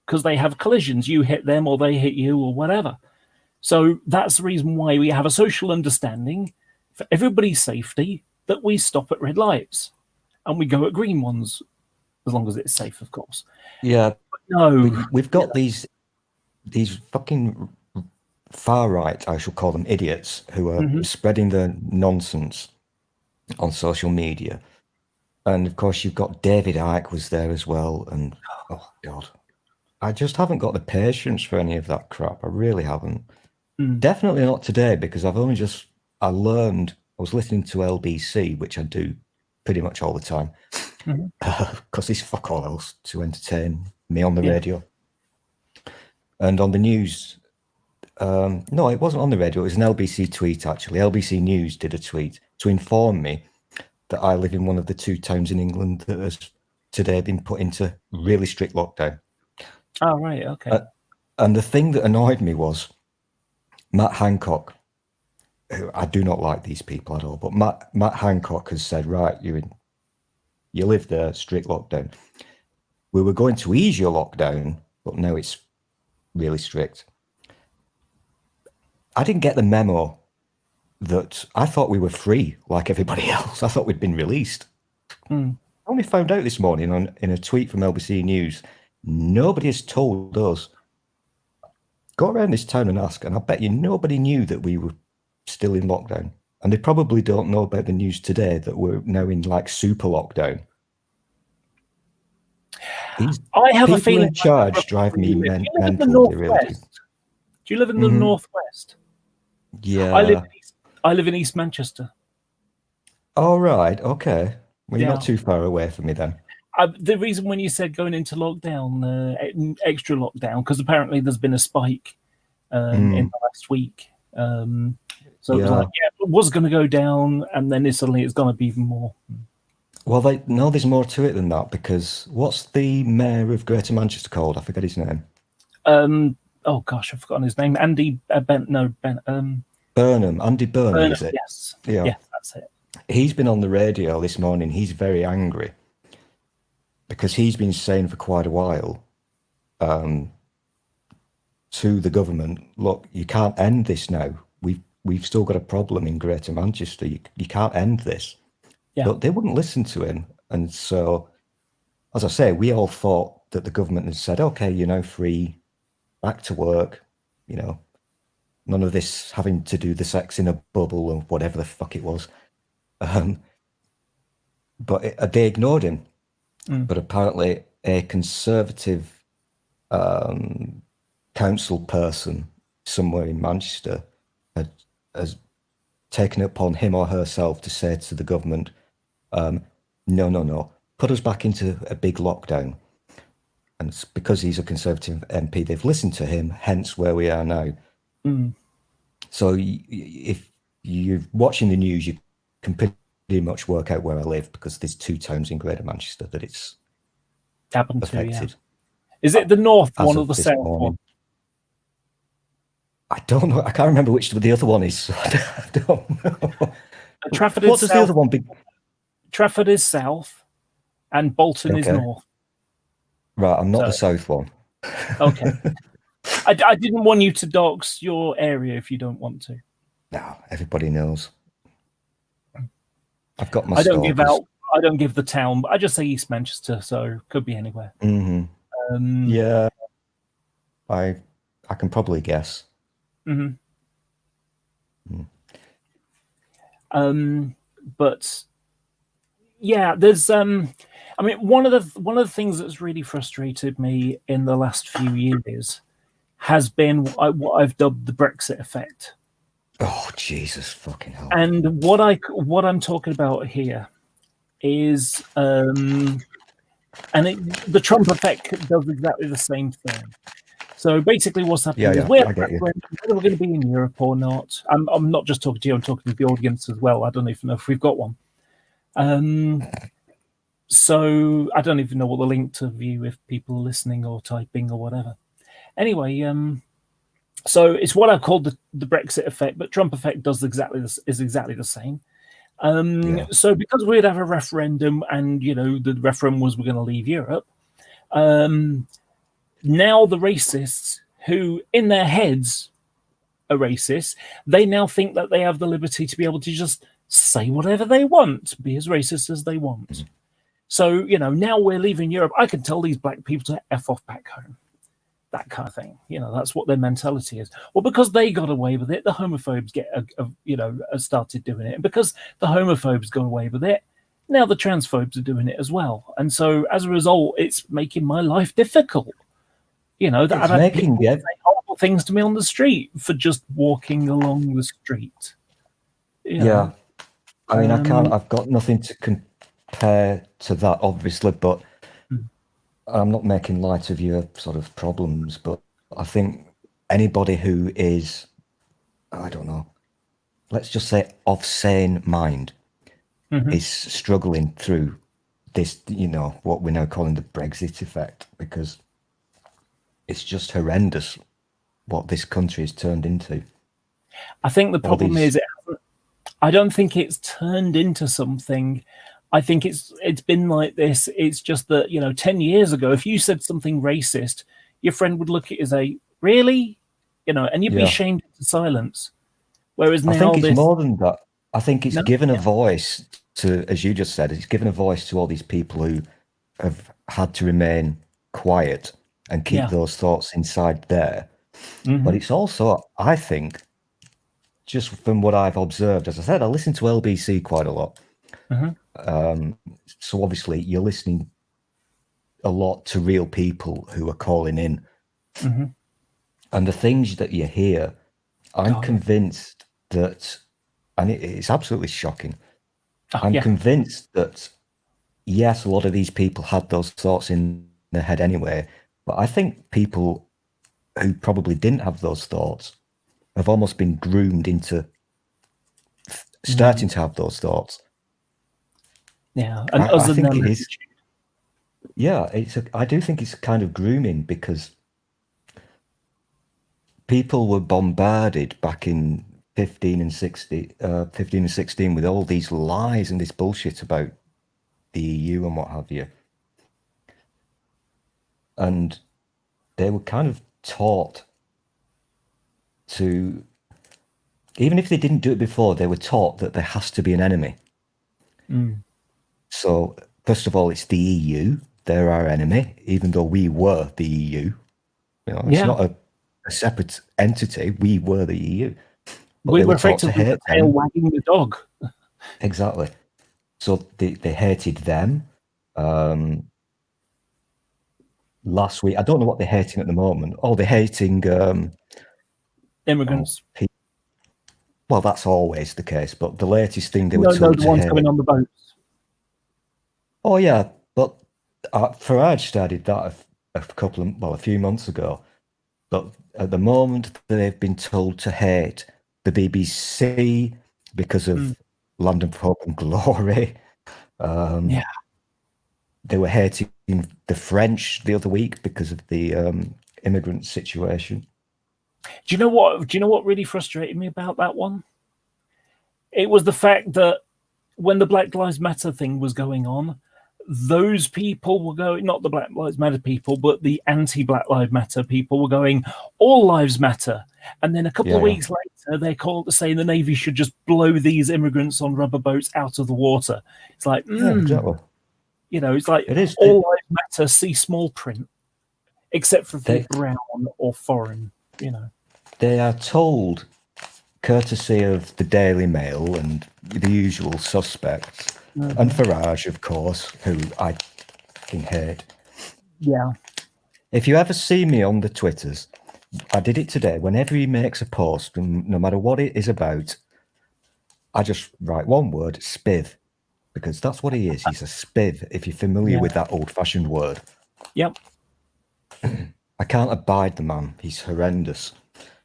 because they have collisions. You hit them or they hit you or whatever. So that's the reason why we have a social understanding for everybody's safety that we stop at red lights and we go at green ones, as long as it's safe, of course. Yeah. But no. We've got these fucking far right, I shall call them, idiots who are spreading the nonsense on social media. And of course, you've got David Icke was there as well. And oh God, I just haven't got the patience for any of that crap. I really haven't. Definitely not today, because I've only just, I was listening to LBC, which I do pretty much all the time, because there's fuck all else to entertain me on the radio. And on the news, no, it wasn't on the radio. It was an LBC tweet, actually. LBC News did a tweet to inform me that I live in one of the 2 towns in England that has today been put into really strict lockdown. Oh, right, okay. And the thing that annoyed me was Matt Hancock, who I do not like these people at all, but Matt Hancock has said, right, you live there, strict lockdown. We were going to ease your lockdown, but now it's really strict. I didn't get the memo that I thought we were free like everybody else. I thought we'd been released. I only found out this morning in a tweet from LBC News. Nobody has told us. Go around this town and ask, and I bet you nobody knew that we were still in lockdown. And they probably don't know about the news today that we're now in like super lockdown. I have a feeling in charge drive me mental. Do you live in the northwest? Yeah. I live in East Manchester. All right. Okay. Well, you're not too far away from me then. The reason when you said going into lockdown, extra lockdown, because apparently there's been a spike in the last week. So it was like, it was going to go down, and then suddenly it's going to be even more. Well, there's more to it than that, because what's the mayor of Greater Manchester called? I forget his name. Oh gosh, I've forgotten his name. Andy Burnham. Andy Burnham, is it? Yes. Yeah, that's it. He's been on the radio this morning. He's very angry because he's been saying for quite a while to the government, look, you can't end this now. We've still got a problem in Greater Manchester. You can't end this. Yeah. But they wouldn't listen to him. And so, as I say, we all thought that the government had said, okay, you're now free, back to work, none of this having to do the sex in a bubble or whatever the fuck it was. But they ignored him. But apparently a Conservative council person somewhere in Manchester has taken it upon him or herself to say to the government, no, put us back into a big lockdown. And it's because he's a Conservative MP, they've listened to him, hence where we are now. So if you're watching the news, you can pretty much work out where I live, because there's 2 towns in Greater Manchester that it's happened affected. To, Is it the north one or the south one? I don't know. I can't remember which the other one is. So I don't know. Trafford is What's south. The other one? Trafford is south, and Bolton is north. Right, I'm not the south one. Okay. I didn't want you to dox your area if you don't want to. No, everybody knows. I've got my. I don't give the town, but I just say East Manchester, so could be anywhere. Yeah, I can probably guess. But yeah, there's I mean, one of the things that's really frustrated me in the last few years has been what I've dubbed the Brexit effect. Oh, Jesus fucking hell! And what I'm talking about here is the Trump effect does exactly the same thing. So basically, what's happening is we're whether we're going to be in Europe or not. I'm not just talking to you; I'm talking to the audience as well. I don't even know if we've got one. So I don't even know what the link to view if people are listening or typing or whatever. Anyway, so it's what I've called the Brexit effect, but Trump effect is exactly the same. So because we'd have a referendum, and the referendum was we're going to leave Europe. Now the racists who in their heads are racist, they now think that they have the liberty to be able to just say whatever they want, be as racist as they want. So, now we're leaving Europe. I can tell these black people to F off back home. That kind of thing. That's what their mentality is. Well, because they got away with it, the homophobes started doing it. And because the homophobes got away with it, now the transphobes are doing it as well. And so as a result, it's making my life difficult. That I've had people say horrible things to me on the street for just walking along the street. I mean, I've got nothing to compare to that, obviously, but I'm not making light of your sort of problems, but I think anybody who is, I don't know, let's just say of sane mind is struggling through this, what we're now calling the Brexit effect, because it's just horrendous what this country has turned into. I think the problem is I don't think it's turned into something. I think it's been like this. It's just that, 10 years ago, if you said something racist, your friend would look at you and say, really? And you'd be shamed into silence. Whereas now I think it's more than that. I think it's given a voice to, as you just said, it's given a voice to all these people who have had to remain quiet and keep those thoughts inside there. But it's also, I think, just from what I've observed, as I said, I listen to LBC quite a lot. So obviously you're listening a lot to real people who are calling in. And the things that you hear, I'm convinced that, and it's absolutely shocking, I'm convinced that, yes, a lot of these people had those thoughts in their head anyway, but I think people who probably didn't have those thoughts have almost been groomed into starting to have those thoughts. Yeah, and I think it is. Yeah, I do think it's kind of grooming, because people were bombarded back in 15 and 16 with all these lies and this bullshit about the EU and what have you. And they were kind of taught to, even if they didn't do it before, they were taught that there has to be an enemy. So, first of all, it's the EU. They're our enemy, even though we were the EU. It's not a separate entity. We were the EU. But we were effectively the tail wagging the dog. Exactly. So they hated them. Last week, I don't know what they're hating at the moment. Oh, they're hating immigrants. Well, that's always the case. But the latest thing they were told the ones coming on the boats. Oh yeah, but Farage started that a few months ago. But at the moment, they've been told to hate the BBC because of Land of Hope and Glory. They were hating the French the other week because of the immigrant situation. Do you know what really frustrated me about that one? It was the fact that when the Black Lives Matter thing was going on, those people were going, not the Black Lives Matter people, but the anti-Black Lives Matter people were going, all lives matter. And then a couple of weeks later, they're saying the Navy should just blow these immigrants on rubber boats out of the water. It's like, exactly. It's like all lives matter, see small print, except for if they're brown or foreign, They are told, courtesy of the Daily Mail and the usual suspects, and Farage, of course, who I fucking hate. Yeah. If you ever see me on the Twitters, I did it today. Whenever he makes a post, and no matter what it is about, I just write one word, spiv, because that's what he is. He's a spiv, if you're familiar with that old-fashioned word. Yep. And I can't abide the man. He's horrendous.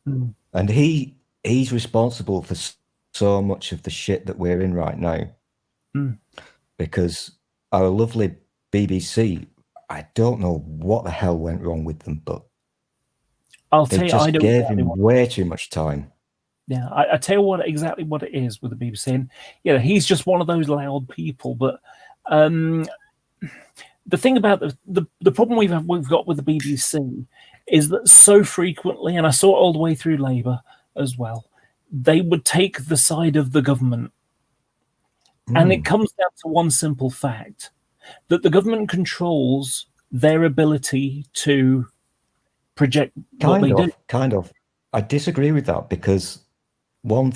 Mm. And he's responsible for so much of the shit that we're in right now. Mm. Because our lovely BBC, I don't know what the hell went wrong with them, but they just gave him way too much time. Yeah, I tell you exactly what it is with the BBC. And, he's just one of those loud people. But the thing about the problem we've got with the BBC is that so frequently, and I saw it all the way through Labour as well, they would take the side of the government. And it comes down to one simple fact, that the government controls their ability to project what they do. Kind of. I disagree with that, because one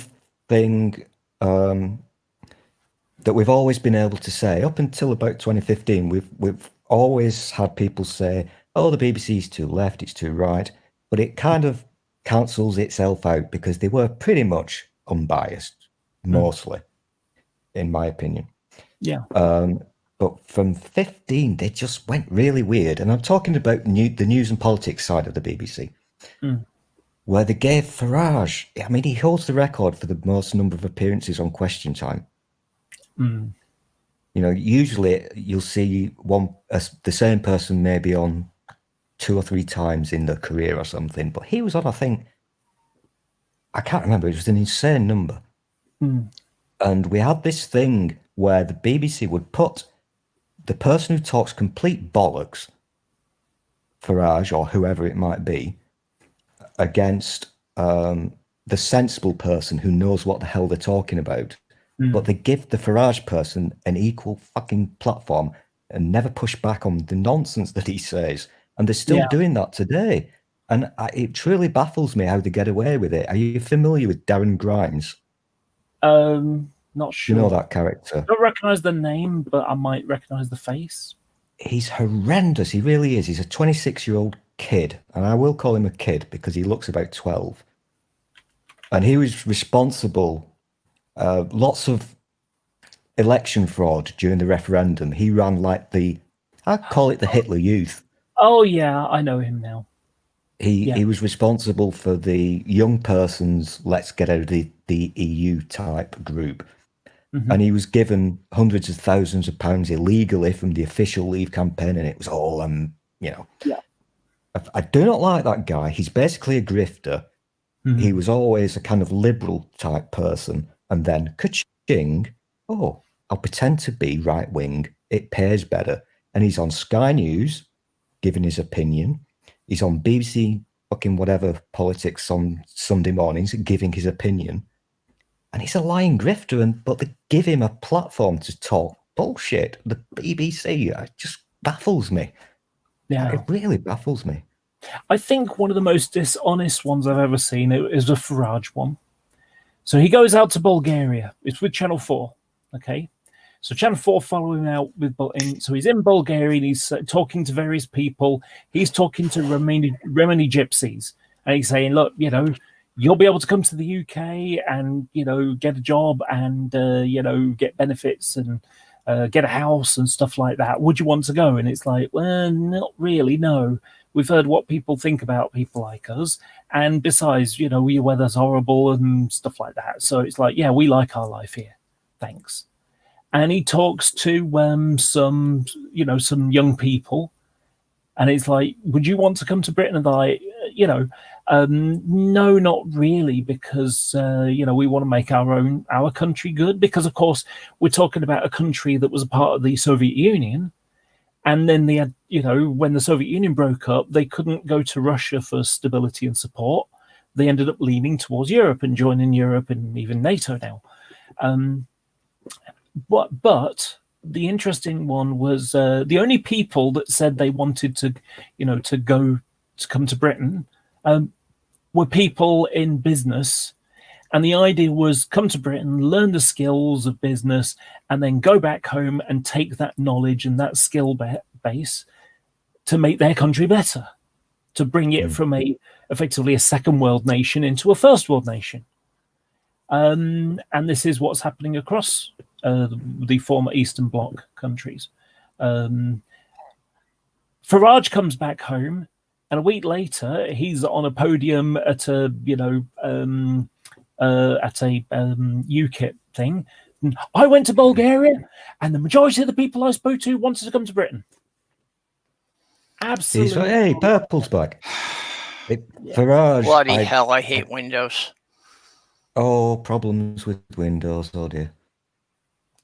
thing that we've always been able to say, up until about 2015, we've always had people say, oh, the BBC's too left, it's too right, but it kind of cancels itself out because they were pretty much unbiased, mostly, in my opinion. Yeah. But from 15, they just went really weird. And I'm talking about the news and politics side of the BBC, where they gave Farage, I mean, he holds the record for the most number of appearances on Question Time. Usually you'll see the same person maybe on 2 or 3 times in their career or something, but he was on, I think, I can't remember, it was an insane number. And we had this thing where the BBC would put the person who talks complete bollocks, Farage or whoever it might be, against the sensible person who knows what the hell they're talking about. But they give the Farage person an equal fucking platform and never push back on the nonsense that he says. And they're still doing that today. And it truly baffles me how they get away with it. Are you familiar with Darren Grimes? Not sure. You know that character? I don't recognise the name, but I might recognise the face. He's horrendous. He really is. He's a 26-year-old kid. And I will call him a kid because he looks about 12. And he was responsible... lots of election fraud during the referendum. He ran like I'd call it the Hitler Youth. Oh yeah, I know him now. He was responsible for the young person's let's get out of the EU type group. And he was given hundreds of thousands of pounds illegally from the official Leave campaign, and it was all I do not like that guy. He's basically a grifter. He was always a kind of liberal type person. And then, ka-ching, oh, I'll pretend to be right-wing. It pays better. And he's on Sky News, giving his opinion. He's on BBC fucking whatever politics on Sunday mornings, giving his opinion. And he's a lying grifter, but they give him a platform to talk bullshit. The BBC, it just baffles me. Yeah. It really baffles me. I think one of the most dishonest ones I've ever seen is the Farage one. So he goes out to Bulgaria. It's with Channel 4, okay? So Channel 4 follow him out with... So he's in Bulgaria, and he's talking to various people. He's talking to Romani gypsies. And he's saying, look, you'll be able to come to the UK and, get a job and, get benefits and get a house and stuff like that. Would you want to go? And it's like, well, not really, no. We've heard what people think about people like us. And besides, your weather's horrible and stuff like that. So it's like, yeah, we like our life here. Thanks. And he talks to some young people. And it's like, would you want to come to Britain? And they're like, no, not really, because, we want to make our country good. Because, of course, we're talking about a country that was a part of the Soviet Union. And then they had, when the Soviet Union broke up, they couldn't go to Russia for stability and support. They ended up leaning towards Europe and joining Europe and even NATO now. But the interesting one was the only people that said they wanted to, to come to Britain were people in business. And the idea was come to Britain, learn the skills of business, and then go back home and take that knowledge and that skill base to make their country better, to bring it from effectively a second world nation into a first world nation. And this is what's happening across the former Eastern Bloc countries. Farage comes back home And a week later, he's on a podium at a UKIP thing. And I went to Bulgaria, and the majority of the people I spoke to wanted to come to Britain. Absolutely. Like, hey, Purple's back. Farage, Bloody hell, I hate Windows. Oh, problems with Windows, oh dear.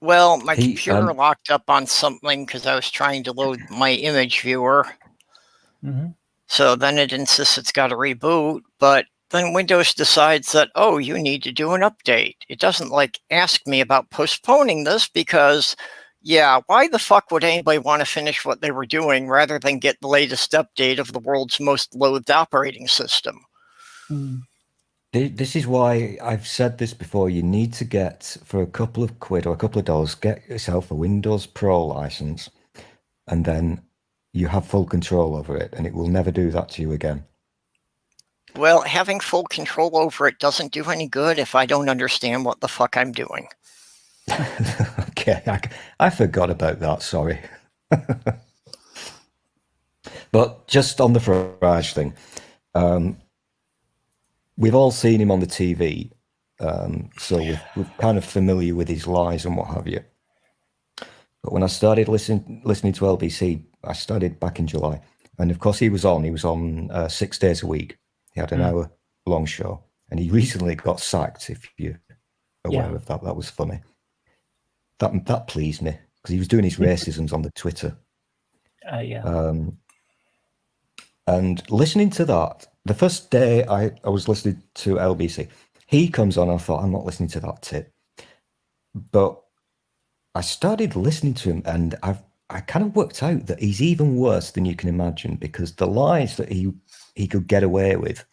Well, my computer locked up on something because I was trying to load my image viewer. Mm-hmm. So then it insists it's got to reboot, but then Windows decides that, oh, you need to do an update. It doesn't ask me about postponing this because, yeah, why the fuck would anybody want to finish what they were doing rather than get the latest update of the world's most loathed operating system? This is why I've said this before. You need to get, for a couple of quid or a couple of dollars, get yourself a Windows Pro license, and then you have full control over it, and it will never do that to you again. Well, having full control over it doesn't do any good if I don't understand what the fuck I'm doing. Okay, I forgot about that, sorry. But just on the Farage thing, we've all seen him on the TV, so we're kind of familiar with his lies and what have you. But when I started listening to LBC, I started back in July, and of course he was on 6 days a week. He had an hour-long show, and he recently got sacked. If you're aware of that, that was funny. That pleased me because he was doing his racisms on the Twitter. And listening to that, the first day I was listening to LBC, he comes on. I thought, I'm not listening to that tit, but I started listening to him, and I kind of worked out that he's even worse than you can imagine, because the lies that he could get away with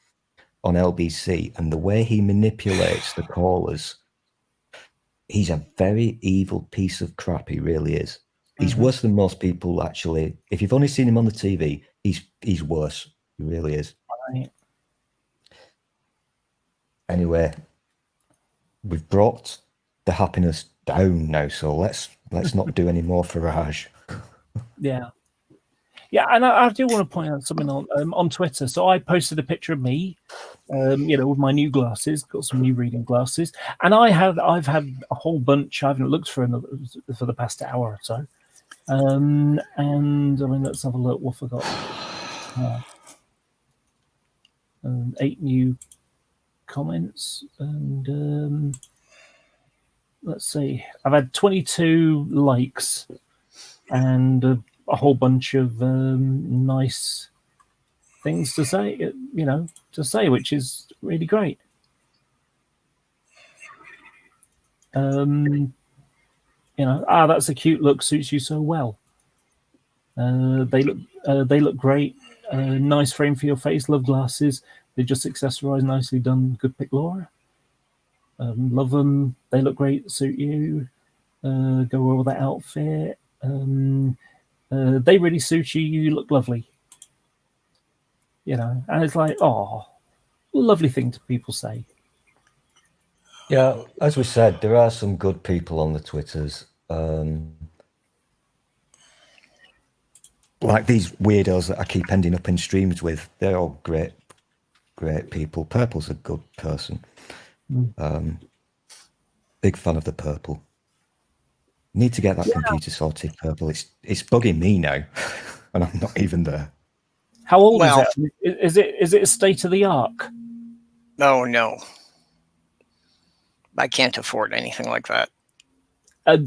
on LBC and the way he manipulates the callers, he's a very evil piece of crap. He really is. He's worse than most people, actually. If you've only seen him on the TV, he's worse. He really is. Right. Anyway, we've brought the happiness down now, so let's not do any more Farage. Yeah, and I do want to point out something on Twitter. So I posted a picture of me, with my new glasses, got some new reading glasses, and I've had a whole bunch. I haven't looked for the past hour or so, and I mean, let's have a look. What I forgot? 8 new comments, and let's see. I've had 22 likes and a whole bunch of nice things to say, which is really great. That's a cute look, suits you so well. They look great. Nice frame for your face. Love glasses. They just accessorize, nicely done. Good pick, Laura. Love them. They look great. Suit you. Go well with that outfit. They really suit you. You look lovely. And it's like, oh, lovely thing to people say. Yeah, as we said, there are some good people on the Twitters. Like these weirdos that I keep ending up in streams with. They're all great people. Purple's a good person. Big fan of the Purple. Need to get that computer sorted, Purple. It's bugging me now, and I'm not even there. How old is it? Is it a state of the art? No. I can't afford anything like that.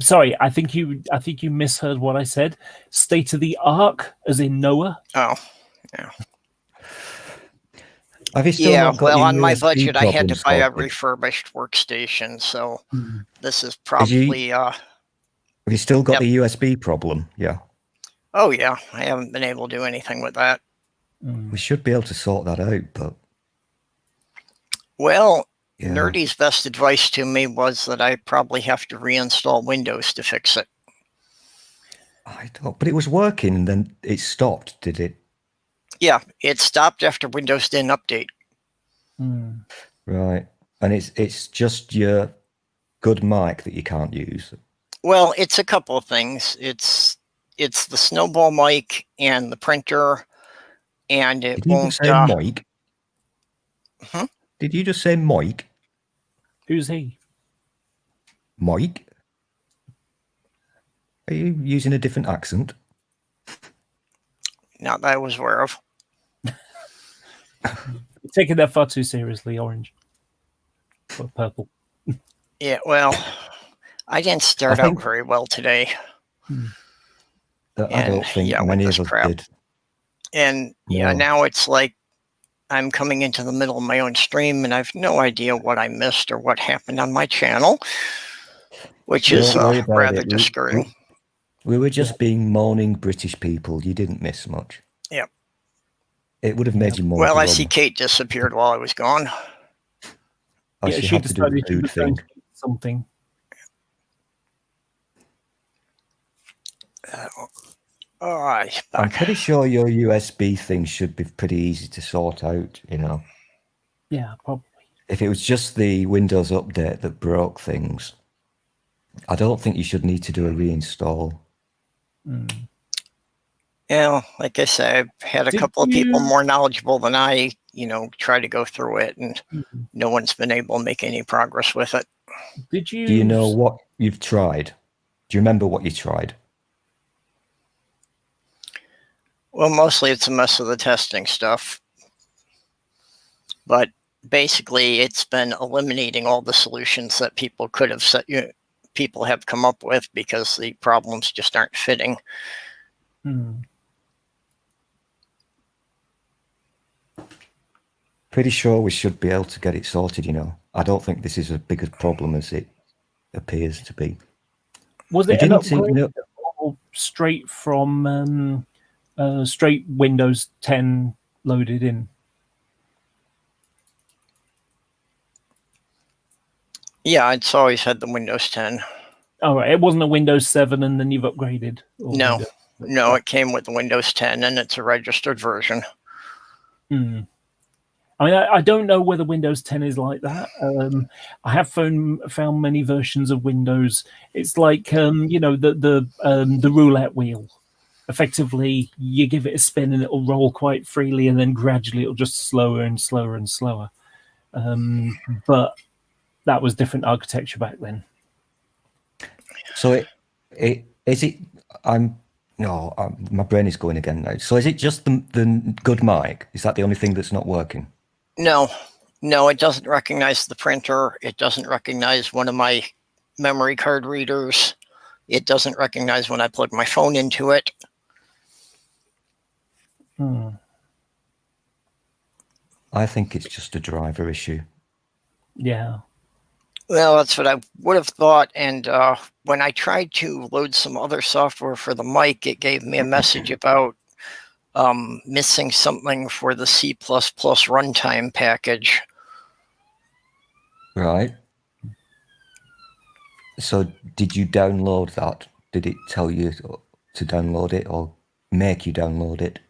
Sorry, I think you misheard what I said. State of the art, as in Noah. Oh, yeah. Have you still not got on my USB budget, I had to buy a sorted? refurbished workstation, so this is probably. Have you still got the USB problem? Yeah. Oh yeah, I haven't been able to do anything with that. We should be able to sort that out, but. Well, yeah. Nerdy's best advice to me was that I probably have to reinstall Windows to fix it. I don't, but it was working, and then it stopped, did it? Yeah, it stopped after Windows didn't update. Right, and it's just your good mic that you can't use. Well, it's a couple of things. It's the snowball mic and the printer. and it Did you won't. just say Mike? Hmm? Did you just say Mike? Who's he? Mike? Are you using a different accent? Not that I was aware of. You're taking that far too seriously, Orange. Or Purple. Yeah, well, I didn't start out very well today. I don't think many of us did. And yeah, now it's like I'm coming into the middle of my own stream and I've no idea what I missed or what happened on my channel, which is rather discouraging. We were just being moaning British people. You didn't miss much. Yep. It would have made you more. Well, I see Kate disappeared while I was gone. Oh, yeah, she decided to do something. All right. I'm pretty sure your USB thing should be pretty easy to sort out, you know. Yeah, probably. If it was just the Windows update that broke things, I don't think you should need to do a reinstall. Yeah, like I said, I've had a couple of people more knowledgeable than I, try to go through it, and no one's been able to make any progress with it. Do you know what you've tried? Do you remember what you tried? Well, mostly it's a mess of the testing stuff. But basically, it's been eliminating all the solutions that people could have people have come up with because the problems just aren't fitting. Pretty sure we should be able to get it sorted, you know. I don't think this is as big a problem as it appears to be. Was it an upgrade or straight from straight Windows 10 loaded in? Yeah, it's always had the Windows 10. Oh, right. It wasn't a Windows 7 and then you've upgraded? No, it came with the Windows 10 and it's a registered version. I mean, I don't know whether Windows 10 is like that. I have found many versions of Windows. It's like, the roulette wheel. Effectively, you give it a spin and it'll roll quite freely, and then gradually it'll just slower and slower and slower. But that was different architecture back then. So my brain is going again now. So is it just the good mic? Is that the only thing that's not working? No, it doesn't recognize the printer. It doesn't recognize one of my memory card readers. It doesn't recognize when I plug my phone into it. I think it's just a driver issue. Yeah. Well, that's what I would have thought. And when I tried to load some other software for the mic, it gave me a message about missing something for the C++ runtime package. Right. So did you download that? Did it tell you to download it or make you download it?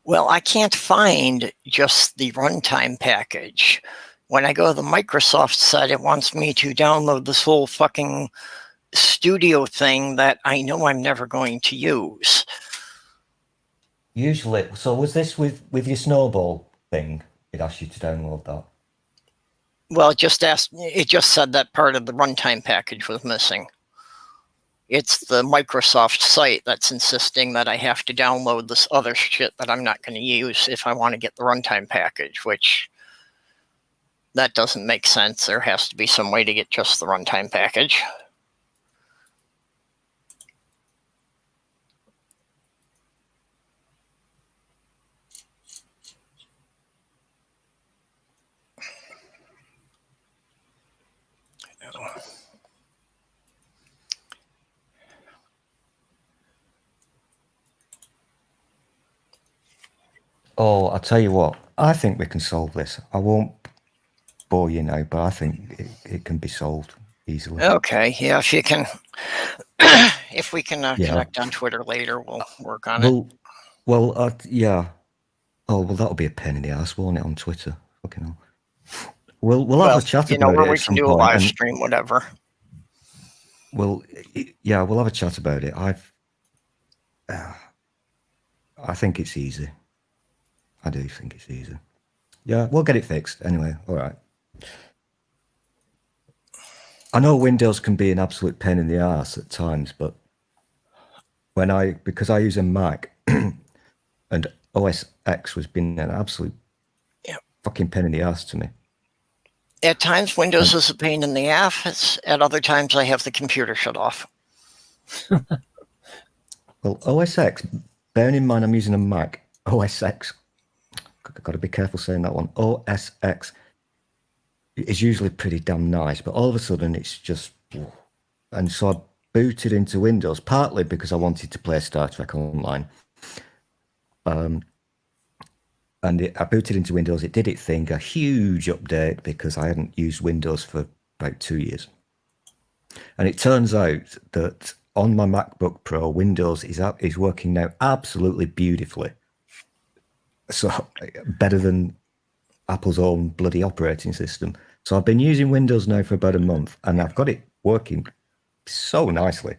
Well, I can't find just the runtime package. When I go to the Microsoft site, it wants me to download this whole fucking studio thing that I know I'm never going to use. Usually. So was this with your Snowball thing? It asked you to download that? Well, it just said that part of the runtime package was missing. It's the Microsoft site that's insisting that I have to download this other shit that I'm not going to use if I want to get the runtime package, which that doesn't make sense. There has to be some way to get just the runtime package. Oh, I'll tell you what. I think we can solve this. I won't bore you now, but I think it can be solved easily. Okay, yeah, if you can, if we can connect on Twitter later, we'll work on it. Well, yeah. Oh, well, that'll be a pain in the ass, won't it, on Twitter? Fucking hell. We'll have a chat about it. Where we can do a live stream, whatever. Well, yeah, we'll have a chat about it. I think it's easy. I do think it's easy. Yeah, we'll get it fixed anyway. All right. I know Windows can be an absolute pain in the ass at times, but because I use a Mac and OS X was being an absolute fucking pain in the ass to me. At times, Windows is a pain in the ass. At other times, I have the computer shut off. Well, OS X, bearing in mind I'm using a Mac, OS X, I've got to be careful saying that one, OS X is usually pretty damn nice, but all of a sudden it's just... And so I booted into Windows, partly because I wanted to play Star Trek Online. I booted into Windows, it did its thing, a huge update because I hadn't used Windows for about 2 years. And it turns out that on my MacBook Pro, Windows is working now absolutely beautifully. So better than Apple's own bloody operating system. So I've been using Windows now for about a month, and I've got it working so nicely.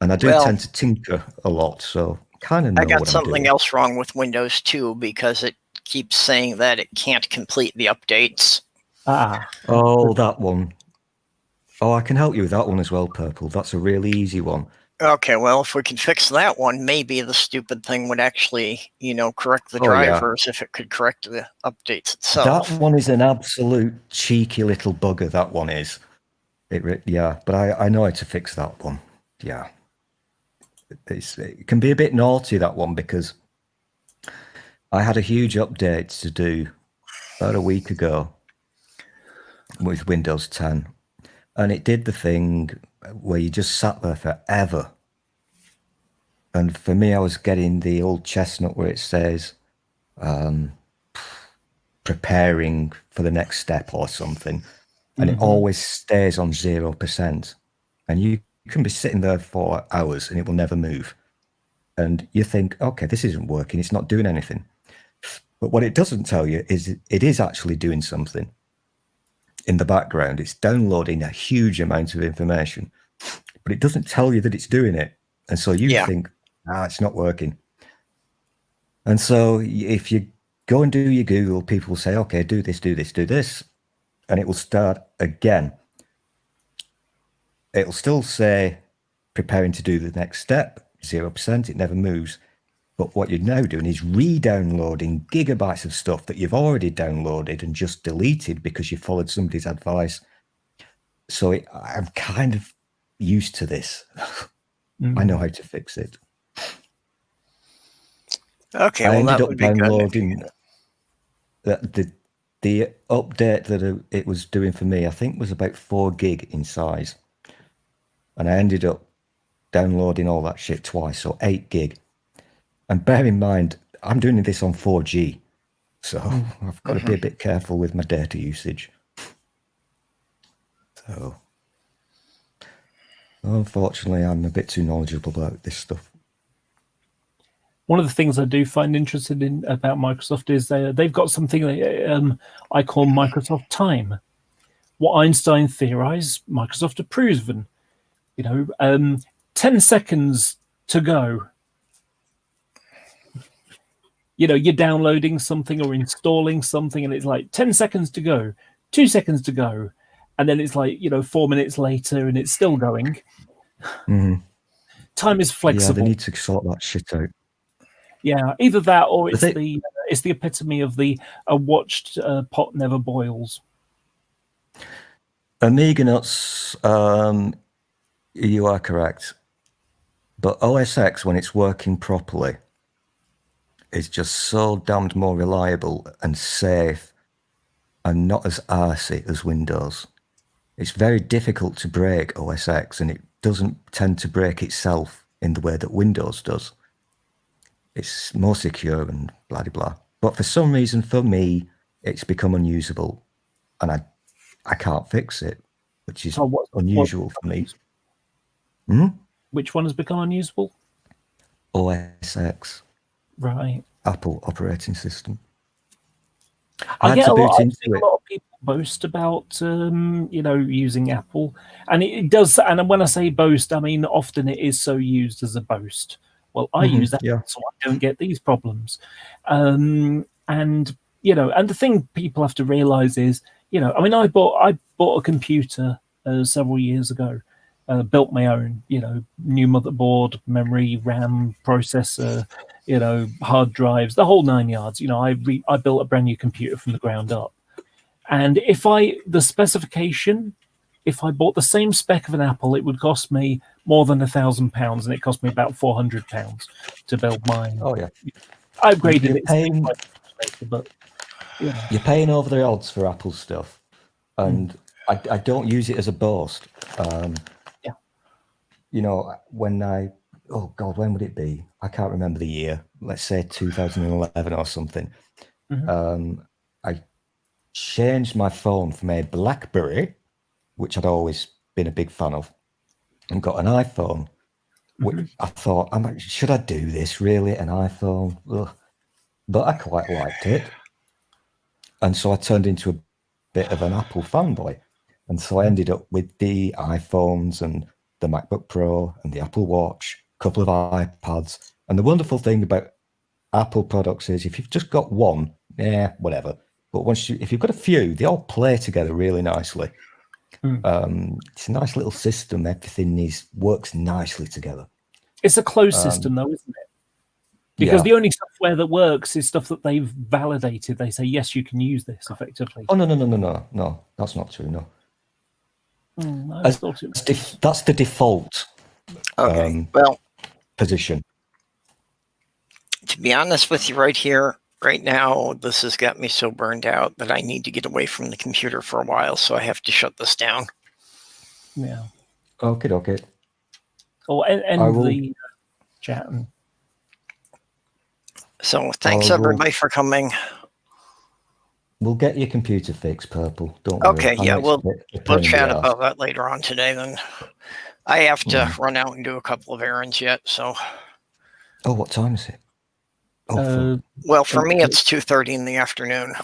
And I do tend to tinker a lot, so kind of know I got what I'm something doing. else wrong with Windows too, because it keeps saying that it can't complete the updates. Oh, that one. Oh, I can help you with that one as well, Purple. That's a really easy one. Okay, well, if we could fix that one, maybe the stupid thing would actually, correct the drivers if it could correct the updates itself. That one is an absolute cheeky little bugger, that one is. But I know how to fix that one. Yeah. It can be a bit naughty, that one, because I had a huge update to do about a week ago with Windows 10. And it did the thing where you just sat there forever. And for me, I was getting the old chestnut where it says preparing for the next step or something. And it always stays on 0%. And you can be sitting there for hours and it will never move. And you think, okay, this isn't working. It's not doing anything. But what it doesn't tell you is it is actually doing something. In the background, it's downloading a huge amount of information, but it doesn't tell you that it's doing it. And so you think, it's not working. And so if you go and do your Google, people will say, okay, do this, do this, do this. And it will start again. It'll still say preparing to do the next step, 0%, it never moves. But what you're now doing is re-downloading gigabytes of stuff that you've already downloaded and just deleted because you followed somebody's advice. So I'm kind of used to this. I know how to fix it. Okay, I well, ended that up would be downloading good. the update that it was doing for me, I think was about 4 gig in size. And I ended up downloading all that shit twice, so 8 gig. And bear in mind, I'm doing this on 4G, so I've got to be a bit careful with my data usage. So, unfortunately, I'm a bit too knowledgeable about this stuff. One of the things I do find interesting in about Microsoft is they've got something I call Microsoft Time. What Einstein theorized, Microsoft have proven. 10 seconds to go. You're downloading something or installing something and it's like 10 seconds to go, 2 seconds to go. And then it's like, 4 minutes later and it's still going. Time is flexible. Yeah, they need to sort that shit out. Yeah, either that or it's the epitome of a watched pot never boils. Amiga nuts, you are correct. But OS X, when it's working properly, is just so damned more reliable and safe and not as arsey as Windows. It's very difficult to break OS X, and it doesn't tend to break itself in the way that Windows does. It's more secure and blah, blah, blah. But for some reason, for me, it's become unusable, and I can't fix it, which is unusual for me. Which one has become unusable? OS X. Right. Apple operating system. I get a lot of people boast about, using Apple, and it does. And when I say boast, I mean often it is so used as a boast. Well, I use that, so I don't get these problems. And and the thing people have to realize is, I mean, I bought a computer several years ago, built my own, new motherboard, memory, RAM, processor, hard drives, the whole 9 yards. I built a brand new computer from the ground up. And if I bought the same spec of an Apple, it would cost me more than £1,000, and it cost me about £400 to build mine. Oh yeah, I upgraded it. You're paying over the odds for Apple stuff, and I don't use it as a boast. When would it be? I can't remember the year. Let's say 2011 or something. I changed my phone from a BlackBerry, which I'd always been a big fan of, and got an iPhone. I thought, should I do this really? An iPhone? Ugh. But I quite liked it. And so I turned into a bit of an Apple fanboy. And so I ended up with the iPhones and the MacBook Pro and the Apple Watch, a couple of iPads. And the wonderful thing about Apple products is if you've just got one, whatever. But if you've got a few, they all play together really nicely. It's a nice little system. Everything works nicely together. It's a closed system, though, isn't it? Because the only software that works is stuff that they've validated. They say, yes, you can use this effectively. Oh, no. That's not true, no. That's the default position. To be honest with you right now, this has got me so burned out that I need to get away from the computer for a while, so I have to shut this down. Yeah. Okay. Oh, and the chat. So thanks everybody for coming. We'll get your computer fixed, Purple. Don't worry. Okay, yeah, we'll chat about that later on today. Then I have to run out and do a couple of errands yet. So. Oh, what time is it? Well, for me, it's 2:30 in the afternoon.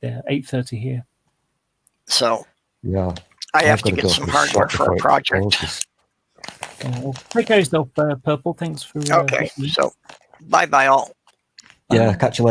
Yeah, 8:30 here. So. Yeah. I have to get some hardware for a project. Take care of yourself, Purple. Thanks for. Okay, so bye all. Yeah, catch you later.